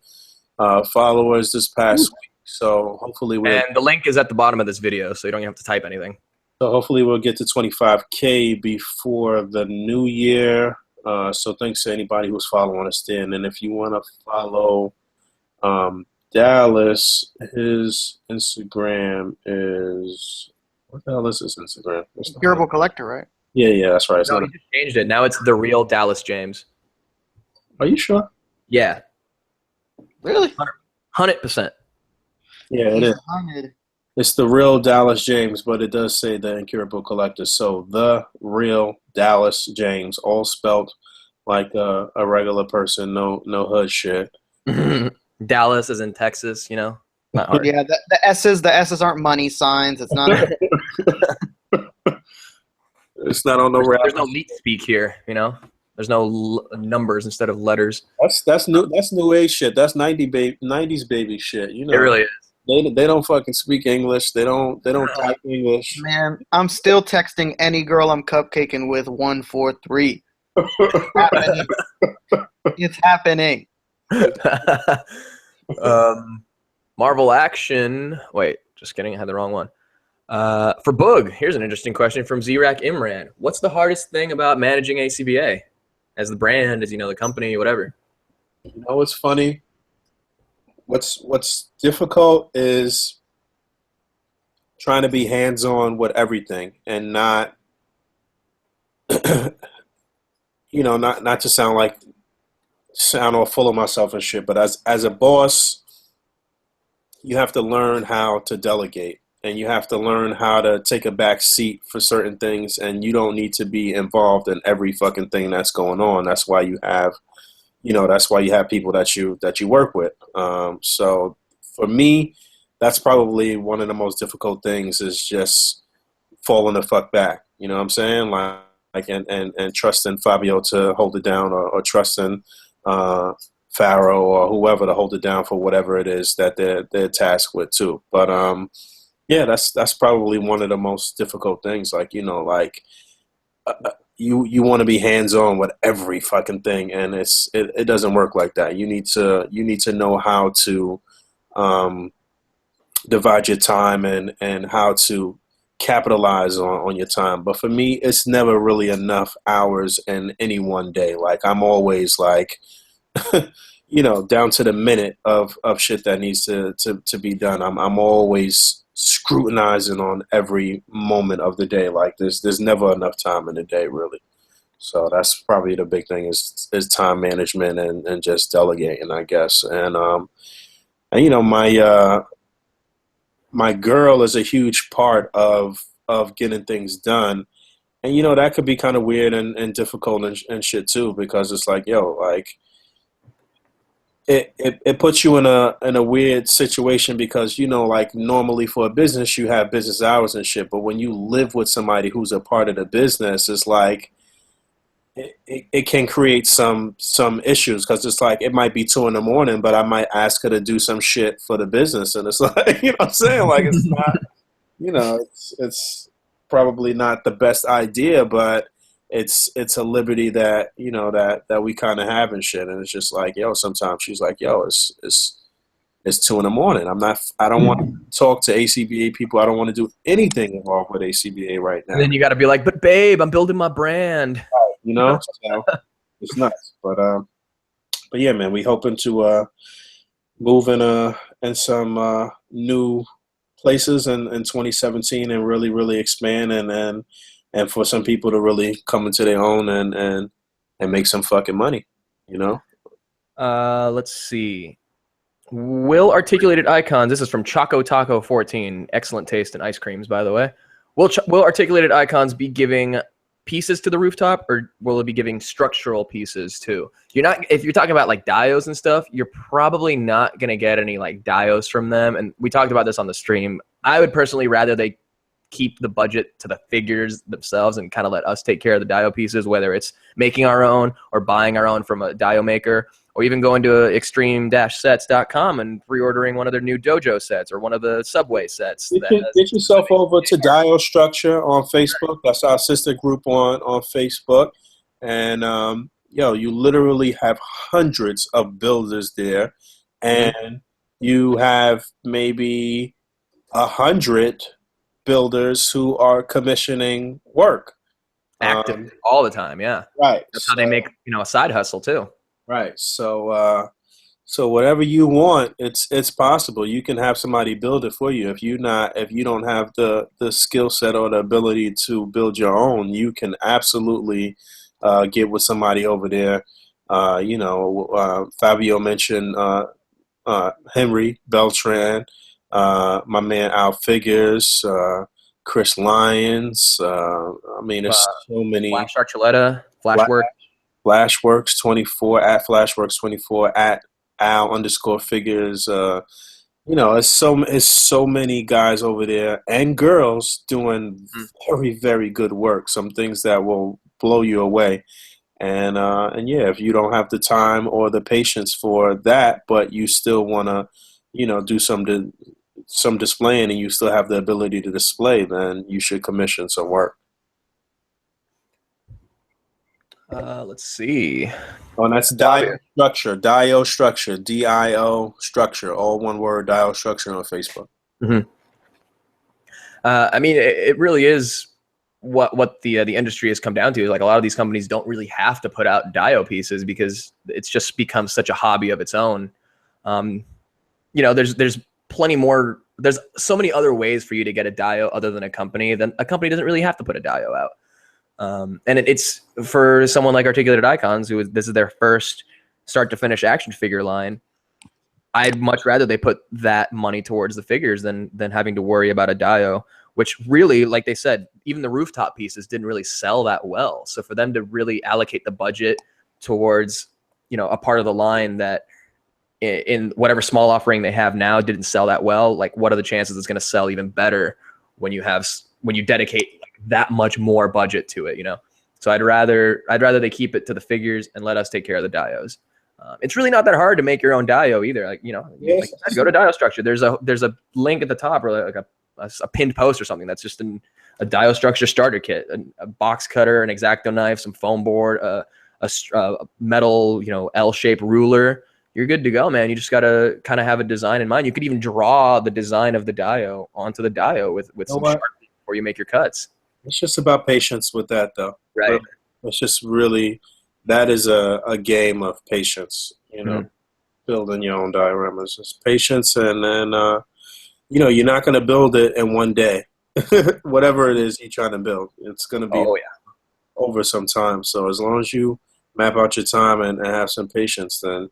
followers this past week. So hopefully and the link is at the bottom of this video, so you don't have to type anything. So hopefully we'll get to 25K before the new year. So thanks to anybody who's following us there. And then if you want to follow Dallas, his Instagram is, what the hell is his Instagram? Durable Collector, right? Yeah, that's right. No, he just changed it. Now it's the real Dallas James. Are you sure? Yeah. Really? 100%. Yeah, it is. It's the real Dallas James, but it does say the Incurable Collector. So the real Dallas James, all spelled like a regular person, no hood shit. Dallas is in Texas, not hard. Yeah, the S's aren't money signs. It's not. It's not on the rap. There's no leet speak here, There's no numbers instead of letters. That's new age shit. That's 90s baby shit. It really is. They don't fucking speak English. They don't type English. Man, I'm still texting any girl I'm cupcaking with 143. It's happening. Marvel Action. Wait, just kidding. I had the wrong one. For Boog, here's an interesting question from Zrak Imran. What's the hardest thing about managing A.C.B.A. as the brand, as the company, whatever? You know what's funny? What's difficult is trying to be hands-on with everything and not not to sound all full of myself and shit, but as a boss, you have to learn how to delegate and you have to learn how to take a back seat for certain things, and you don't need to be involved in every fucking thing that's going on. That's why you have people that you work with. So for me, that's probably one of the most difficult things, is just falling the fuck back. You know what I'm saying? Like and trusting Fabio to hold it down, or trusting Pharaoh or whoever to hold it down for whatever it is that they're tasked with too. But yeah, that's probably one of the most difficult things. Like, like you want to be hands on with every fucking thing, and it doesn't work like that. You need to know how to divide your time and how to capitalize on your time. But for me, it's never really enough hours in any one day. Like, I'm always like, down to the minute of shit that needs to be done. I'm always scrutinizing on every moment of the day. Like, there's never enough time in the day, really. So that's probably the big thing is time management and just delegating, I guess. And my girl is a huge part of getting things done. And that could be kind of weird and difficult and shit too, because it's like, like it puts you in a weird situation, because like, normally for a business you have business hours and shit, but when you live with somebody who's a part of the business, it's like it can create some issues, because it's like, it might be 2 a.m, but I might ask her to do some shit for the business, and it's like, you know what I'm saying, like, it's not, it's probably not the best idea, but it's a liberty that that we kind of have and shit. And it's just like, sometimes she's like, it's 2 a.m. I don't want to talk to A.C.B.A people. I don't want to do anything involved with A.C.B.A right now. And then you got to be like, but babe, I'm building my brand. So it's nuts. But yeah, man, we hoping to move in some new places in 2017 and really expand and for some people to really come into their own and make some fucking money, Let's see. Will Articulated Icons, this is from Choco Taco 14, excellent taste in ice creams, by the way. Will Articulated Icons be giving pieces to the rooftop, or will it be giving structural pieces too? If you're talking about like dios and stuff, you're probably not going to get any like dios from them. And we talked about this on the stream. I would personally rather they keep the budget to the figures themselves and kind of let us take care of the dio pieces, whether it's making our own or buying our own from a dio maker, or even going to extreme-sets.com and pre-ordering one of their new dojo sets or one of the Subway sets. Get yourself over to Dio Structure on Facebook. That's our sister group on Facebook. And, you literally have hundreds of builders there. And you have maybe 100 builders who are commissioning work. Active all the time, yeah. Right. That's how they make, a side hustle too. Right. So whatever you want, it's possible. You can have somebody build it for you. If you don't have the skill set or the ability to build your own, you can absolutely get with somebody over there. Fabio mentioned Henry Beltran, my man Al Figures, Chris Lyons. There's so many. Flash Archuleta, Flashwork. Flashworks 24 at Flashworks 24 at Al_Figures. It's so many guys over there and girls doing very, very good work. Some things that will blow you away. And yeah, if you don't have the time or the patience for that, but you still want to, do some displaying and you still have the ability to display, then you should commission some work. Let's see. Oh, and that's Dio Structure. Dio Structure. DIO Structure. All one word. Dio Structure on Facebook. Mm-hmm. It really is what the industry has come down to. Like, a lot of these companies don't really have to put out Dio pieces because it's just become such a hobby of its own. There's plenty more. There's so many other ways for you to get a Dio other than a company. Then a company doesn't really have to put a Dio out. And it's for someone like Articulated Icons, this is their first start to finish action figure line. I'd much rather they put that money towards the figures than having to worry about a Dio, which really, like they said, even the rooftop pieces didn't really sell that well. So for them to really allocate the budget towards, a part of the line that in whatever small offering they have now didn't sell that well, like, what are the chances it's going to sell even better when you have when you dedicate like that much more budget to it, So I'd rather they keep it to the figures and let us take care of the dios. It's really not that hard to make your own dio either. Like, Yes. like I said, go to Dio Structure. There's a link at the top, or like a pinned post or something. That's just a Dio Structure starter kit, a box cutter, an X-Acto knife, some foam board, a metal, L-shaped ruler. You're good to go, man. You just got to kind of have a design in mind. You could even draw the design of the dio onto the dio with some Sharpie before you make your cuts. It's just about patience with that, though. Right. Really. It's just really, that is a game of patience, building your own dioramas. It's patience, and then, you're not going to build it in one day. Whatever it is you're trying to build, it's going to be over some time. So as long as you map out your time and have some patience, then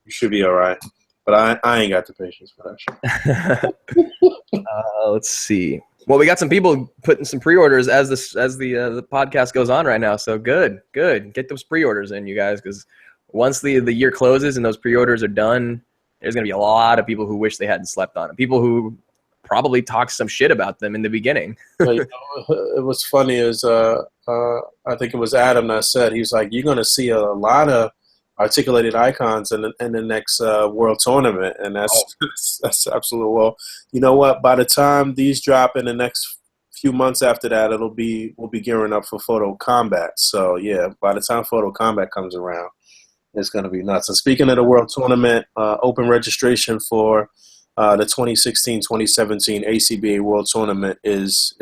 you should be all right. But I ain't got the patience for that shit. Let's see. Well, we got some people putting some pre-orders as the podcast goes on right now. So good. Get those pre-orders in, you guys, because once the year closes and those pre-orders are done, there's gonna be a lot of people who wish they hadn't slept on it. People who probably talked some shit about them in the beginning. It was funny is I think it was Adam that said, he's like, you're gonna see a lot of articulated icons in the next world tournament, and that's absolute. Well, you know what? By the time these drop in the next few months after that, we'll be gearing up for Photo Combat. So yeah, by the time Photo Combat comes around, it's going to be nuts. And speaking of the world tournament, open registration for the 2016-2017 A.C.B.A. World Tournament is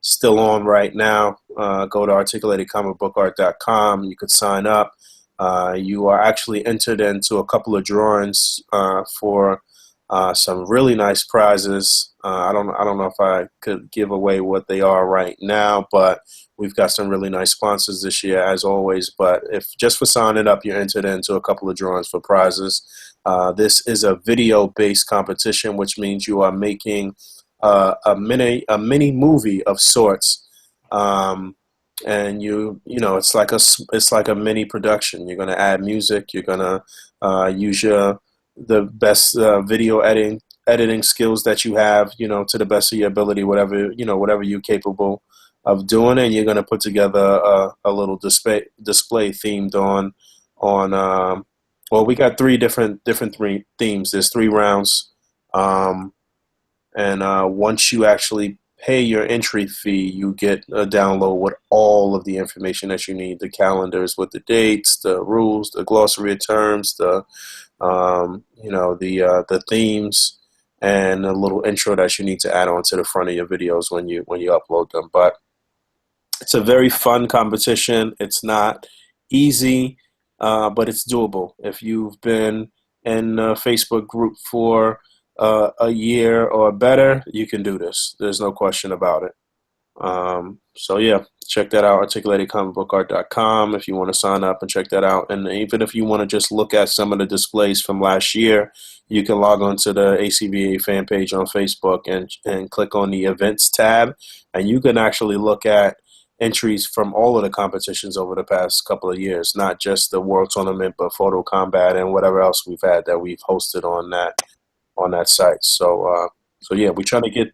still on right now. Go to articulatedcomicbookart.com. You could sign up. You are actually entered into a couple of drawings for some really nice prizes. I don't know if I could give away what they are right now, but we've got some really nice sponsors this year, as always. But if just for signing up, you're entered into a couple of drawings for prizes. This is a video-based competition, which means you are making a mini movie of sorts. And it's like a mini production. You're going to add music. You're going to use the best video editing skills that you have, to the best of your ability, whatever you're capable of doing. And you're going to put together a little display themed on. Well, we got three different themes. There's 3 rounds, and once you actually pay your entry fee, you get a download with all of the information that you need: the calendars with the dates, the rules, the glossary of terms, the themes, and a little intro that you need to add on to the front of your videos when you upload them. But it's a very fun competition. It's not easy, but it's doable. If you've been in a Facebook group for a year or better, you can do this. There's no question about it. So yeah, check that out, articulatedcomicbookart.com, if you want to sign up and check that out. And even if you want to just look at some of the displays from last year, you can log on to the A.C.B.A. fan page on Facebook and click on the events tab, and you can actually look at entries from all of the competitions over the past couple of years, not just the World Tournament, but Photo Combat and whatever else we've had that we've hosted on that site. So yeah, we try to get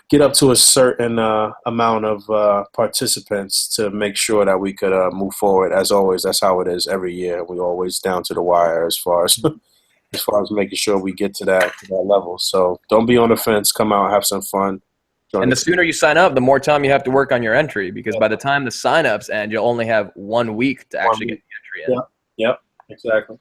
get up to a certain amount of participants to make sure that we could move forward. As always, that's how it is every year. We always down to the wire as far as making sure we get to that level. So don't be on the fence. Come out, have some fun. And the sooner you sign up, the more time you have to work on your entry, because by the time the sign-ups end, you'll only have 1 week to actually get the entry in. Yep, exactly.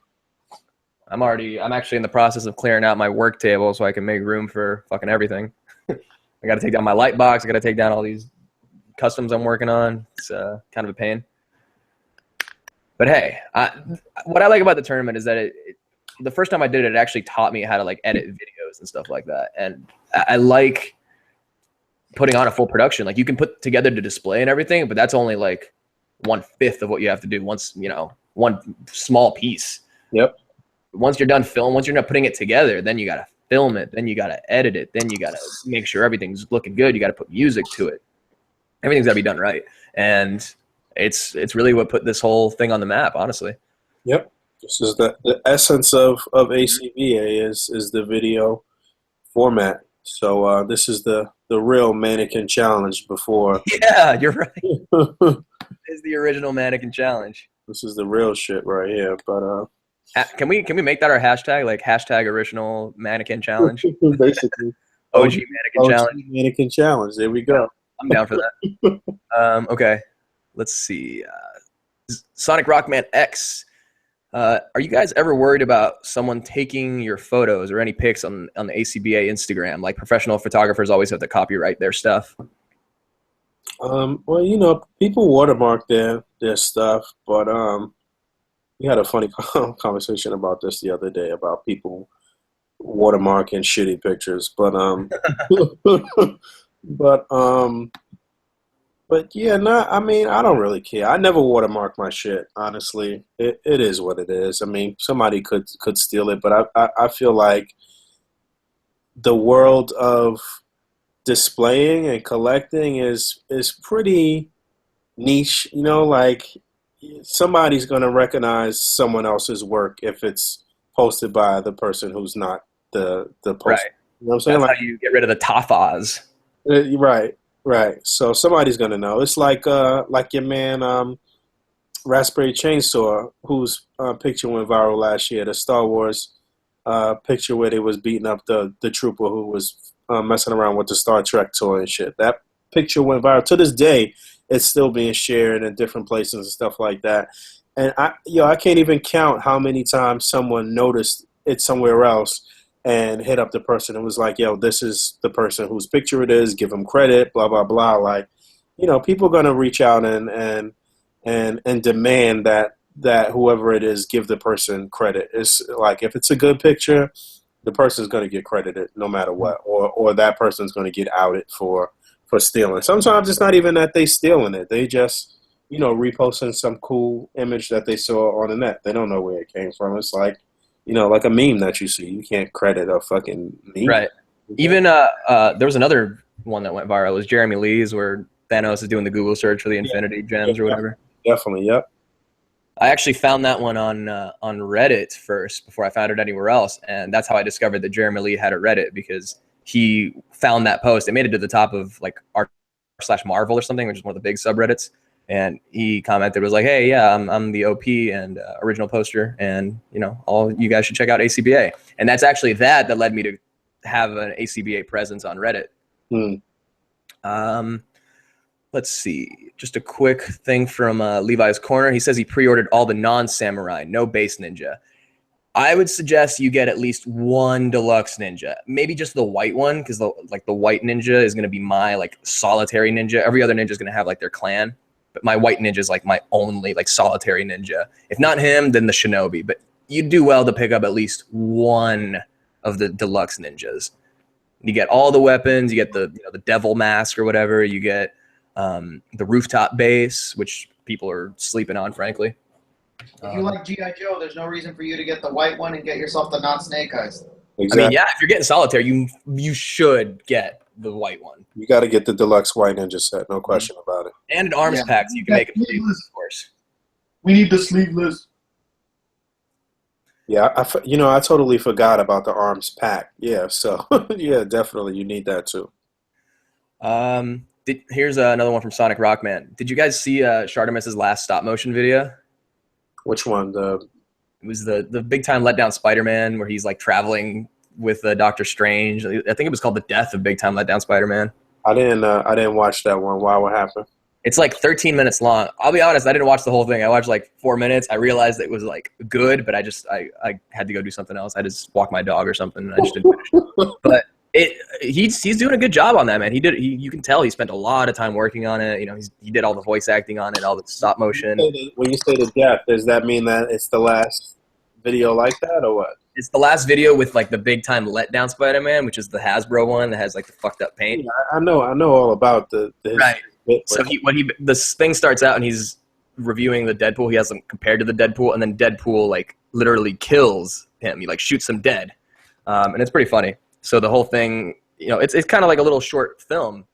I'm actually in the process of clearing out my work table so I can make room for fucking everything. I got to take down my light box. I got to take down all these customs I'm working on. It's kind of a pain. But hey, what I like about the tournament is that the first time I did it, it actually taught me how to edit videos and stuff like that. And I like putting on a full production. Like, you can put together the display and everything, but that's only 1/5 of what you have to do. Once, one small piece. Yep. Once you're done once you're done putting it together, then you got to film it, then you got to edit it, then you got to make sure everything's looking good. You got to put music to it. Everything's got to be done right. And it's really what put this whole thing on the map, honestly. Yep. This is the essence of A.C.B.A. is the video format. So this is the real mannequin challenge before. Yeah, you're right. It's the original mannequin challenge. This is the real shit right here. But Can we make that our hashtag? Like hashtag original mannequin challenge? basically, OG mannequin challenge. Mannequin challenge. There we go. I'm down for that. Okay, let's see. Sonic Rockman X. Are you guys ever worried about someone taking your photos or any pics on the A.C.B.A. Instagram? Like professional photographers always have to copyright their stuff. Well, you know, people watermark their stuff, but we had a funny conversation about this the other day about people watermarking shitty pictures, but but yeah, no, I mean, I don't really care. I never watermark my shit, honestly. It is what it is. I mean, somebody could steal it, but I feel like the world of displaying and collecting is pretty niche, you know, like somebody's going to recognize someone else's work if it's posted by the person who's not the poster. Right. You know what I'm saying? That's Like, how you get rid of the tafas. Right. So somebody's gonna know. It's like your man Raspberry Chainsaw, whose picture went viral last year, the Star Wars picture where they was beating up the trooper who was messing around with the Star Trek toy and shit. That picture went viral. To this day, it's still being shared in different places and stuff like that. And I can't even count how many times someone noticed it somewhere else and hit up the person and was like, yo, this is the person whose picture it is, give them credit, blah, blah, blah. Like, you know, people are going to reach out and demand that whoever it is give the person credit. It's like, if it's a good picture, the person's going to get credited no matter what, or that person's going to get outed for stealing. Sometimes it's not even that they stealing it. They just, you know, reposting some cool image that they saw on the net. They don't know where it came from. It's like, you know, like a meme that you see. You can't credit a fucking meme. Right. Even there was another one that went viral. It was Jeremy Lee's where Thanos is doing the Google search for the Infinity Gems or whatever. Definitely, yep. I actually found that one on Reddit first before I found it anywhere else, and that's how I discovered that Jeremy Lee had a Reddit, because he found that post. It made it to the top of like r/Marvel or something, which is one of the big subreddits. And he commented, was like, hey, yeah, I'm the OP and original poster, and, you know, all you guys should check out A.C.B.A. And that's actually that led me to have an A.C.B.A. presence on Reddit. Let's see. Just a quick thing from Levi's Corner. He says he pre-ordered all the non-samurai, no base ninja. I would suggest you get at least one deluxe ninja, maybe just the white one, because the white ninja is going to be my like solitary ninja. Every other ninja is going to have like their clan. But my white ninja is like my only like solitary ninja. If not him, then the shinobi. But you do well to pick up at least one of the deluxe ninjas. You get all the weapons. You get the devil mask or whatever. You get the rooftop base, which people are sleeping on, frankly. If you like G.I. Joe, there's no reason for you to get the white one and get yourself the non-snake eyes. Exactly. I mean, yeah, if you're getting solitary, you should get the white one. You got to get the deluxe white ninja set, no question about it. And an arms pack, so you can make it sleeveless, of course. We need the sleeveless. Yeah, I totally forgot about the arms pack. Yeah, so yeah, definitely you need that too. Here's another one from Sonic Rockman. Did you guys see Shartimus's last stop motion video? Which one? It was the big time letdown Spider-Man where he's like traveling with Doctor Strange. I think it was called The Death of Big Time Letdown Spider-Man. I didn't watch that one. Why? What happened? It's like 13 minutes long. I'll be honest, I didn't watch the whole thing. I watched like 4 minutes. I realized it was like good, but I had to go do something else. I just walked my dog or something, and I just didn't finish it. But he's doing a good job on that, man. You can tell he spent a lot of time working on it. You know, he did all the voice acting on it, all the stop motion. When you say The Death, does that mean that it's the last video like that, or what? It's the last video with like the big time letdown Spider-Man, which is the Hasbro one that has like the fucked up paint. Yeah, I know all about the right. So this thing starts out and he's reviewing the Deadpool. He has them compared to the Deadpool, and then Deadpool like literally kills him. He like shoots him dead, and it's pretty funny. So the whole thing, you know, it's kind of like a little short film.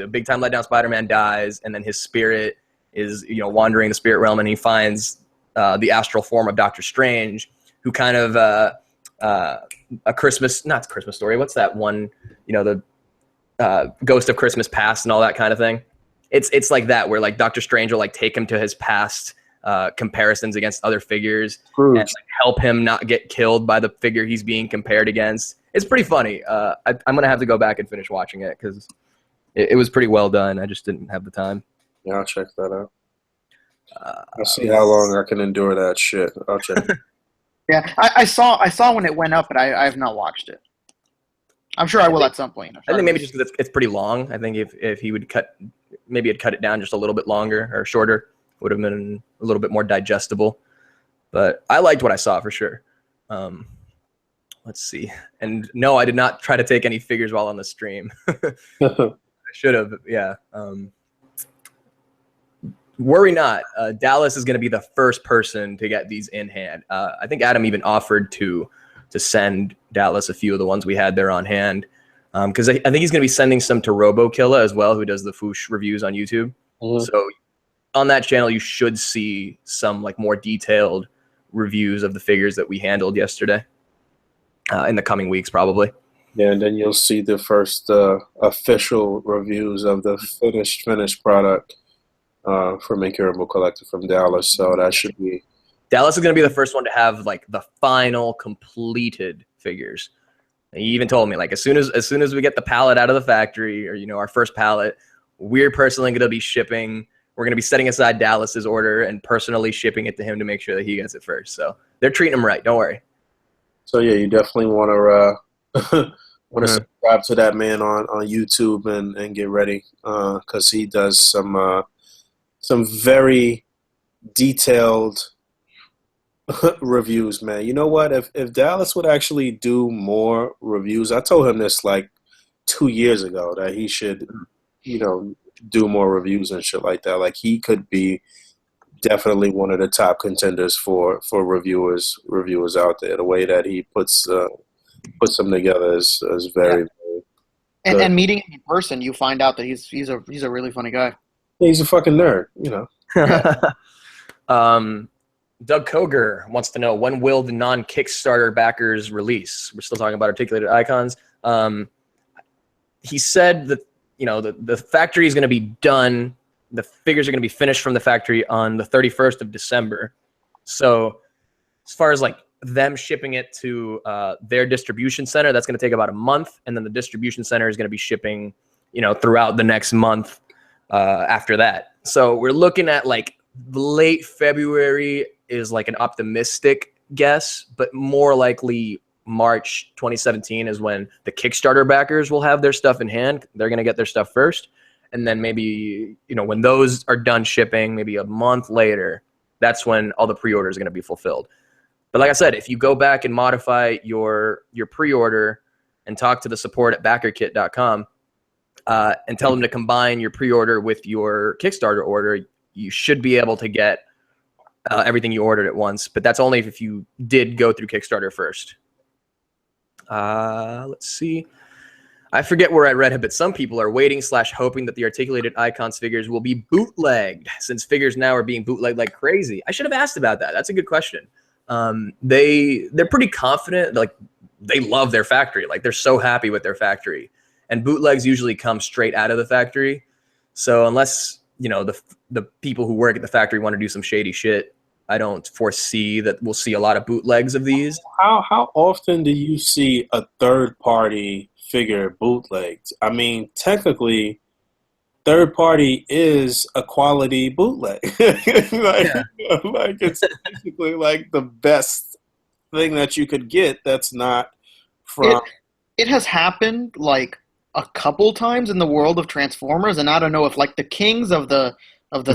Big time letdown Spider-Man dies, and then his spirit is, you know, wandering the spirit realm, and he finds the astral form of Doctor Strange, who kind of a Christmas, not Christmas Story. What's that one? The Ghost of Christmas Past and all that kind of thing. It's like that, where like Doctor Strange will like take him to his past comparisons against other figures and like, help him not get killed by the figure he's being compared against. It's pretty funny. I'm gonna have to go back and finish watching it because it was pretty well done. I just didn't have the time. Yeah, I'll check that out. I'll see how long I can endure that shit. I'll check. Yeah, I saw when it went up, but I have not watched it. I'm sure I will at some point. I think maybe just because it's pretty long. I think if he would maybe cut it down just a little bit longer or shorter, would have been a little bit more digestible. But I liked what I saw for sure. Let's see. And no, I did not try to take any figures while on the stream. I should have, yeah. Worry not. Dallas is going to be the first person to get these in hand. I think Adam even offered to send Dallas a few of the ones we had there on hand. Because I think he's going to be sending some to RoboKilla as well, who does the Foosh reviews on YouTube. Mm-hmm. So on that channel, you should see some like more detailed reviews of the figures that we handled yesterday in the coming weeks, probably. Yeah, and then you'll see the first official reviews of the finished product from Incurable Collector from Dallas. So that should be... Dallas is going to be the first one to have like the final completed figures. And he even told me like as soon as we get the pallet out of the factory, or our first pallet, we're personally going to be shipping. We're going to be setting aside Dallas's order and personally shipping it to him to make sure that he gets it first. So they're treating him right. Don't worry. So yeah, you definitely want to subscribe to that man on YouTube and get ready because he does some very detailed reviews, man. You know what? If Dallas would actually do more reviews, I told him this like 2 years ago that he should, do more reviews and shit like that. Like he could be definitely one of the top contenders for reviewers out there. The way that he puts them together is very, very and meeting him in person, you find out that he's a really funny guy. Yeah, he's a fucking nerd, Doug Koger wants to know, when will the non-Kickstarter backers release? We're still talking about articulated icons. He said that the factory is going to be done. The figures are going to be finished from the factory on the 31st of December. So as far as like them shipping it to their distribution center, that's going to take about a month. And then the distribution center is going to be shipping, throughout the next month after that. So we're looking at like late February is like an optimistic guess, but more likely March 2017 is when the Kickstarter backers will have their stuff in hand. They're going to get their stuff first. And then maybe, when those are done shipping, maybe a month later, that's when all the pre-orders are going to be fulfilled. But like I said, if you go back and modify your pre-order and talk to the support at backerkit.com and tell them to combine your pre-order with your Kickstarter order, you should be able to get everything you ordered at once. But that's only if you did go through Kickstarter first. Let's see. I forget where I read it, but some people are waiting / hoping that the articulated icons figures will be bootlegged, since figures now are being bootlegged like crazy. I should have asked about that. That's a good question. They're pretty confident. Like they love their factory. Like they're so happy with their factory, and bootlegs usually come straight out of the factory. So unless the people who work at the factory want to do some shady shit, I don't foresee that we'll see a lot of bootlegs of these. How often do you see a third party figure bootlegged? I mean, technically, third party is a quality bootleg. Like it's basically like the best thing that you could get that's not from. It has happened like a couple times in the world of Transformers, and I don't know if like the kings of the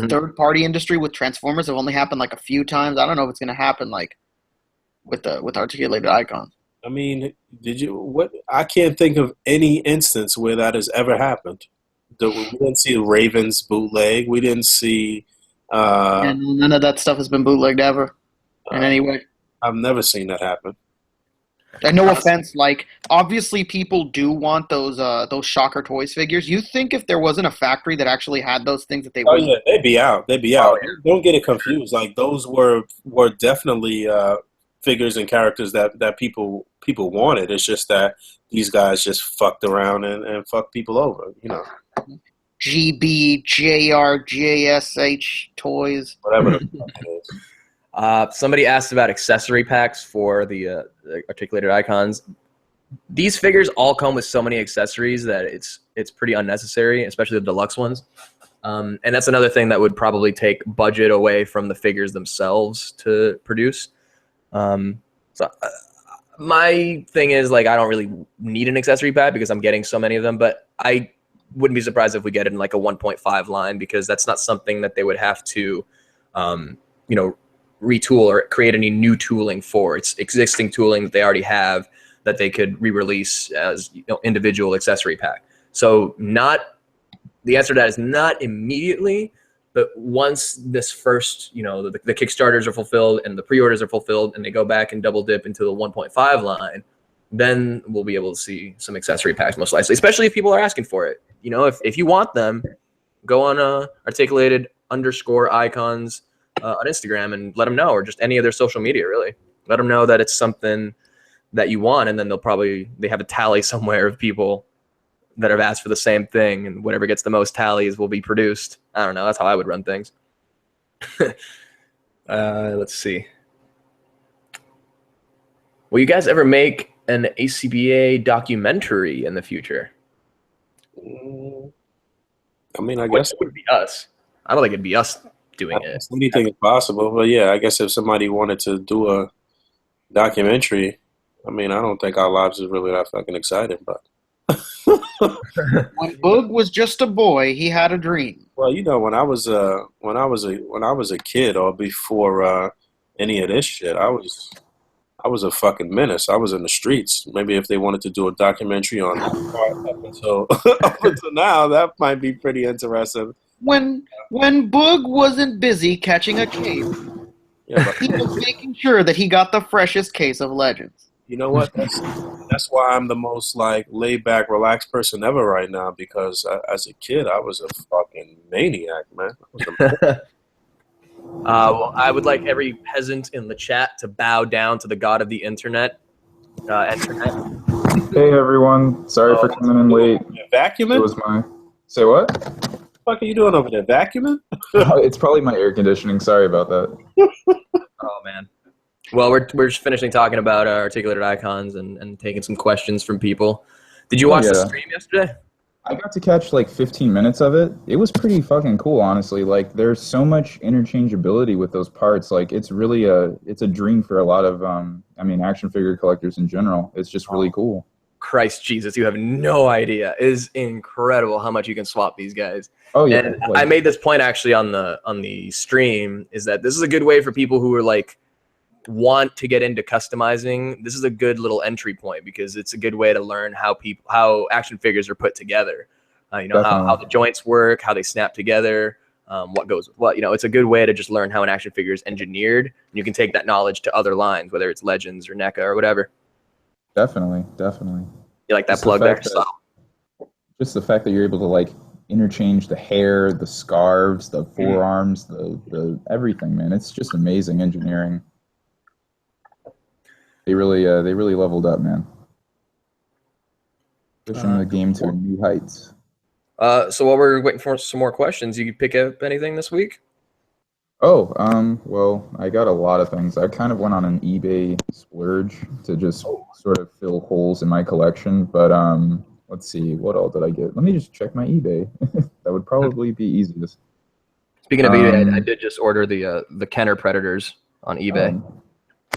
third party industry with Transformers have only happened like a few times. I don't know if it's going to happen like with articulated icons. I mean, I can't think of any instance where that has ever happened. We didn't see Ravens bootleg. We didn't see. And none of that stuff has been bootlegged ever in any way. I've never seen that happen. And no offense, like obviously people do want those Shocker Toys figures. You think if there wasn't a factory that actually had those things that they would? Oh yeah, they'd be out. Don't get it confused. Like those were definitely figures and characters that people wanted. It's just that these guys just fucked around and fucked people over, you know. GBJRJSH toys. Whatever the fuck it is. Somebody asked about accessory packs for the articulated icons. These figures all come with so many accessories that it's pretty unnecessary, especially the deluxe ones. And that's another thing that would probably take budget away from the figures themselves to produce. My thing is, like, I don't really need an accessory pack because I'm getting so many of them, but I wouldn't be surprised if we get it in like a 1.5 line, because that's not something that they would have to, retool or create any new tooling for. It's existing tooling that they already have that they could re-release as individual accessory pack. So the answer to that is not immediately, but once this first, the Kickstarters are fulfilled and the pre-orders are fulfilled and they go back and double dip into the 1.5 line, then we'll be able to see some accessory packs most likely, especially if people are asking for it. If you want them, go on articulated_icons on Instagram and let them know, or just any of their social media, really. Let them know that it's something that you want, and then they have a tally somewhere of people that have asked for the same thing, and whatever gets the most tallies will be produced. I don't know. That's how I would run things. Let's see. Will you guys ever make an A.C.B.A. documentary in the future? I mean, I guess it would be us. I don't think it'd be us doing it. Anything is possible, but yeah, I guess if somebody wanted to do a documentary, I mean, I don't think our lives is really that fucking exciting, but. When Boog was just a boy, he had a dream. Well, when I was a kid, or before any of this shit, I was a fucking menace. I was in the streets. Maybe if they wanted to do a documentary on up until now, that might be pretty interesting. When Boog wasn't busy catching a case, he was making sure that he got the freshest case of Legends. You know what? That's why I'm the most laid back, relaxed person ever right now. Because as a kid, I was a fucking maniac, man. Well, I would like every peasant in the chat to bow down to the god of the internet. Hey everyone, sorry for coming in late. Vacuuming? It was Say what? What the fuck are you doing over there? Vacuuming? It's probably my air conditioning. Sorry about that. Oh man. Well, we're just finishing talking about articulated icons and taking some questions from people. Did you watch the stream yesterday? I got to catch 15 minutes of it. It was pretty fucking cool, honestly. There's so much interchangeability with those parts. It's really it's a dream for a lot of action figure collectors in general. It's just really cool. Christ Jesus, you have no idea. It is incredible how much you can swap these guys. Oh yeah. And I made this point actually on the stream, is that this is a good way for people who are want to get into customizing. This is a good little entry point, because it's a good way to learn how action figures are put together. How the joints work, how they snap together, what goes with what. It's a good way to just learn how an action figure is engineered, and you can take that knowledge to other lines, whether it's Legends or NECA or whatever. Definitely. You like that plug there? Just the fact that you're able to interchange the hair, the scarves, the forearms, the everything, man. It's just amazing engineering. They really leveled up, man. Pushing the game to new heights. So while we're waiting for some more questions, you pick up anything this week? Oh, well, I got a lot of things. I kind of went on an eBay splurge to just sort of fill holes in my collection. But let's see, what all did I get? Let me just check my eBay. That would probably be easiest. Speaking of eBay, I did just order the Kenner Predators on eBay.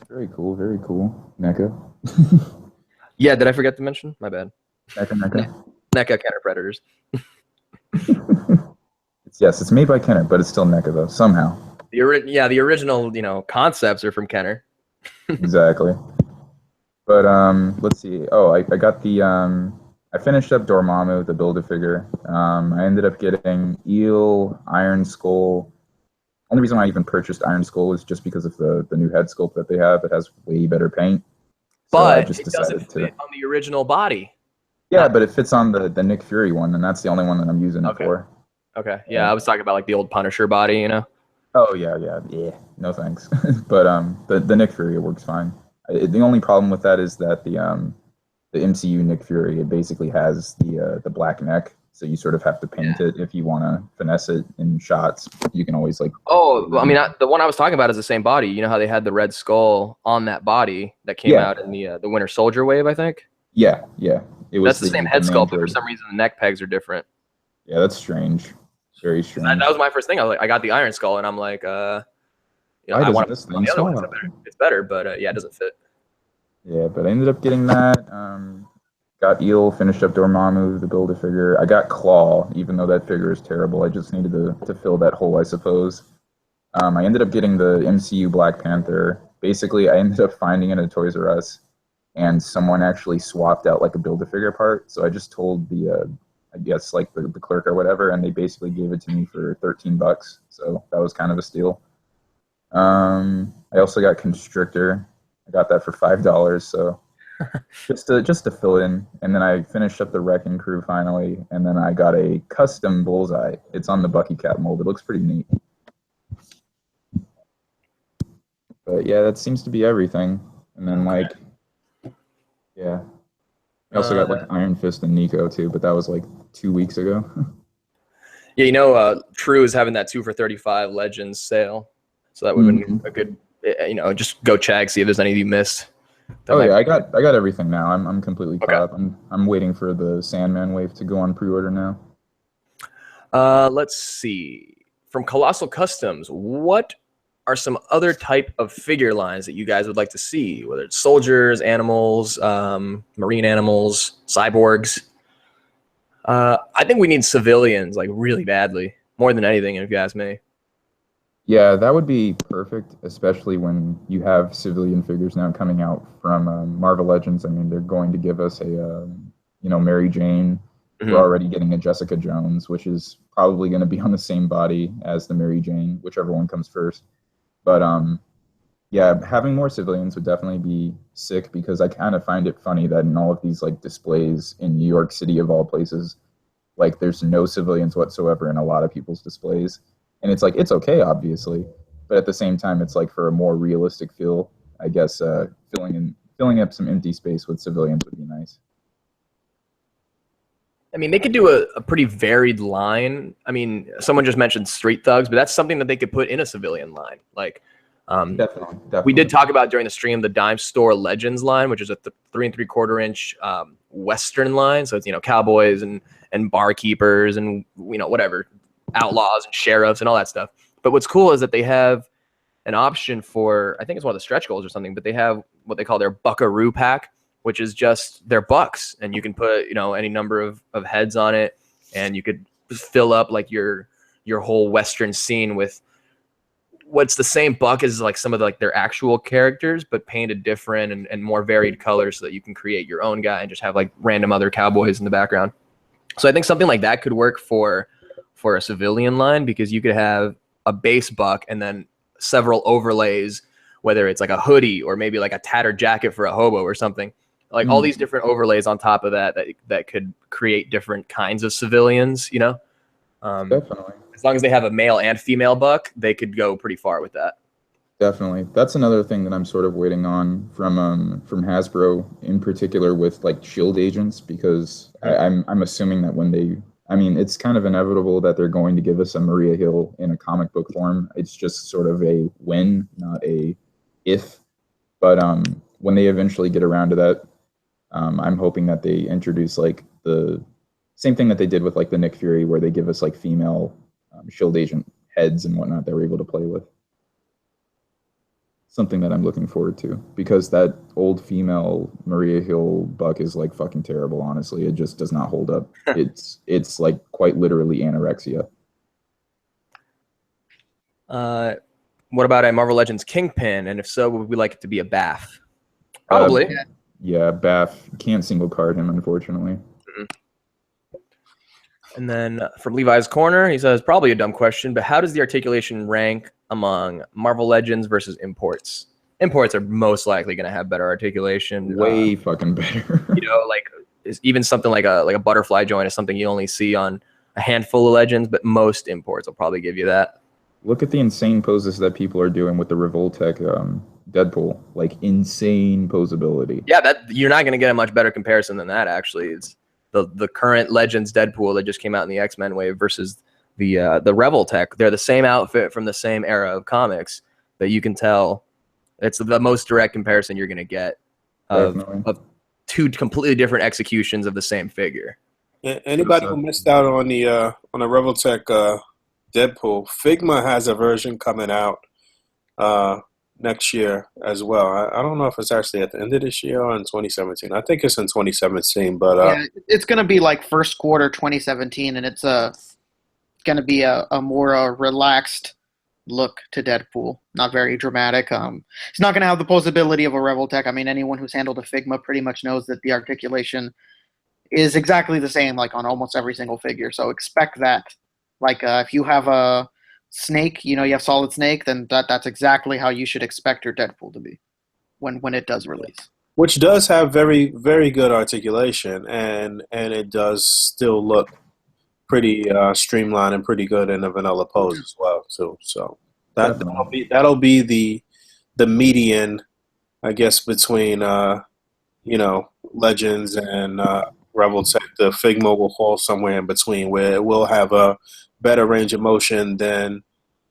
Very cool, very cool. NECA. Yeah, did I forget to mention? My bad. NECA. NECA Kenner Predators. It's made by Kenner, but it's still NECA though, somehow. The original, concepts are from Kenner. Exactly. But let's see. Oh, I got the I finished up Dormammu, the Build-A-Figure. I ended up getting Eel, Iron Skull. Only reason why I even purchased Iron Skull is just because of the new head sculpt that they have. It has way better paint. So but I just it doesn't fit on the original body. Yeah, but it fits on the Nick Fury one, and that's the only one that I'm using it for. Okay. Yeah, I was talking about the old Punisher body, Oh yeah. No thanks. But the Nick Fury works fine. The only problem with that is that the MCU Nick Fury, it basically has the black neck, so you sort of have to paint it if you want to finesse it in shots. You can always like. Oh, well, I mean, the one I was talking about is the same body. You know how they had the Red Skull on that body that came out in the Winter Soldier wave, I think. Yeah. It was That's the same head sculpt, but for some reason the neck pegs are different. Yeah, that's strange. Very strange. That was my first thing. I was like, I got the Iron Skull, and I'm like, I want this the thing other one. swallow? It's better, but it doesn't fit. Yeah, but I ended up getting that. Got Eel, finished up Dormammu, the Build-A-Figure. I got Claw, even though that figure is terrible. I just needed to fill that hole, I suppose. I ended up getting the MCU Black Panther. Basically, I ended up finding it at Toys R Us, and someone actually swapped out like a Build-A-Figure part. So I just told the, I guess like the clerk or whatever, and they basically gave it to me for $13. So that was kind of a steal. I also got Constrictor. I got that for $5. So just to fill in, and then I finished up the Wrecking Crew finally, and then I got a custom Bullseye. It's on the Bucky Cap mold. It looks pretty neat. But yeah, that seems to be everything. And then like, yeah, I also got like Iron Fist and Nico too, but that was like 2 weeks ago. Yeah, True is having that 2 for $35 Legends sale, so that would have been a good. Just go check, see if there's any you missed. I got everything now. I'm completely caught up. I'm waiting for the Sandman wave to go on pre-order now. Let's see. From Colossal Customs, what are some other type of figure lines that you guys would like to see? Whether it's soldiers, animals, marine animals, cyborgs. I think we need civilians like really badly, more than anything, if you ask me. Yeah, that would be perfect, especially when you have civilian figures now coming out from Marvel Legends. I mean, they're going to give us a, Mary Jane. Mm-hmm. We're already getting a Jessica Jones, which is probably going to be on the same body as the Mary Jane, whichever one comes first. But yeah, having more civilians would definitely be sick, because I kind of find it funny that in all of these like displays in New York City of all places, like there's no civilians whatsoever in a lot of people's displays. And it's like, it's okay, obviously, but at the same time, it's like for a more realistic feel, I guess filling up some empty space with civilians would be nice. I mean, they could do a pretty varied line. I mean, someone just mentioned Street Thugs, but that's something that they could put in a civilian line. Like, definitely. We did talk about during the stream the Dime Store Legends line, which is a 3 3/4 inch Western line. So it's cowboys and barkeepers and whatever. Outlaws and sheriffs and all that stuff. But what's cool is that they have an option for, I think it's one of the stretch goals or something, but they have what they call their Buckaroo pack, which is just their bucks, and you can put any number of heads on it, and you could just fill up like your whole Western scene with what's the same buck as like some of their actual characters, but painted different and more varied colors, so that you can create your own guy and just have like random other cowboys in the background. So I think something like that could work for a civilian line, because you could have a base buck and then several overlays, whether it's like a hoodie or maybe like a tattered jacket for a hobo or something, like all these different overlays on top of that could create different kinds of civilians, Definitely. As long as they have a male and female buck, they could go pretty far with that. Definitely. That's another thing that I'm sort of waiting on from Hasbro, in particular with like shield agents, because I'm assuming that it's kind of inevitable that they're going to give us a Maria Hill in a comic book form. It's just sort of a when, not a if. But when they eventually get around to that, I'm hoping that they introduce like the same thing that they did with like the Nick Fury, where they give us like female shield agent heads and whatnot that we're able to play with. Something that I'm looking forward to, because that old female Maria Hill buck is like fucking terrible. Honestly, it just does not hold up. It's like quite literally anorexia. What about a Marvel Legends Kingpin? And if so, would we like it to be a Bath? Probably. Yeah, Bath. Can't single card him, unfortunately. Mm-hmm. And then from Levi's Corner, he says, probably a dumb question, but how does the articulation rank among Marvel Legends versus imports? Imports are most likely going to have better articulation. Way fucking better. Like even something like a butterfly joint is something you only see on a handful of Legends, but most imports will probably give you that. Look at the insane poses that people are doing with the Revoltech Deadpool. Like insane posability. Yeah, that you're not going to get a much better comparison than that. Actually, it's the current Legends Deadpool that just came out in the X-Men wave versus the Revoltech. They're the same outfit from the same era of comics that you can tell. It's the most direct comparison you're going to get of two completely different executions of the same figure. Anybody who missed out on the Revoltech Deadpool, Figma has a version coming out next year as well. I don't know if it's actually at the end of this year or in 2017. I think it's in 2017, but yeah, it's going to be like first quarter 2017, and it's going to be a more relaxed look to Deadpool, not very dramatic. It's not going to have the posability of a Revoltech. I mean, anyone who's handled a Figma pretty much knows that the articulation is exactly the same, like on almost every single figure. So expect that. Like if you have a Snake, you have Solid Snake, then that's exactly how you should expect your Deadpool to be when it does release. Which does have very, very good articulation, and it does still look pretty streamlined and pretty good in a vanilla pose as well too. So that'll be the median, I guess, between Legends and Revoltech. The Figma will fall somewhere in between, where it will have a better range of motion than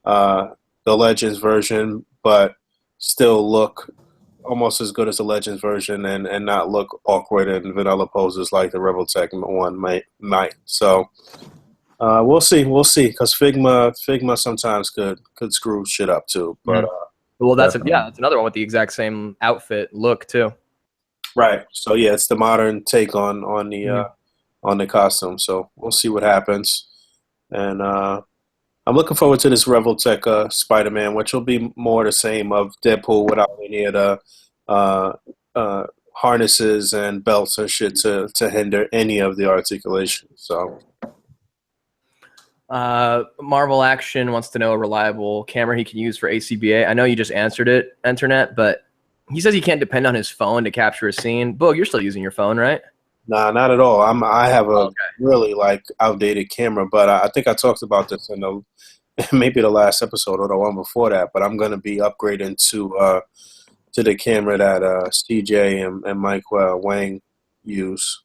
the Legends version, but still look almost as good as the Legends version and not look awkward in vanilla poses like the Revoltech one might. So we'll see, because Figma sometimes could screw shit up too. But well, that's another one with the exact same outfit look too. Right. So yeah, it's the modern take on the costume. So we'll see what happens. And I'm looking forward to this Revoltech Spider-Man, which will be more the same of Deadpool without any of the harnesses and belts and shit to hinder any of the articulation. So Marvel Action wants to know a reliable camera he can use for A.C.B.A. I know you just answered it, Internet, but he says he can't depend on his phone to capture a scene. Boog, you're still using your phone, right? Nah, not at all. I have a really outdated camera, but I think I talked about this in maybe the last episode or the one before that. But I'm gonna be upgrading to the camera that CJ and Mike Wang use,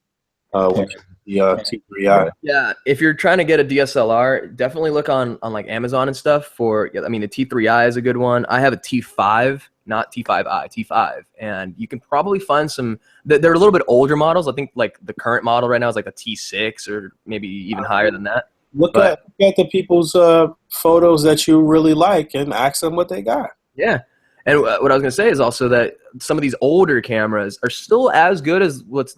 which is the T3i. Yeah, if you're trying to get a DSLR, definitely look on like Amazon and stuff for. I mean, the T3i is a good one. I have a T5. Not T5i, T5. And you can probably find some, they're a little bit older models. I think like the current model right now is like the T6 or maybe even higher than that. Look at the people's photos that you really like and ask them what they got. Yeah. And what I was going to say is also that some of these older cameras are still as good as what's,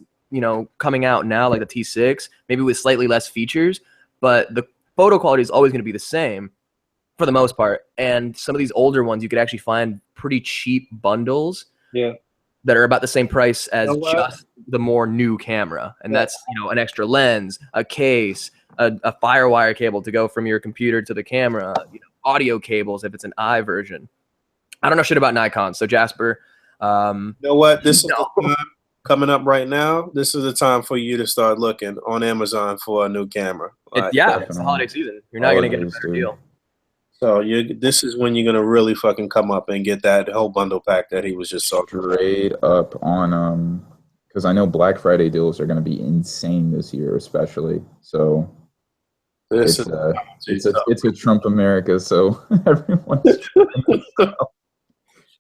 coming out now, like the T6, maybe with slightly less features, but the photo quality is always going to be the same. For the most part, and some of these older ones, you could actually find pretty cheap bundles that are about the same price as just the more new camera. And that's, an extra lens, a case, a FireWire cable to go from your computer to the camera, audio cables if it's an I version. I don't know shit about Nikon. So Jasper, you know what? This is the time coming up right now. This is the time for you to start looking on Amazon for a new camera. It's the holiday season. You're not going to get a better deal. So this is when you're gonna really fucking come up and get that whole bundle pack that he was just talking about. Straight up on because I know Black Friday deals are gonna be insane this year, especially. So it's a Trump America. So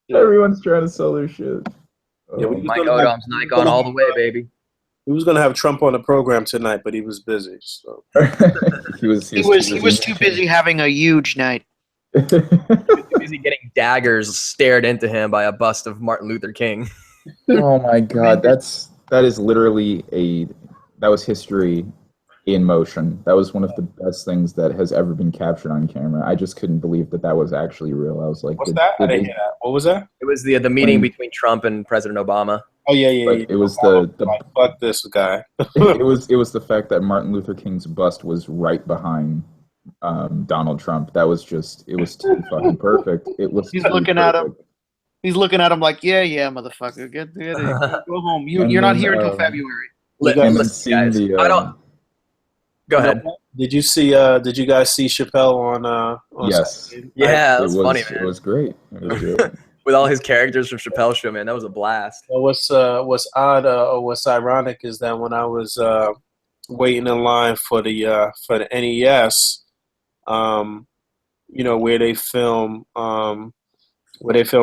everyone's trying to sell their shit. Mike Odom's Nikon all the way, baby. He was gonna have Trump on the program tonight, but he was busy. So he was too busy having a huge night. Busy getting daggers stared into him by a bust of Martin Luther King. Oh my God, that is literally that was history in motion. That was one of the best things that has ever been captured on camera. I just couldn't believe that was actually real. I was like, what's that? I didn't hear that. What was that? It was the meeting between Trump and President Obama. Oh yeah. It was fuck this guy. it was the fact that Martin Luther King's bust was right behind Donald Trump. It was too fucking perfect. He's looking at him. He's looking at him like, yeah, motherfucker, get it. Go home. You're not here until February. Listen, guys. Go ahead. Did you see? Did you guys see Chappelle on Yes. Saturday? Yeah, It that's was funny, it man. was great. It was great. With all his characters from Chappelle's Show, man, that was a blast. Well, what's odd or what's ironic is that when I was waiting in line for the NES, you know, where they film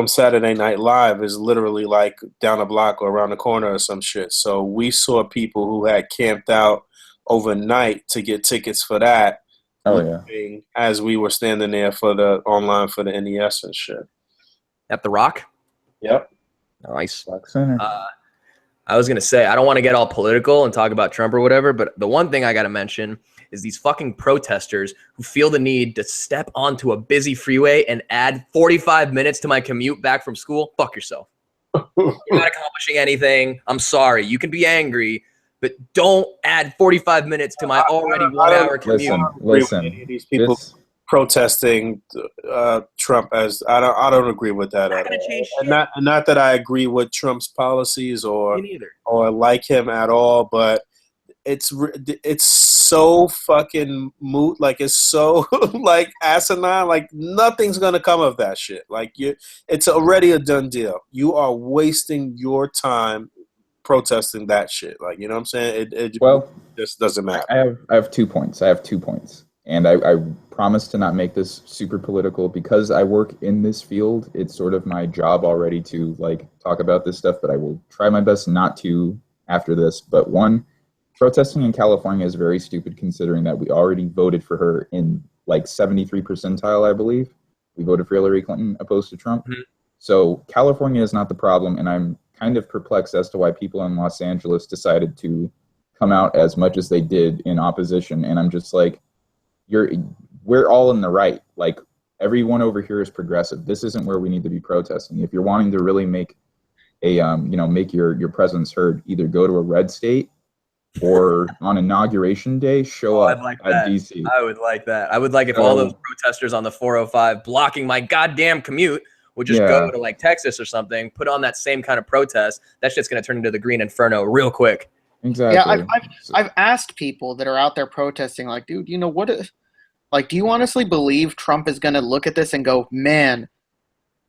Saturday Night Live is literally like down a block or around the corner or some shit. So we saw people who had camped out overnight to get tickets for that. Oh yeah. leaving as we were standing there for the online for the NES and shit. At the Rock. Yep. Nice. Black Center. I was gonna say I don't want to get all political and talk about Trump or whatever, but the one thing I gotta mention is these fucking protesters who feel the need to step onto a busy freeway and add 45 minutes to my commute back from school. Fuck yourself. You're not accomplishing anything. I'm sorry. You can be angry, but don't add 45 minutes to my already 1 hour commute. Listen. These people protesting Trump as I don't agree with that Not at gonna all. change And shit. not that I agree with Trump's policies Me neither. or like him at all, but it's so fucking moot, like it's so like asinine, like nothing's gonna come of that shit. Like it's already a done deal. You are wasting your time protesting that shit. Like, you know what I'm saying? It just doesn't matter. I have 2 points. And I promise to not make this super political because I work in this field. It's sort of my job already to like talk about this stuff, but I will try my best not to after this. But one, protesting in California is very stupid considering that we already voted for her in like 73 percentile, I believe. We voted for Hillary Clinton opposed to Trump. Mm-hmm. So California is not the problem, and I'm kind of perplexed as to why people in Los Angeles decided to come out as much as they did in opposition. And I'm just like, we're all in the right. Like everyone over here is progressive. This isn't where we need to be protesting. If you're wanting to really make make your presence heard, either go to a red state or on Inauguration Day, show up at DC. I would like that. I would like if all those protesters on the 405 blocking my goddamn commute would just go to like Texas or something, put on that same kind of protest. That shit's going to turn into the Green Inferno real quick. Exactly. Yeah, I've asked people that are out there protesting, like, dude, you know what? Like, do you honestly believe Trump is going to look at this and go, man,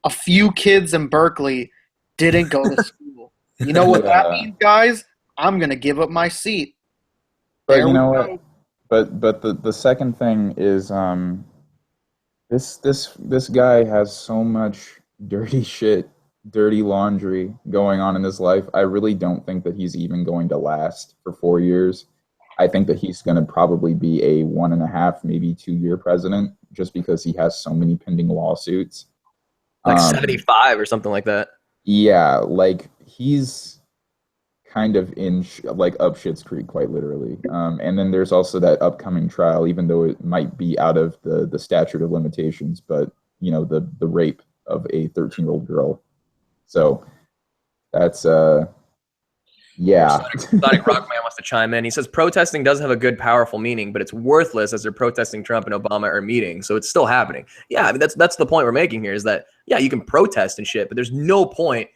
a few kids in Berkeley didn't go to school. You know what that means, guys? I'm going to give up my seat. But you know what? But the second thing is this guy has so much dirty shit, dirty laundry going on in his life. I really don't think that he's even going to last for 4 years. I think that he's going to probably be a 1.5, maybe 2 year president just because he has so many pending lawsuits. Like 75 or something like that. Yeah, like he's kind of in up Schitt's Creek, quite literally. And then there's also that upcoming trial, even though it might be out of the statute of limitations, but you know, the rape of a 13-year-old girl. So that's yeah. Sonic Rockman wants to chime in. He says protesting does have a good, powerful meaning, but it's worthless as they're protesting Trump and Obama are meeting. So it's still happening. Yeah, I mean that's the point we're making here is that you can protest and shit, but there's no point.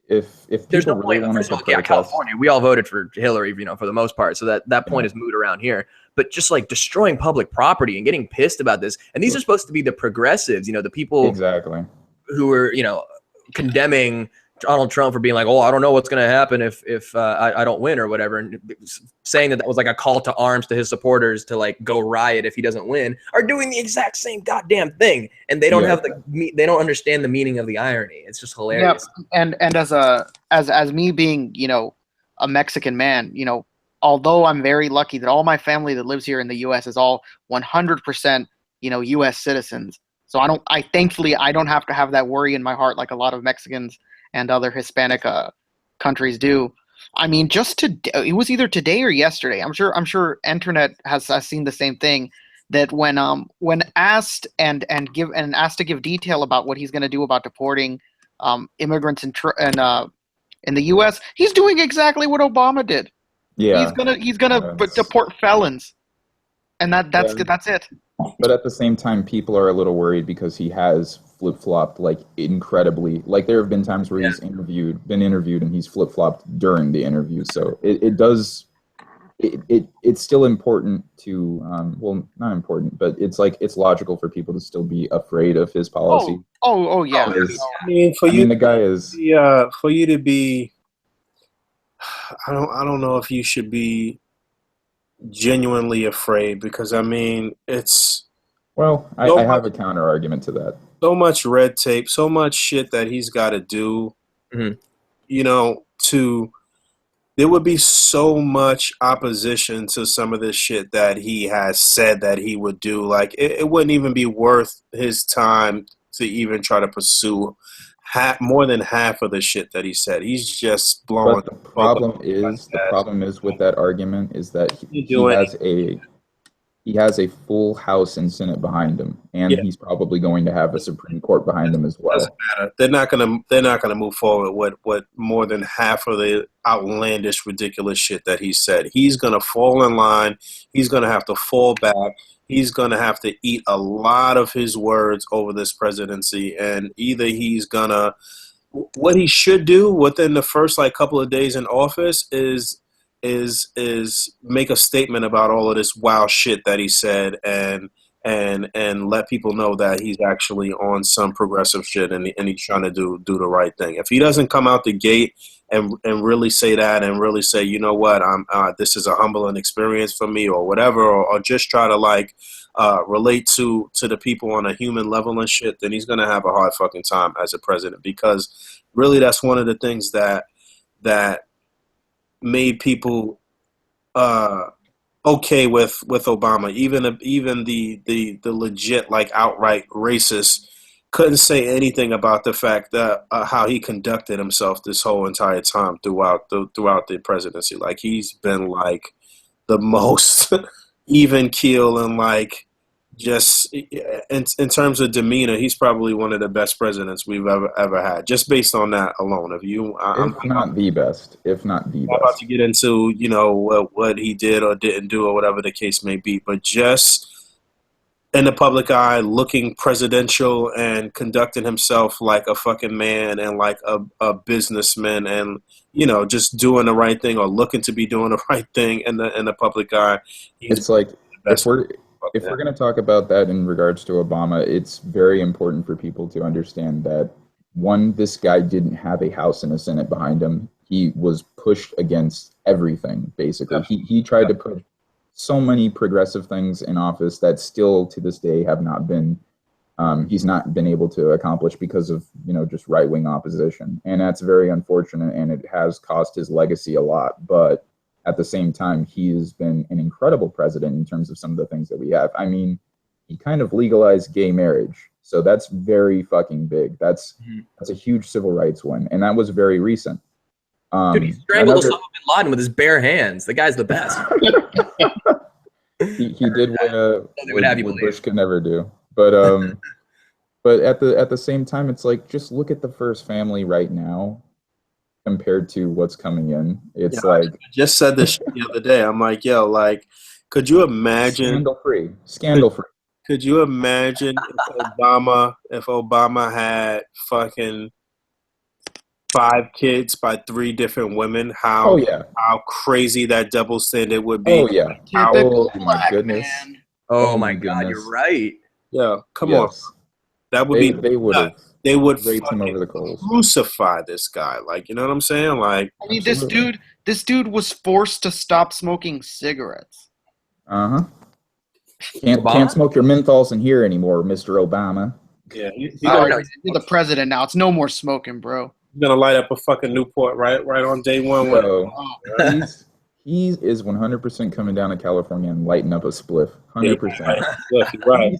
If there's no really point, first of all, California, we all voted for Hillary, for the most part. So that point is moot around here. But just like destroying public property and getting pissed about this, and these are supposed to be the progressives, the people who are condemning Donald Trump for being like, oh, I don't know what's going to happen if I don't win or whatever, and saying that was like a call to arms to his supporters to like go riot if he doesn't win, are doing the exact same goddamn thing, and they don't they don't understand the meaning of the irony. It's just hilarious. Yeah, and as me being a Mexican man, although I'm very lucky that all my family that lives here in the U.S. is all 100% U.S. citizens, so I thankfully don't have to have that worry in my heart like a lot of Mexicans and other Hispanic countries do. I mean, just it was either today or yesterday. I'm sure internet has seen the same thing. That when asked and asked to give detail about what he's going to do about deporting immigrants in the U.S., he's doing exactly what Obama did. Yeah, he's gonna deport felons, and that's it. But at the same time, people are a little worried because he has flip-flopped like incredibly. Like there have been times where he's been interviewed and he's flip-flopped during the interview. So it does it's still important to well, not important, but it's like it's logical for people to still be afraid of his policy. Oh yeah. I mean, The guy is. for you to be, I don't know if you should be genuinely afraid, because I mean, it's Well, so I have a counter argument to that. so much red tape, so much shit that he's got to do. Mhm. You know, there would be so much opposition to some of this shit that he has said that he would do. Like, it wouldn't even be worth his time to even try to pursue more than half of the shit that he said. He's just blowing. But the problem is with that argument is that he has a full House and Senate behind him, and Yeah. he's probably going to have a Supreme Court behind him as well. Doesn't matter. They're not gonna move forward with more than half of the outlandish, ridiculous shit that he said. He's gonna fall in line. He's gonna have to fall back. He's gonna have to eat a lot of his words over this presidency, and either he's gonna. What he should do within the first couple of days in office is make a statement about all of this wild shit that he said, and let people know that he's actually on some progressive shit, and he's trying to do the right thing. If he doesn't come out the gate and really say that, and really say, you know what, this is a humbling experience for me, or whatever, or just try to relate to the people on a human level and shit, then he's gonna have a hard fucking time as a president, because really that's one of the things that made people okay with Obama. Even the legit outright racist couldn't say anything about the fact that how he conducted himself this whole entire time throughout the presidency. Like, he's been the most even keel, and just in terms of demeanor, he's probably one of the best presidents we've ever had, just based on that alone. If not the best. I'm about to get into what he did or didn't do, or whatever the case may be, but just in the public eye, looking presidential and conducting himself like a fucking man and like a businessman, and just doing the right thing, or looking to be doing the right thing in the public eye. It's like, if we're going to talk about that in regards to Obama, it's very important for people to understand that, one, this guy didn't have a House and a Senate behind him. He was pushed against everything, basically. Yeah. He tried to put so many progressive things in office that still to this day have not been, he's not been able to accomplish because of, just right-wing opposition. And that's very unfortunate, and it has cost his legacy a lot. But at the same time, he has been an incredible president in terms of some of the things that we have. I mean, he kind of legalized gay marriage. So that's very fucking big. That's a huge civil rights win. And that was very recent. Dude, he strangled Osama bin Laden with his bare hands. The guy's the best. he did what Bush could never do. But but at the same time, it's like, just look at the first family right now compared to what's coming in. It's I just said this the other day. I'm like, could you imagine scandal free? Could you imagine if Obama had fucking 5 kids by 3 different women? How crazy that double standard would be. Oh yeah. Oh my goodness. Man. Oh my God, you're right. Yeah, come on. That would be. They would rape him over the coals. Crucify this guy. You know what I'm saying? I mean, this dude was forced to stop smoking cigarettes. Can't smoke your menthols in here anymore, Mr. Obama. Yeah, you're the president now. It's no more smoking, bro. He's gonna light up a fucking Newport right on day one. He is 100% coming down to California and lighting up a spliff. 100%. Yeah, right.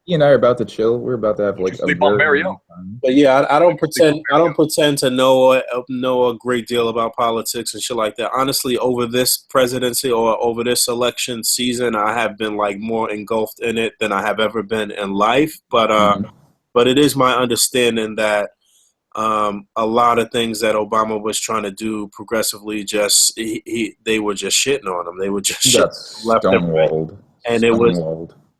He and I are about to chill. We're about to have sleep on Mario. But yeah, I don't pretend to know a great deal about politics and shit like that. Honestly, over this presidency or over this election season, I have been more engulfed in it than I have ever been in life. But but it is my understanding that a lot of things that Obama was trying to do progressively, they were just shitting on him. They were just left and right.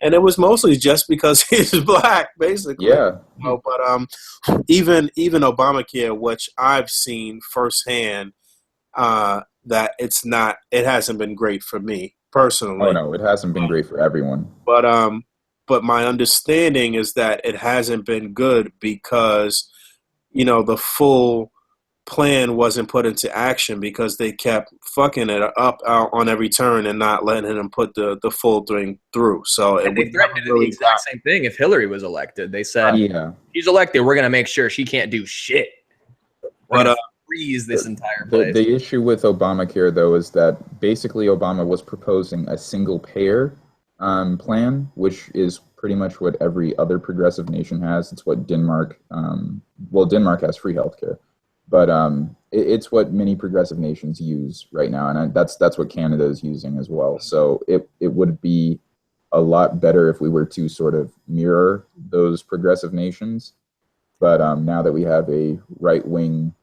And it was mostly just because he's black, basically. Yeah. But even Obamacare, which I've seen firsthand, that it hasn't been great for me personally. Oh no, it hasn't been great for everyone. But my understanding is that it hasn't been good because, the full plan wasn't put into action because they kept fucking it up out on every turn and not letting him put the full thing through. So And they threatened to do the exact same thing if Hillary was elected. They said, she's elected, we're going to make sure she can't do shit. We're going to freeze this entire place. The issue with Obamacare, though, is that basically Obama was proposing a single-payer plan, which is pretty much what every other progressive nation has. It's what Denmark, Denmark has free healthcare, but it's what many progressive nations use right now, and that's what Canada is using as well. So it would be a lot better if we were to sort of mirror those progressive nations. But now that we have a right-wing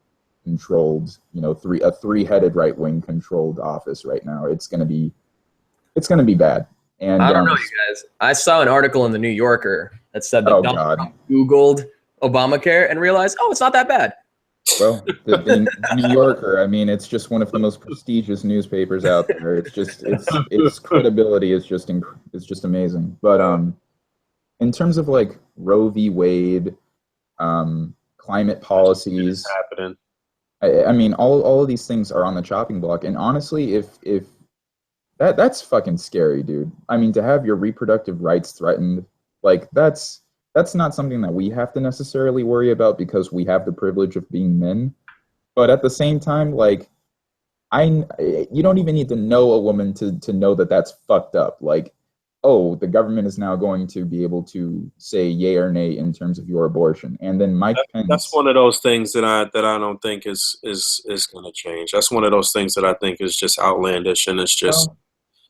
controlled, a three-headed right-wing controlled office right now, it's gonna be bad. And I don't know, you guys. I saw an article in the New Yorker that said that Donald Trump Googled Obamacare and realized, it's not that bad. Well, the New Yorker, I mean, it's just one of the most prestigious newspapers out there. It's just its credibility is just amazing. But in terms of like Roe v. Wade, climate policies, happening. I mean, all of these things are on the chopping block. And honestly, if that's fucking scary, dude. I mean, to have your reproductive rights threatened, like that's not something that we have to necessarily worry about because we have the privilege of being men. But at the same time, like, you don't even need to know a woman to know that that's fucked up. Like, the government is now going to be able to say yay or nay in terms of your abortion. And then Mike Pence. That's one of those things that I don't think is going to change. That's one of those things that I think is just outlandish, and it's just.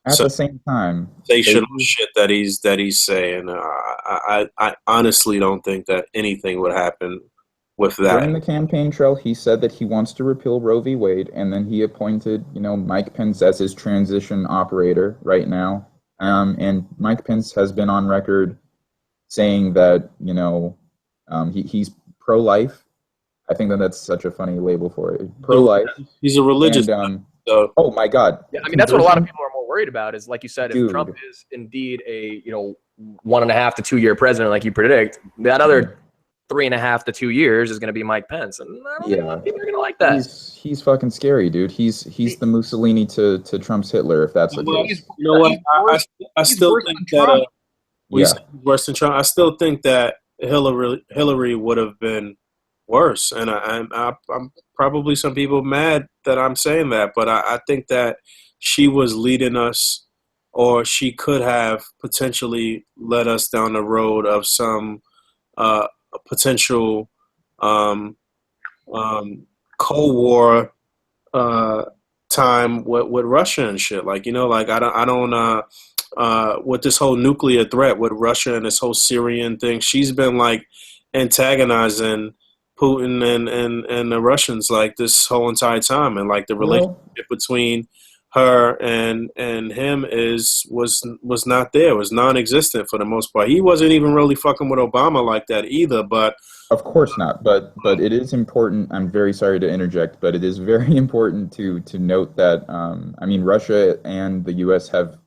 At the same time, sensational shit that he's saying. I honestly don't think that anything would happen with that. During the campaign trail, he said that he wants to repeal Roe v. Wade, and then he appointed, Mike Pence as his transition operator right now. And Mike Pence has been on record saying that, he's pro-life. I think that's such a funny label for it. Pro-life. He's a religious. And, oh my God! Yeah, I mean, that's what a lot of people are more worried about. Is like you said, if Trump is indeed a 1.5 to 2 year president, like you predict, that other 3.5 to 2 years is going to be Mike Pence, and I don't think people are going to like that. He's fucking scary, dude. He's the Mussolini to Trump's Hitler, if that's the case. You know what? I still think that worse than Trump. I still think that Hillary would have been worse, and I'm probably some people mad that I'm saying that, but I think that she was leading us, or she could have potentially led us down the road of some potential Cold War time with Russia and shit. Like, I don't with this whole nuclear threat with Russia and this whole Syrian thing, she's been like antagonizing Putin and the Russians like this whole entire time, and like the relationship between her and him was not there. It was non-existent for the most part. He wasn't even really fucking with Obama like that either. But of course not. But it is important. I'm very sorry to interject, but it is very important to note that Russia and the U.S. have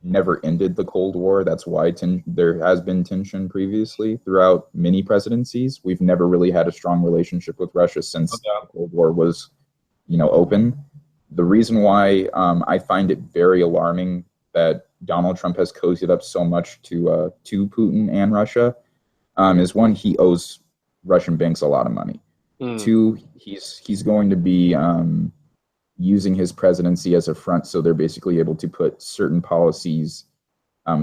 never ended the Cold War. That's why there has been tension previously throughout many presidencies. We've never really had a strong relationship with Russia since the Cold War was, open. The reason why I find it very alarming that Donald Trump has cozied up so much to Putin and Russia is, one, he owes Russian banks a lot of money. Two, he's going to be using his presidency as a front, so they're basically able to put certain policies.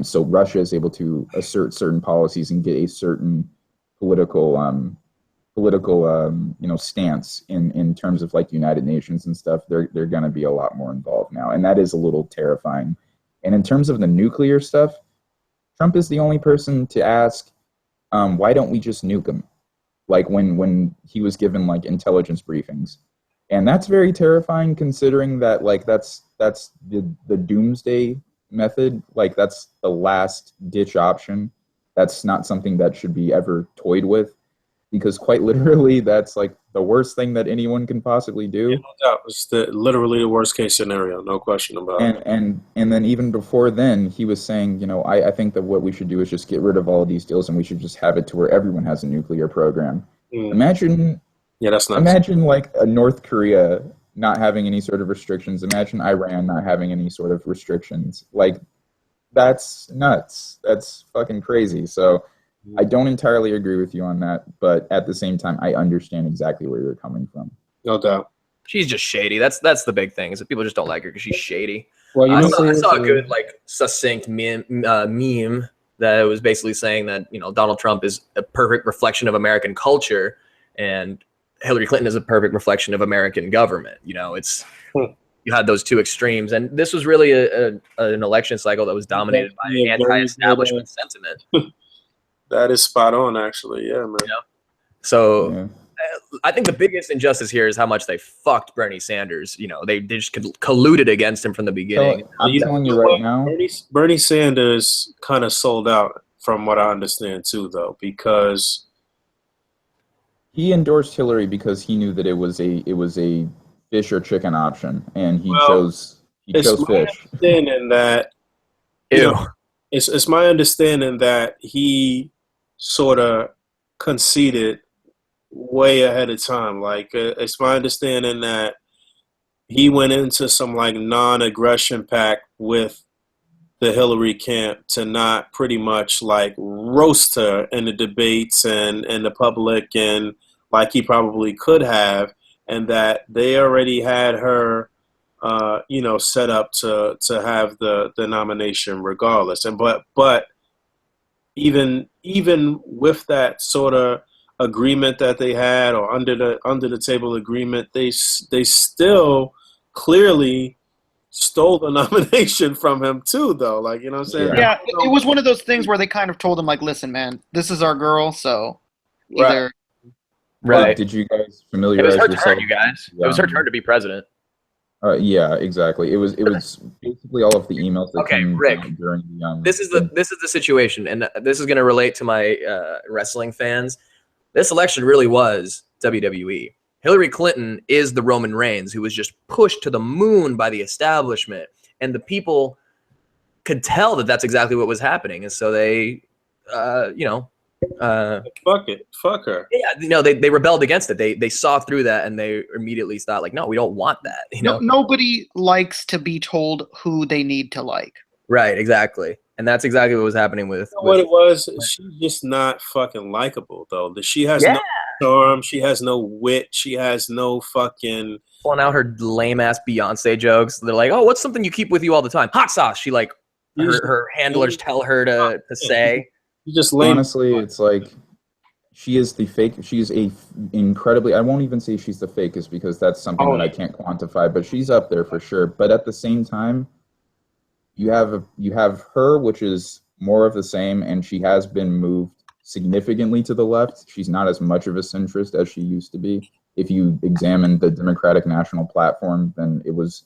So Russia is able to assert certain policies and get a certain political stance in terms of like the United Nations and stuff. They're going to be a lot more involved now, and that is a little terrifying. And in terms of the nuclear stuff, Trump is the only person to ask, why don't we just nuke them? Like when he was given like intelligence briefings. And that's very terrifying, considering that like that's the doomsday method. Like that's the last ditch option. That's not something that should be ever toyed with, because quite literally that's like the worst thing that anyone can possibly do. Yeah, no doubt. It's literally the worst case scenario, no question about it. And then even before then, he was saying, you know, I think that what we should do is just get rid of all of these deals, and we should just have it to where everyone has a nuclear program. Imagine, that's nuts. Imagine like a North Korea not having any sort of restrictions. Imagine Iran not having any sort of restrictions. Like, that's nuts. That's fucking crazy. So I don't entirely agree with you on that, but at the same time, I understand exactly where you're coming from. No doubt. She's just shady. That's the big thing, is that people just don't like her because she's shady. Well, I saw a good, like, succinct meme that was basically saying that, you know, Donald Trump is a perfect reflection of American culture, and Hillary Clinton is a perfect reflection of American government. You know, it's you had those two extremes, and this was really an election cycle that was dominated by anti-establishment sentiment. That is spot on, actually. Yeah, man. Yeah. So I think the biggest injustice here is how much they fucked Bernie Sanders. You know, they just colluded against him from the beginning. I'm telling you right now, Bernie Sanders kind of sold out, from what I understand too, though, because he endorsed Hillary because he knew that it was a fish or chicken option, and he chose fish. Understanding that, it's my understanding that he sort of conceded way ahead of time. Like, it's my understanding that he went into some like non-aggression pact with the Hillary camp to not pretty much like roast her in the debates and in the public, and like he probably could have, and that they already had her set up to have the nomination regardless. And but even with that sort of agreement that they had, or under the table agreement, they still clearly stole the nomination from him too, though. Like, you know what I'm saying? Yeah, it was one of those things where they kind of told him, like, listen, man, this is our girl, so either. Right. Did you guys familiarize yourself? It was her yourself? turn, you guys. It was her turn to be president. Yeah, exactly. It was basically all of the emails that came Rick, during the this is the situation, and this is going to relate to my wrestling fans. This election really was WWE. Hillary Clinton is the Roman Reigns, who was just pushed to the moon by the establishment, and the people could tell that that's exactly what was happening, and so they, fuck her. Yeah, they rebelled against it. They saw through that, and they immediately thought, like, no, we don't want that. Nobody likes to be told who they need to like. Right, exactly. And that's exactly what was happening with. What it was, she's just not fucking likable, though. She has no charm. She has no wit. She has no fucking pulling out her lame ass Beyonce jokes. They're like, "Oh, what's something you keep with you all the time? Hot sauce." She like her handlers tell her to say. You just lame. Honestly, it's like she is the fake. She's incredibly. I won't even say she's the fakest because that's something that I can't quantify. But she's up there for sure. But at the same time, you have her, which is more of the same, and she has been moved significantly to the left. She's not as much of a centrist as she used to be. If you examine the Democratic National Platform, then it was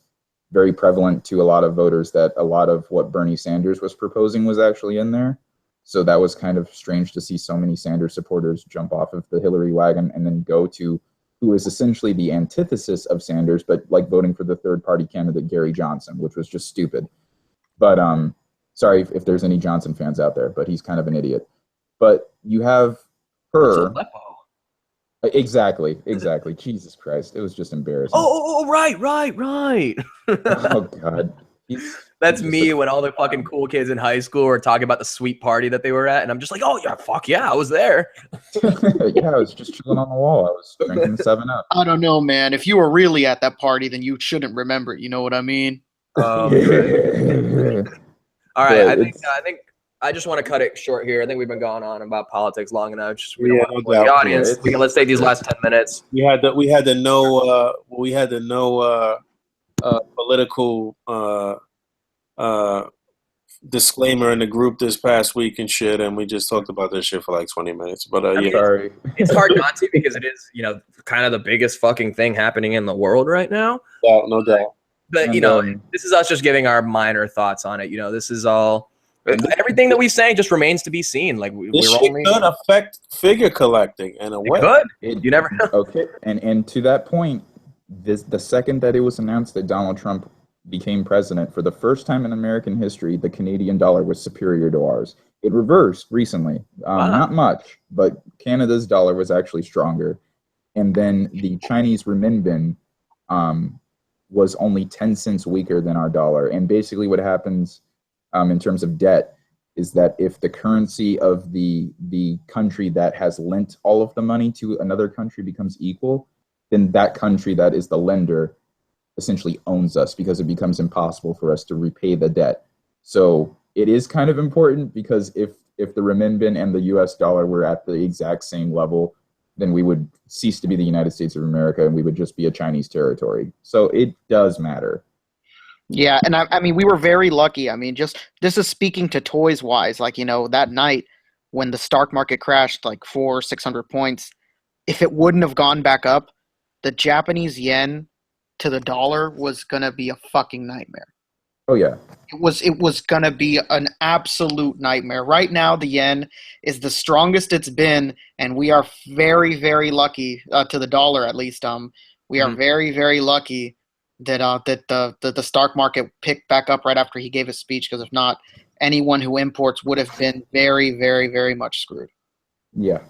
very prevalent to a lot of voters that a lot of what Bernie Sanders was proposing was actually in there. So that was kind of strange to see so many Sanders supporters jump off of the Hillary wagon and then go to who is essentially the antithesis of Sanders, but like voting for the third party candidate, Gary Johnson, which was just stupid. But sorry if there's any Johnson fans out there, but he's kind of an idiot. But you have her. Exactly. Jesus Christ. It was just embarrassing. Oh, right. Oh, God. That's me when all the fucking cool kids in high school were talking about the sweet party that they were at. And I'm just like, oh, yeah, fuck yeah, I was there. Yeah, I was just chilling on the wall. I was drinking 7-Up. I don't know, man. If you were really at that party, then you shouldn't remember it. You know what I mean? All right. I think I just want to cut it short here. I think we've been going on about politics long enough. We don't want to bore the audience. Let's take these last 10 minutes. We had the no political disclaimer in the group this past week and shit, and we just talked about this shit for like 20 minutes. But sorry. It's hard not to because it is, kind of the biggest fucking thing happening in the world right now. No doubt. But this is us just giving our minor thoughts on it. This is all Everything that we say just remains to be seen. Like This shit could affect figure collecting in a way. You never know. Okay, and to that point, the second that it was announced that Donald Trump became president, for the first time in American history, the Canadian dollar was superior to ours. It reversed recently, not much, but Canada's dollar was actually stronger. And then the Chinese renminbi was only 10 cents weaker than our dollar. And basically what happens in terms of debt is that if the currency of the country that has lent all of the money to another country becomes equal, then that country that is the lender essentially owns us, because it becomes impossible for us to repay the debt. So it is kind of important, because if the renminbi and the US dollar were at the exact same level, then we would cease to be the United States of America and we would just be a Chinese territory. So it does matter. Yeah, and I mean, we were very lucky. I mean, just this is speaking to toys wise. Like, that night when the stock market crashed like 400-600 points, if it wouldn't have gone back up, the Japanese yen to the dollar was gonna be a fucking nightmare. Oh yeah. It was gonna be an absolute nightmare. Right now, the yen is the strongest it's been, and we are very, very lucky to the dollar at least. We are very, very lucky that the stock market picked back up right after he gave his speech, because if not, anyone who imports would have been very, very, very much screwed. Yeah,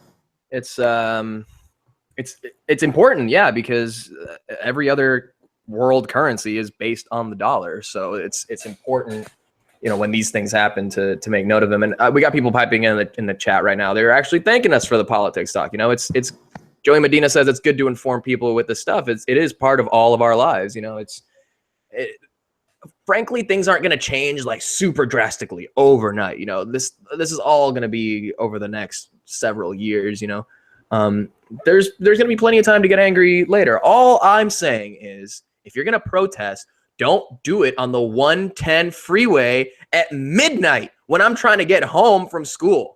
it's important, yeah, because every other world currency is based on the dollar, so it's important, when these things happen, to make note of them. And we got people piping in the chat right now. They're actually thanking us for the politics talk. It's Joey Medina says it's good to inform people with this stuff. It is part of all of our lives. Frankly, things aren't going to change like super drastically overnight. This is all going to be over the next several years. There's going to be plenty of time to get angry later. All I'm saying is, if you're going to protest, don't do it on the 110 freeway at midnight when I'm trying to get home from school.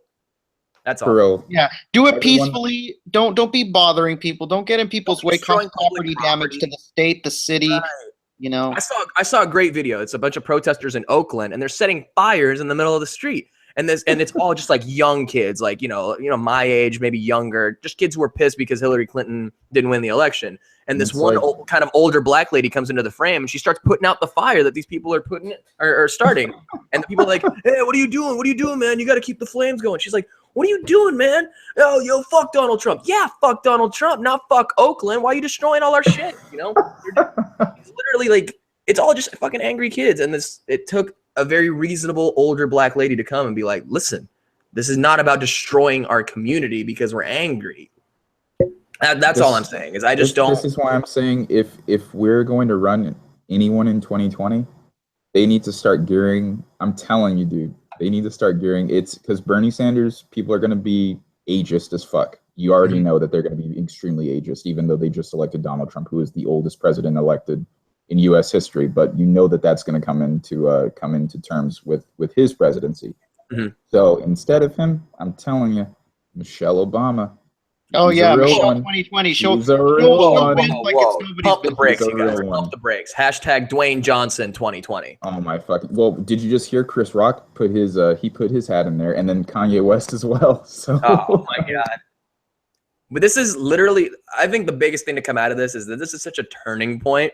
That's all. Pharaoh. Yeah, do it peacefully. Don't be bothering people. Don't get in people's way. Cause property damage to the state, the city. Right. I saw a great video. It's a bunch of protesters in Oakland, and they're setting fires in the middle of the street. And it's all just like young kids, like my age, maybe younger, just kids who were pissed because Hillary Clinton didn't win the election. And this one kind of older black lady comes into the frame, and she starts putting out the fire that these people are starting. And the people are like, "Hey, what are you doing? What are you doing, man? You got to keep the flames going." She's like, "What are you doing, man? Oh, yo, fuck Donald Trump." Yeah, fuck Donald Trump, not fuck Oakland. Why are you destroying all our shit? It's literally like, it's all just fucking angry kids. And it took a very reasonable older black lady to come and be like, "Listen, this is not about destroying our community because we're angry." That's all I'm saying. Is I just don't. This is why I'm saying if we're going to run anyone in 2020, they need to start gearing. I'm telling you, dude, they need to start gearing. It's because Bernie Sanders, people are going to be ageist as fuck. You already know that they're going to be extremely ageist, even though they just elected Donald Trump, who is the oldest president elected in U.S. history. But you know that's going to come into terms with his presidency. Mm-hmm. So instead of him, I'm telling you, Michelle Obama. Oh yeah, Michelle 2020. She'll win like it's nobody's Pump the brakes, you guys. Pump the brakes. Hashtag Dwayne Johnson 2020. Oh my fucking. Well, did you just hear Chris Rock put his hat in there, and then Kanye West as well? So. Oh my god. But this is literally, I think the biggest thing to come out of this is that this is such a turning point,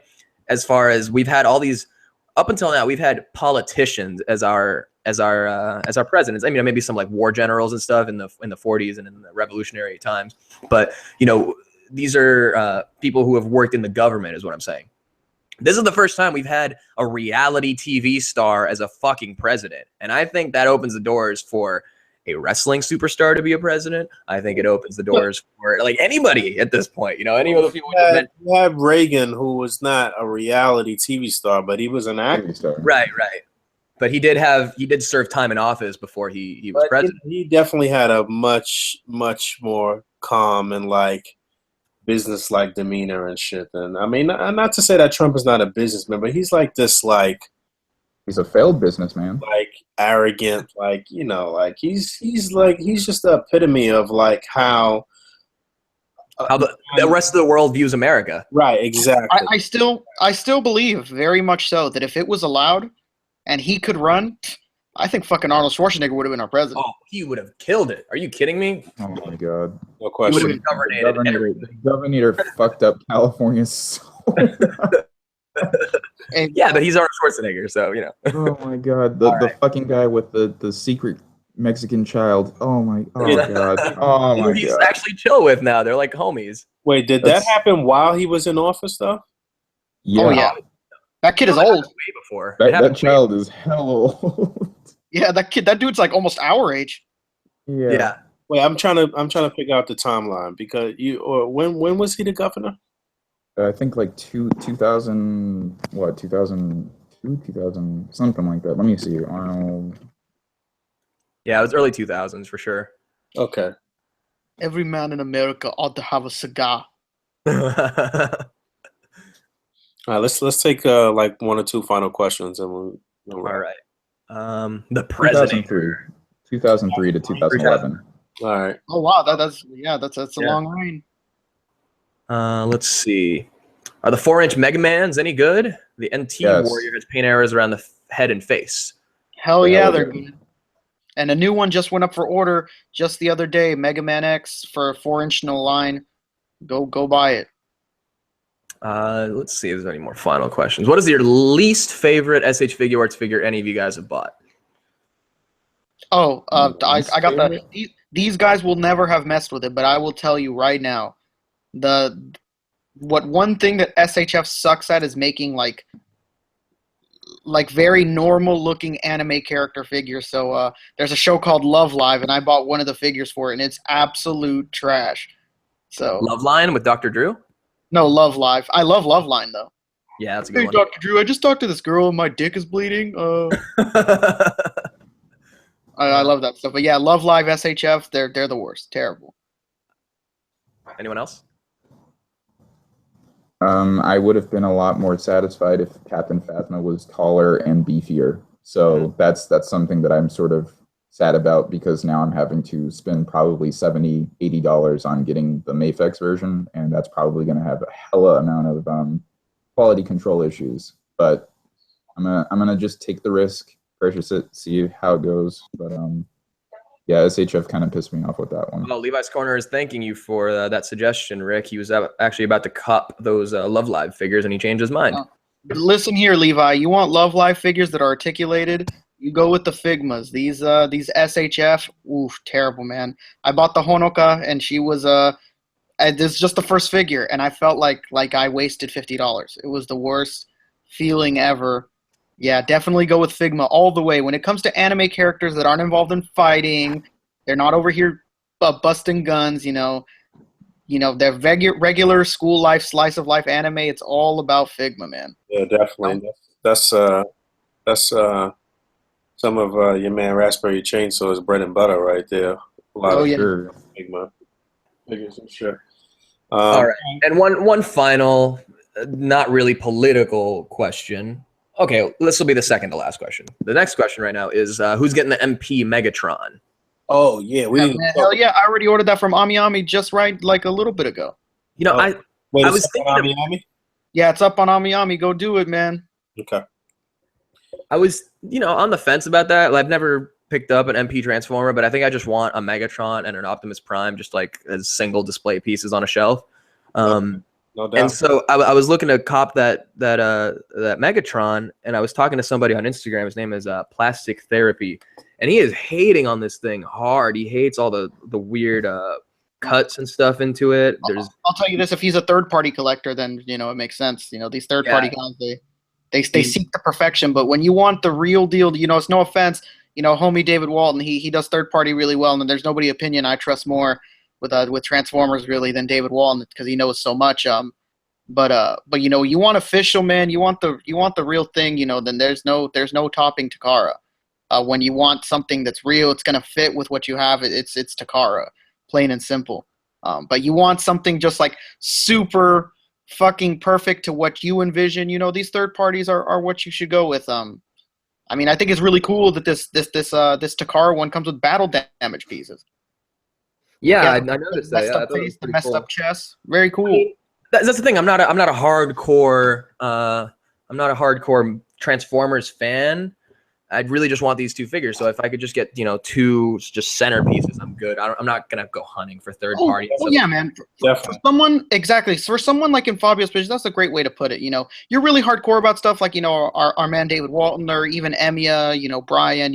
as far as we've had all these, up until now, we've had politicians as our presidents. I mean, maybe some like war generals and stuff in the 40s and in the revolutionary times. But these are people who have worked in the government, is what I'm saying. This is the first time we've had a reality TV star as a fucking president, and I think that opens the doors for a wrestling superstar to be a president. I think it opens the doors for like anybody at this point. Any of the people. You had Reagan, who was not a reality TV star, but he was an actor. Right. But he did serve time in office before he was president. He definitely had a much, much more calm and like business-like demeanor and shit. And I mean, not to say that Trump is not a businessman, but he's like this, like, he's a failed businessman, like arrogant, like like he's just the epitome of like how the rest of the world views America. Right, exactly. I still believe very much so that if it was allowed and he could run, I think fucking Arnold Schwarzenegger would have been our president. Oh, he would have killed it. Are you kidding me? Oh my god. No He would have question. governated. The governor fucked up California so And Yeah, but he's Arnold Schwarzenegger, so Oh my god. The fucking guy with the secret Mexican child. Oh Yeah. god. Oh my He's god. actually chill with now. They're like homies. Wait, did That's- that happen while he was in office, though? Yeah. Oh yeah, that kid is old. Way before. It That happened way- child is hell old. Yeah, that dude's like almost our age. Yeah. Wait, I'm trying to figure out the timeline because when was he the governor? I think like 2000 what 2002 2000 something like that. Let me see. Arnold. Yeah, it was early 2000s for sure. Okay. Every man in America ought to have a cigar. All right, let's take like one or two final questions and we'll All right. The president. 2003 to 2011. All right. Oh wow, that's a long reign. Let's see. Are the 4-inch Mega Mans any good? The NT Yes. Warrior has paint arrows around the head and face. Hell Yeah, yeah, they're they're good. And a new one just went up for order just the other day. Mega Man X for 4-inch no line. Go buy it. Let's see if there's any more final questions. What is your least favorite SH Figure Arts figure any of you guys have bought? Oh, I got favorite? these guys will never have messed with it, but I will tell you right now, one thing that SHF sucks at is making like very normal looking anime character figures. So there's a show called Love Live, and I bought one of the figures for it, and it's absolute trash. So Love Line with Dr. Drew? no, Love Live. I love Love Line though. Yeah, that's a Hey, good one. Dr. Drew, I just talked to this girl and my dick is bleeding. I love that stuff. But yeah, Love Live SHF, they're the worst. Terrible. Anyone else? I would have been a lot more satisfied if Captain Phasma was taller and beefier. So that's something that I'm sort of sad about because now I'm having to spend probably $70, $80 on getting the Mafex version, and that's probably going to have a hella amount of quality control issues. But I'm gonna just take the risk, purchase it, see how it goes. But yeah, SHF kind of pissed me off with that one. Well, Levi's Corner is thanking you for that suggestion, Rick. He was actually about to cup those Love Live figures, and he changed his mind. Listen here, Levi. You want Love Live figures that are articulated? You go with the Figmas. These SHF, oof, terrible, man. I bought the Honoka, and she was this is just the first figure, and I felt like I wasted $50. It was the worst feeling ever. Yeah, definitely go with Figma all the way. When it comes to anime characters that aren't involved in fighting, they're not over here busting guns, they're regular school life, slice of life anime. It's all about Figma, man. Yeah, definitely. That's some of your man Raspberry Chainsaw's bread and butter right there. A lot Oh, of yeah. Sure. Figma figures and shit. All right. And one final, not really political question. Okay, this will be the second to last question. The next question right now is who's getting the MP Megatron? Oh yeah, we Yeah, didn't. man, hell yeah, I already ordered that from Ami just right like a little bit ago. You know, Oh. Wait, I a was second, thinking of- Ami? Yeah, it's up on Ami. Go do it, man. Okay. I was, on the fence about that. I've never picked up an MP Transformer, but I think I just want a Megatron and an Optimus Prime just like as single display pieces on a shelf. No doubt. And so I was looking to cop that Megatron, and I was talking to somebody on Instagram. His name is Plastic Therapy, and he is hating on this thing hard. He hates all the weird cuts and stuff into it. There's I'll tell you this: if he's a third-party collector, then it makes sense. These third-party guys, they seek the perfection, but when you want the real deal, it's no offense, homie David Walton, he does third-party really well, and there's nobody opinion I trust more with Transformers really than David Walton because he knows so much. But you want official, man. You want the real thing. Then there's no topping Takara. When you want something that's real, it's gonna fit with what you have. It's Takara, plain and simple. But you want something just like super fucking perfect to what you envision. These third parties are what you should go with. I think it's really cool that this Takara one comes with battle damage pieces. I noticed that. Messed Yeah, I up thought it was face, the pretty messed cool. up chest. Very cool. That's the thing. I'm not a hardcore Transformers fan, I'd really just want these two figures. So if I could just get, two just centerpieces, I'm good. I'm not gonna go hunting for third party. Oh yeah, man. For someone for someone like in Fabio's position, that's a great way to put it. You're really hardcore about stuff like our man David Walton or even Emiya, Brian.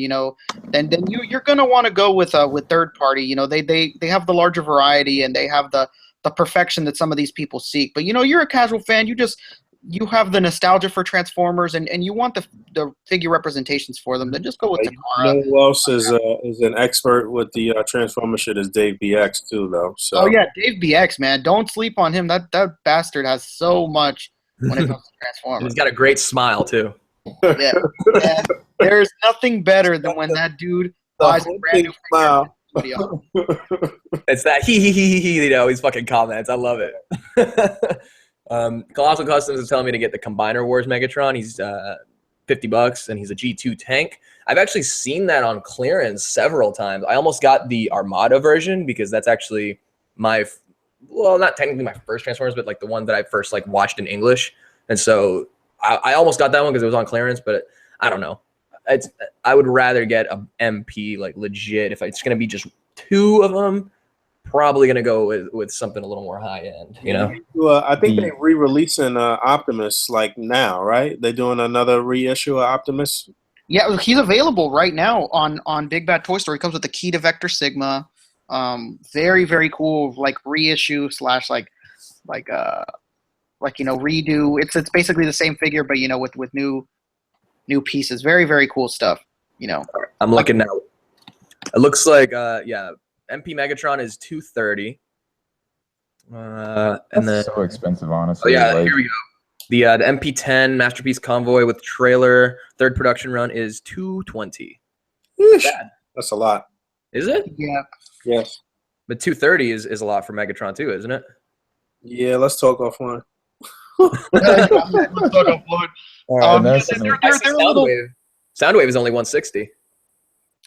Then you're gonna want to go with third party. They have the larger variety and they have the perfection that some of these people seek. But you're a casual fan. You have the nostalgia for Transformers, and you want the figure representations for them. Then just go with Takara. Who else is an expert with the Transformer shit is Dave BX too, though. So. Oh yeah, Dave BX, man, don't sleep on him. That bastard has so much when it comes to Transformers. And he's got a great smile too. Yeah, and there's nothing better than when that dude buys a brand new smile. It's that he that always fucking comments. I love it. Colossal Customs is telling me to get the Combiner Wars Megatron. He's $50 and he's a G2 tank. I've actually seen that on clearance several times. I almost got the Armada version because that's actually not technically my first Transformers, but like the one that I first like watched in English. And so I almost got that one because it was on clearance, but I don't know. I would rather get a MP like legit. If it's gonna be just two of them, probably gonna go with something a little more high end. I think they're re-releasing Optimus like now, right? They're doing another reissue of Optimus. Yeah, he's available right now on Big Bad Toy Store. He comes with the key to Vector Sigma. Very very cool, like reissue / redo. It's basically the same figure, but with new pieces. Very very cool stuff. I'm looking now. It looks like MP Megatron is $230. And then so expensive, honestly. Oh yeah, here we go. The MP10 Masterpiece Convoy with trailer third production run is $220. That's a lot. Is it? Yeah. Yes. But $230 is a lot for Megatron too, isn't it? Yeah, let's talk offline. Let's talk offline. Soundwave is only $160.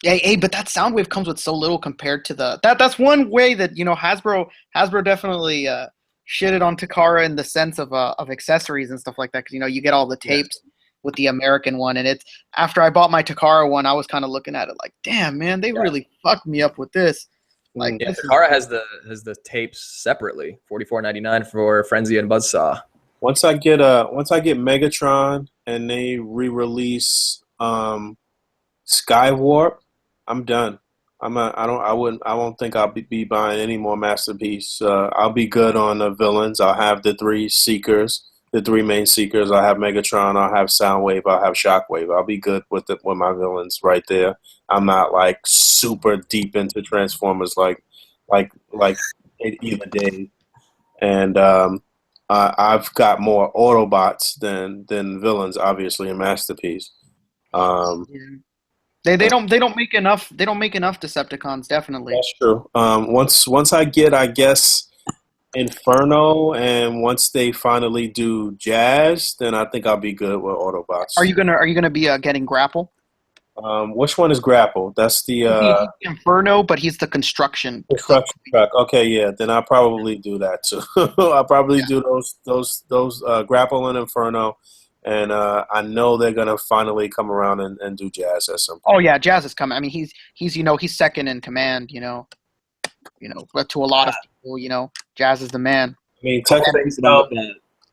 Hey, but that Soundwave comes with so little compared to that's one way that Hasbro definitely shitted on Takara in the sense of accessories and stuff like that, because you get all the tapes with the American one, and it's after I bought my Takara one, I was kind of looking at it like, damn man, they really fucked me up with this. Like Takara has the tapes separately, $44.99 for Frenzy and Buzzsaw. Once I get Megatron and they re-release Skywarp, I'm done. I won't think I'll be buying any more Masterpiece. I'll be good on the villains. I'll have the three main seekers. I'll have Megatron. I'll have Soundwave. I'll have Shockwave. I'll be good with my villains right there. I'm not like super deep into Transformers like either Dave. And I've got more Autobots than villains, obviously, in Masterpiece. They don't make enough Decepticons, definitely. That's true. Once I get, I guess, Inferno, and once they finally do Jazz, then I think I'll be good with Autobots. Are you gonna be getting Grapple? Which one is Grapple? That's the he's Inferno, but he's the construction truck. Okay, yeah. Then I'll probably do that too. I'll probably do those Grapple and Inferno. And I know they're gonna finally come around and do Jazz at some point. Oh yeah, Jazz is coming. I mean, he's second in command. But to a lot of people, Jazz is the man. I mean, technically,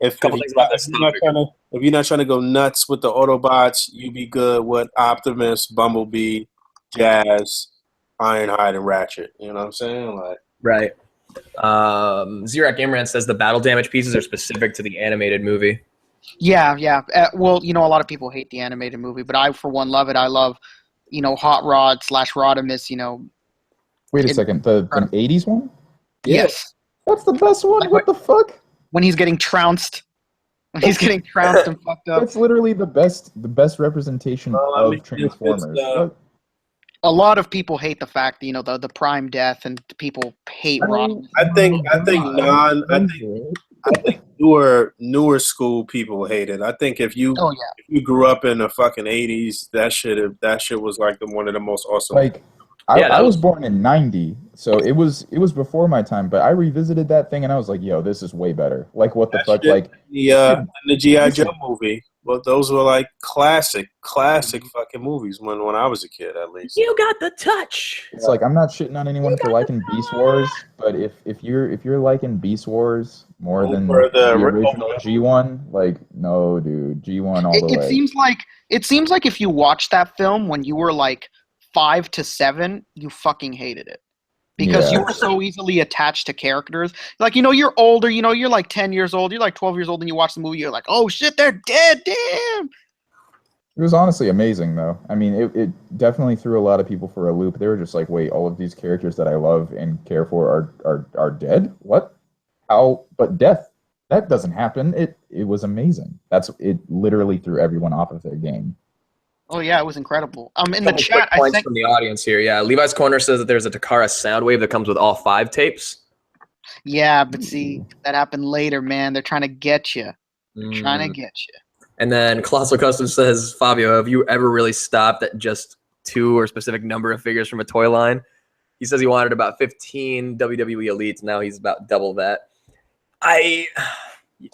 if you're not trying to go nuts with the Autobots, you be good with Optimus, Bumblebee, Jazz, Ironhide, and Ratchet. You know what I'm saying? Like, right. Xerak Imran says the battle damage pieces are specific to the animated movie. Yeah. Well, a lot of people hate the animated movie, but I, for one, love it. I love, Hot Rod / Rodimus, Wait a second, the 80s one? Yes. That's the best one? What the fuck? When he's getting trounced. When he's getting trounced and fucked up. That's literally the best representation of Transformers. A lot of people hate the fact, the Prime Death, and people hate Rodimus. I think newer school people hate it. I think if you grew up in the fucking 80s, that shit was like one of the most awesome. Like I was born in '90, so it was before my time. But I revisited that thing and I was like, "Yo, this is way better." Like, what the fuck? Like The G.I. Joe movie. Well, those were like classic fucking movies when I was a kid, at least. You got the touch. It's like I'm not shitting on anyone for liking Beast Wars, but if you're liking Beast Wars more than the original G1, like no, dude, G1 all the way. It seems like if you watched that film when you were like 5 to 7, you fucking hated it. Because you were so easily attached to characters. Like, you're older, you're like 10 years old, you're like 12 years old, and you watch the movie, you're like, oh shit, they're dead, damn. It was honestly amazing, though. I mean, it definitely threw a lot of people for a loop. They were just like, wait, all of these characters that I love and care for are dead? What? How? But death, that doesn't happen. It was amazing. It literally threw everyone off of their game. Oh yeah, it was incredible. In the chat, points from the audience here. Yeah, Levi's Corner says that there's a Takara Soundwave that comes with all 5 tapes. Yeah, but see, that happened later, man. They're trying to get you. And then Colossal Custom says, Fabio, have you ever really stopped at just 2 or specific number of figures from a toy line? He says he wanted about 15 WWE Elites. Now he's about double that.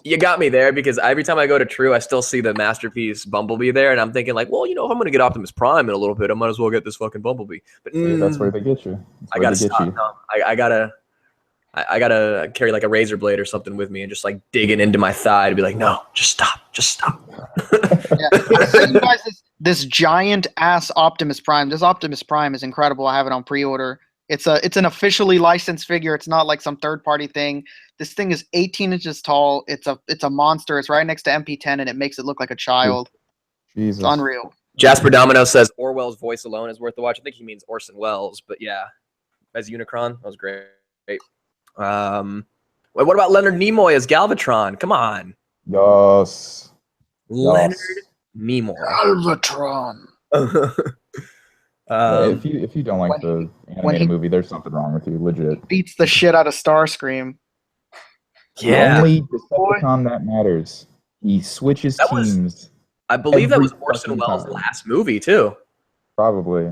You got me there because every time I go to True, I still see the Masterpiece Bumblebee there, and I'm thinking like, well, if I'm going to get Optimus Prime in a little bit, I might as well get this fucking Bumblebee. But that's where they get you. I gotta stop. No, I gotta carry like a razor blade or something with me and just like digging into my thigh to be like, no, just stop. I sent you guys this giant ass Optimus Prime. This Optimus Prime is incredible. I have it on pre-order. It's an officially licensed figure. It's not like some third-party thing. This thing is 18 inches tall. It's a monster. It's right next to MP10, and it makes it look like a child. Jesus. It's unreal. Jasper Domino says Orwell's voice alone is worth the watch. I think he means Orson Welles, but yeah, as Unicron, that was great. What about Leonard Nimoy as Galvatron? Come on. Yes. Leonard Nimoy. Galvatron. If you don't like the animated movie, there's something wrong with you, legit. Beats the shit out of Starscream. Yeah. Only Decepticon that matters. He switches teams. I believe that was Orson Welles' last movie too. Probably.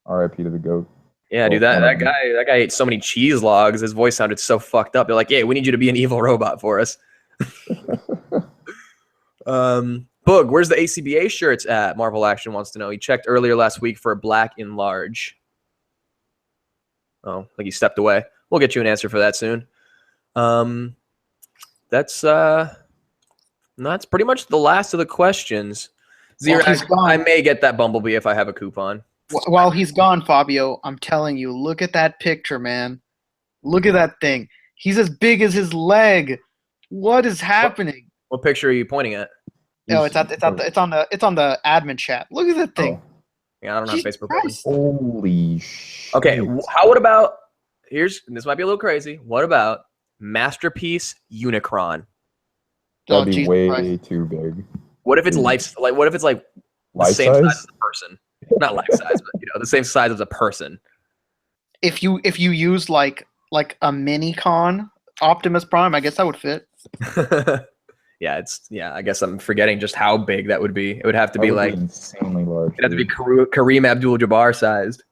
R.I.P. to the GOAT. Yeah, dude, that guy ate so many cheese logs. His voice sounded so fucked up. They're like, "Yeah, we need you to be an evil robot for us." Boog, where's the A.C.B.A. shirts at? Marvel Action wants to know. He checked earlier last week for a black in large. Oh, like he stepped away. We'll get you an answer for that soon. That's pretty much the last of the questions. Zero, I may get that Bumblebee if I have a coupon. While he's gone, Fabio, I'm telling you, look at that picture, man. Look at that thing. He's as big as his leg. What is happening? What picture are you pointing at? No, it's on the admin chat. Look at that thing. Oh. Yeah, I don't have Facebook. Holy shit. Okay, how about this might be a little crazy. What about Masterpiece Unicron? That'd be way too big. What if it's what if it's like the same size as a person? Not life size, but the same size as a person. If you use like a mini con Optimus Prime, I guess that would fit. I guess I'm forgetting just how big that would be. It would have to be like insanely large. It'd have to be Kareem Abdul-Jabbar sized.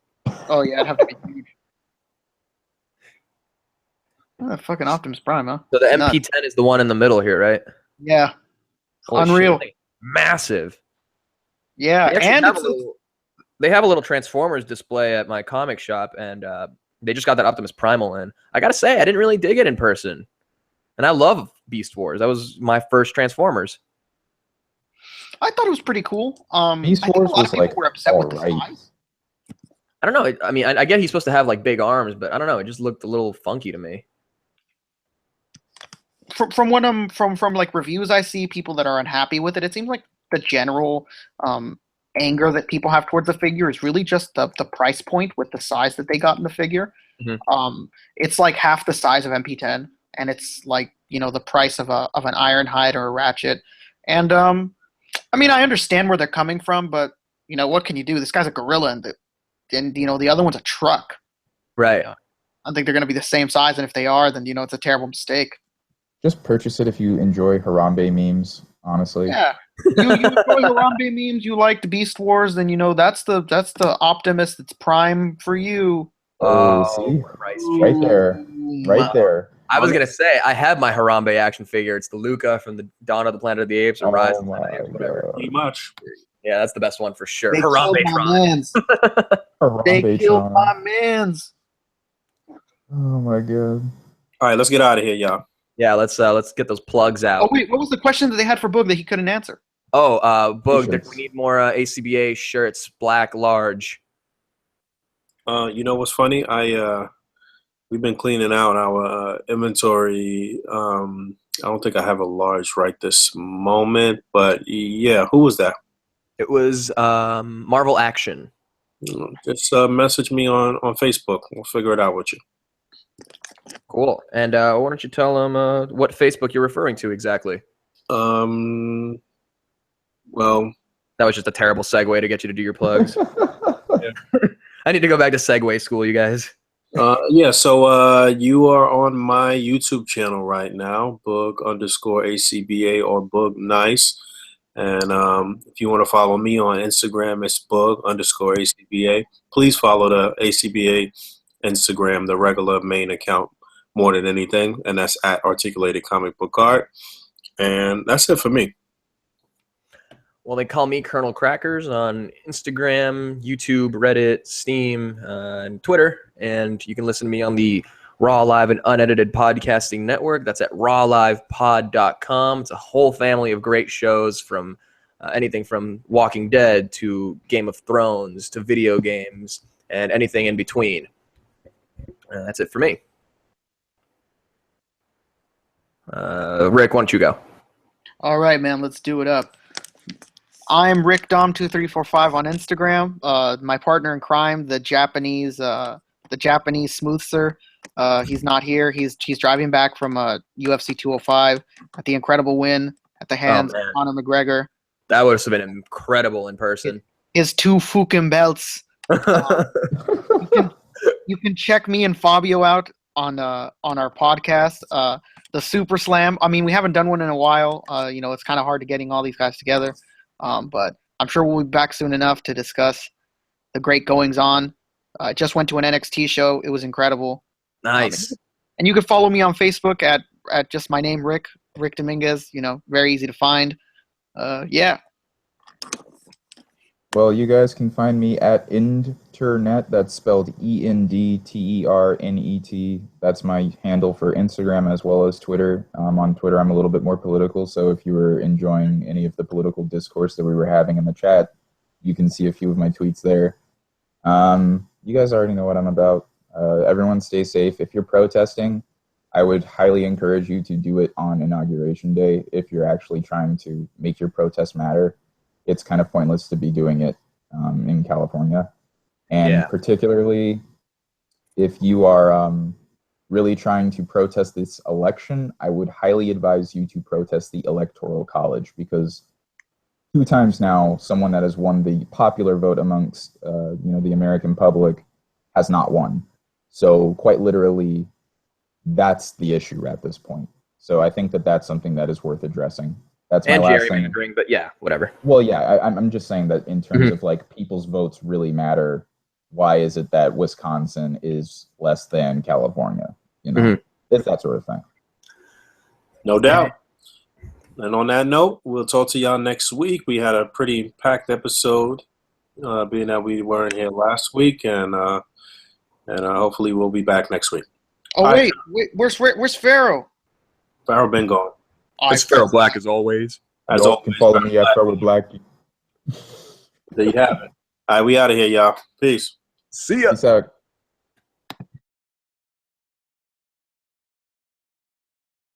Oh yeah, it'd have to be huge. Oh, that fucking Optimus Prime, huh? So the MP10 is the one in the middle here, right? Yeah. Holy unreal. Shit. Massive. Yeah, and they have a little Transformers display at my comic shop, and they just got that Optimus Primal in. I gotta say, I didn't really dig it in person, and I love Beast Wars. That was my first Transformers. I thought it was pretty cool. Beast Wars was like were upset with the size. I don't know. I mean, I get he's supposed to have like big arms, but I don't know. It just looked a little funky to me. From what from like reviews I see, people that are unhappy with it, it seems like the general anger that people have towards the figure is really just the price point with the size that they got in the figure. Mm-hmm. It's like half the size of MP10, and it's like the price of an Ironhide or a Ratchet. And I mean, I understand where they're coming from, but what can you do? This guy's a gorilla, and the other one's a truck. Right. I don't think they're going to be the same size, and if they are, then it's a terrible mistake. Just purchase it if you enjoy Harambe memes, honestly. Yeah. You enjoy Harambe memes. You liked Beast Wars, then that's the Optimus that's prime for you. Oh, see? Christ. Right there. Right there. I was gonna say I have my Harambe action figure. It's the Luca from the Dawn of the Planet of the Apes or Rise of the Planet of the Apes, whatever. Pretty much. Yeah, that's the best one for sure. They killed my mans. They killed my mans. Oh my god. All right, let's get out of here, y'all. Yeah, let's get those plugs out. Oh wait, what was the question that they had for Boog that he couldn't answer? Oh, Boog, T-shirts. we need more A.C.B.A. shirts, black, large. You know what's funny? We've been cleaning out our inventory. I don't think I have a large right this moment, but yeah, who was that? It was Marvel Action. Just message me on Facebook. We'll figure it out with you. Cool. And why don't you tell them what Facebook you're referring to exactly? Well, That was just a terrible segue to get you to do your plugs. I need to go back to Segway school, you guys. yeah, so you are on my YouTube channel right now, Boog_A.C.B.A. or Boog Nice. And if you want to follow me on Instagram, it's Boog_A.C.B.A. Please follow the A.C.B.A. Instagram, the regular main account, more than anything. And that's at Articulated Comic Book Art. And that's it for me. Well, they call me Colonel Crackers on Instagram, YouTube, Reddit, Steam, and Twitter. And you can listen to me on the Raw Live and Unedited Podcasting Network. That's at rawlivepod.com. It's a whole family of great shows from anything from Walking Dead to Game of Thrones to video games and anything in between. That's it for me. Rick, why don't you go? All right, man, let's do it up. I'm Rick Dom2345 on Instagram. My partner in crime, the Japanese smoothster. He's not here. He's driving back from UFC 205 at the incredible win at the hands of Conor McGregor. That would have been incredible in person. His 2 Fukin belts. You can check me and Fabio out on our podcast, the Super Slam. I mean, we haven't done one in a while. It's kind of hard to getting all these guys together. But I'm sure we'll be back soon enough to discuss the great goings on. I just went to an NXT show. It was incredible. Nice. And you can follow me on Facebook at just my name, Rick Dominguez. Very easy to find. Yeah. Well, you guys can find me at Internet. That's spelled ENDTERNET. That's my handle for Instagram as well as Twitter. On Twitter, I'm a little bit more political, so if you were enjoying any of the political discourse that we were having in the chat, you can see a few of my tweets there. You guys already know what I'm about. Everyone stay safe. If you're protesting, I would highly encourage you to do it on Inauguration Day if you're actually trying to make your protest matter. It's kind of pointless to be doing it in California. And particularly if you are really trying to protest this election, I would highly advise you to protest the Electoral College, because 2 times now, someone that has won the popular vote amongst the American public has not won. So quite literally, that's the issue at this point. So I think that that's something that is worth addressing. That's my last thing. But yeah, whatever. Well, yeah, I'm just saying that in terms of like people's votes really matter. Why is it that Wisconsin is less than California? It's that sort of thing. No doubt. And on that note, we'll talk to y'all next week. We had a pretty packed episode, being that we weren't here last week, and hopefully we'll be back next week. Oh wait, where's Pharaoh? Pharaoh been gone. It's Pharaoh Black as always. As You all always, can follow me at Pharaoh Black. there you have it. All right, we out of here, y'all. Peace. See ya. Peace out.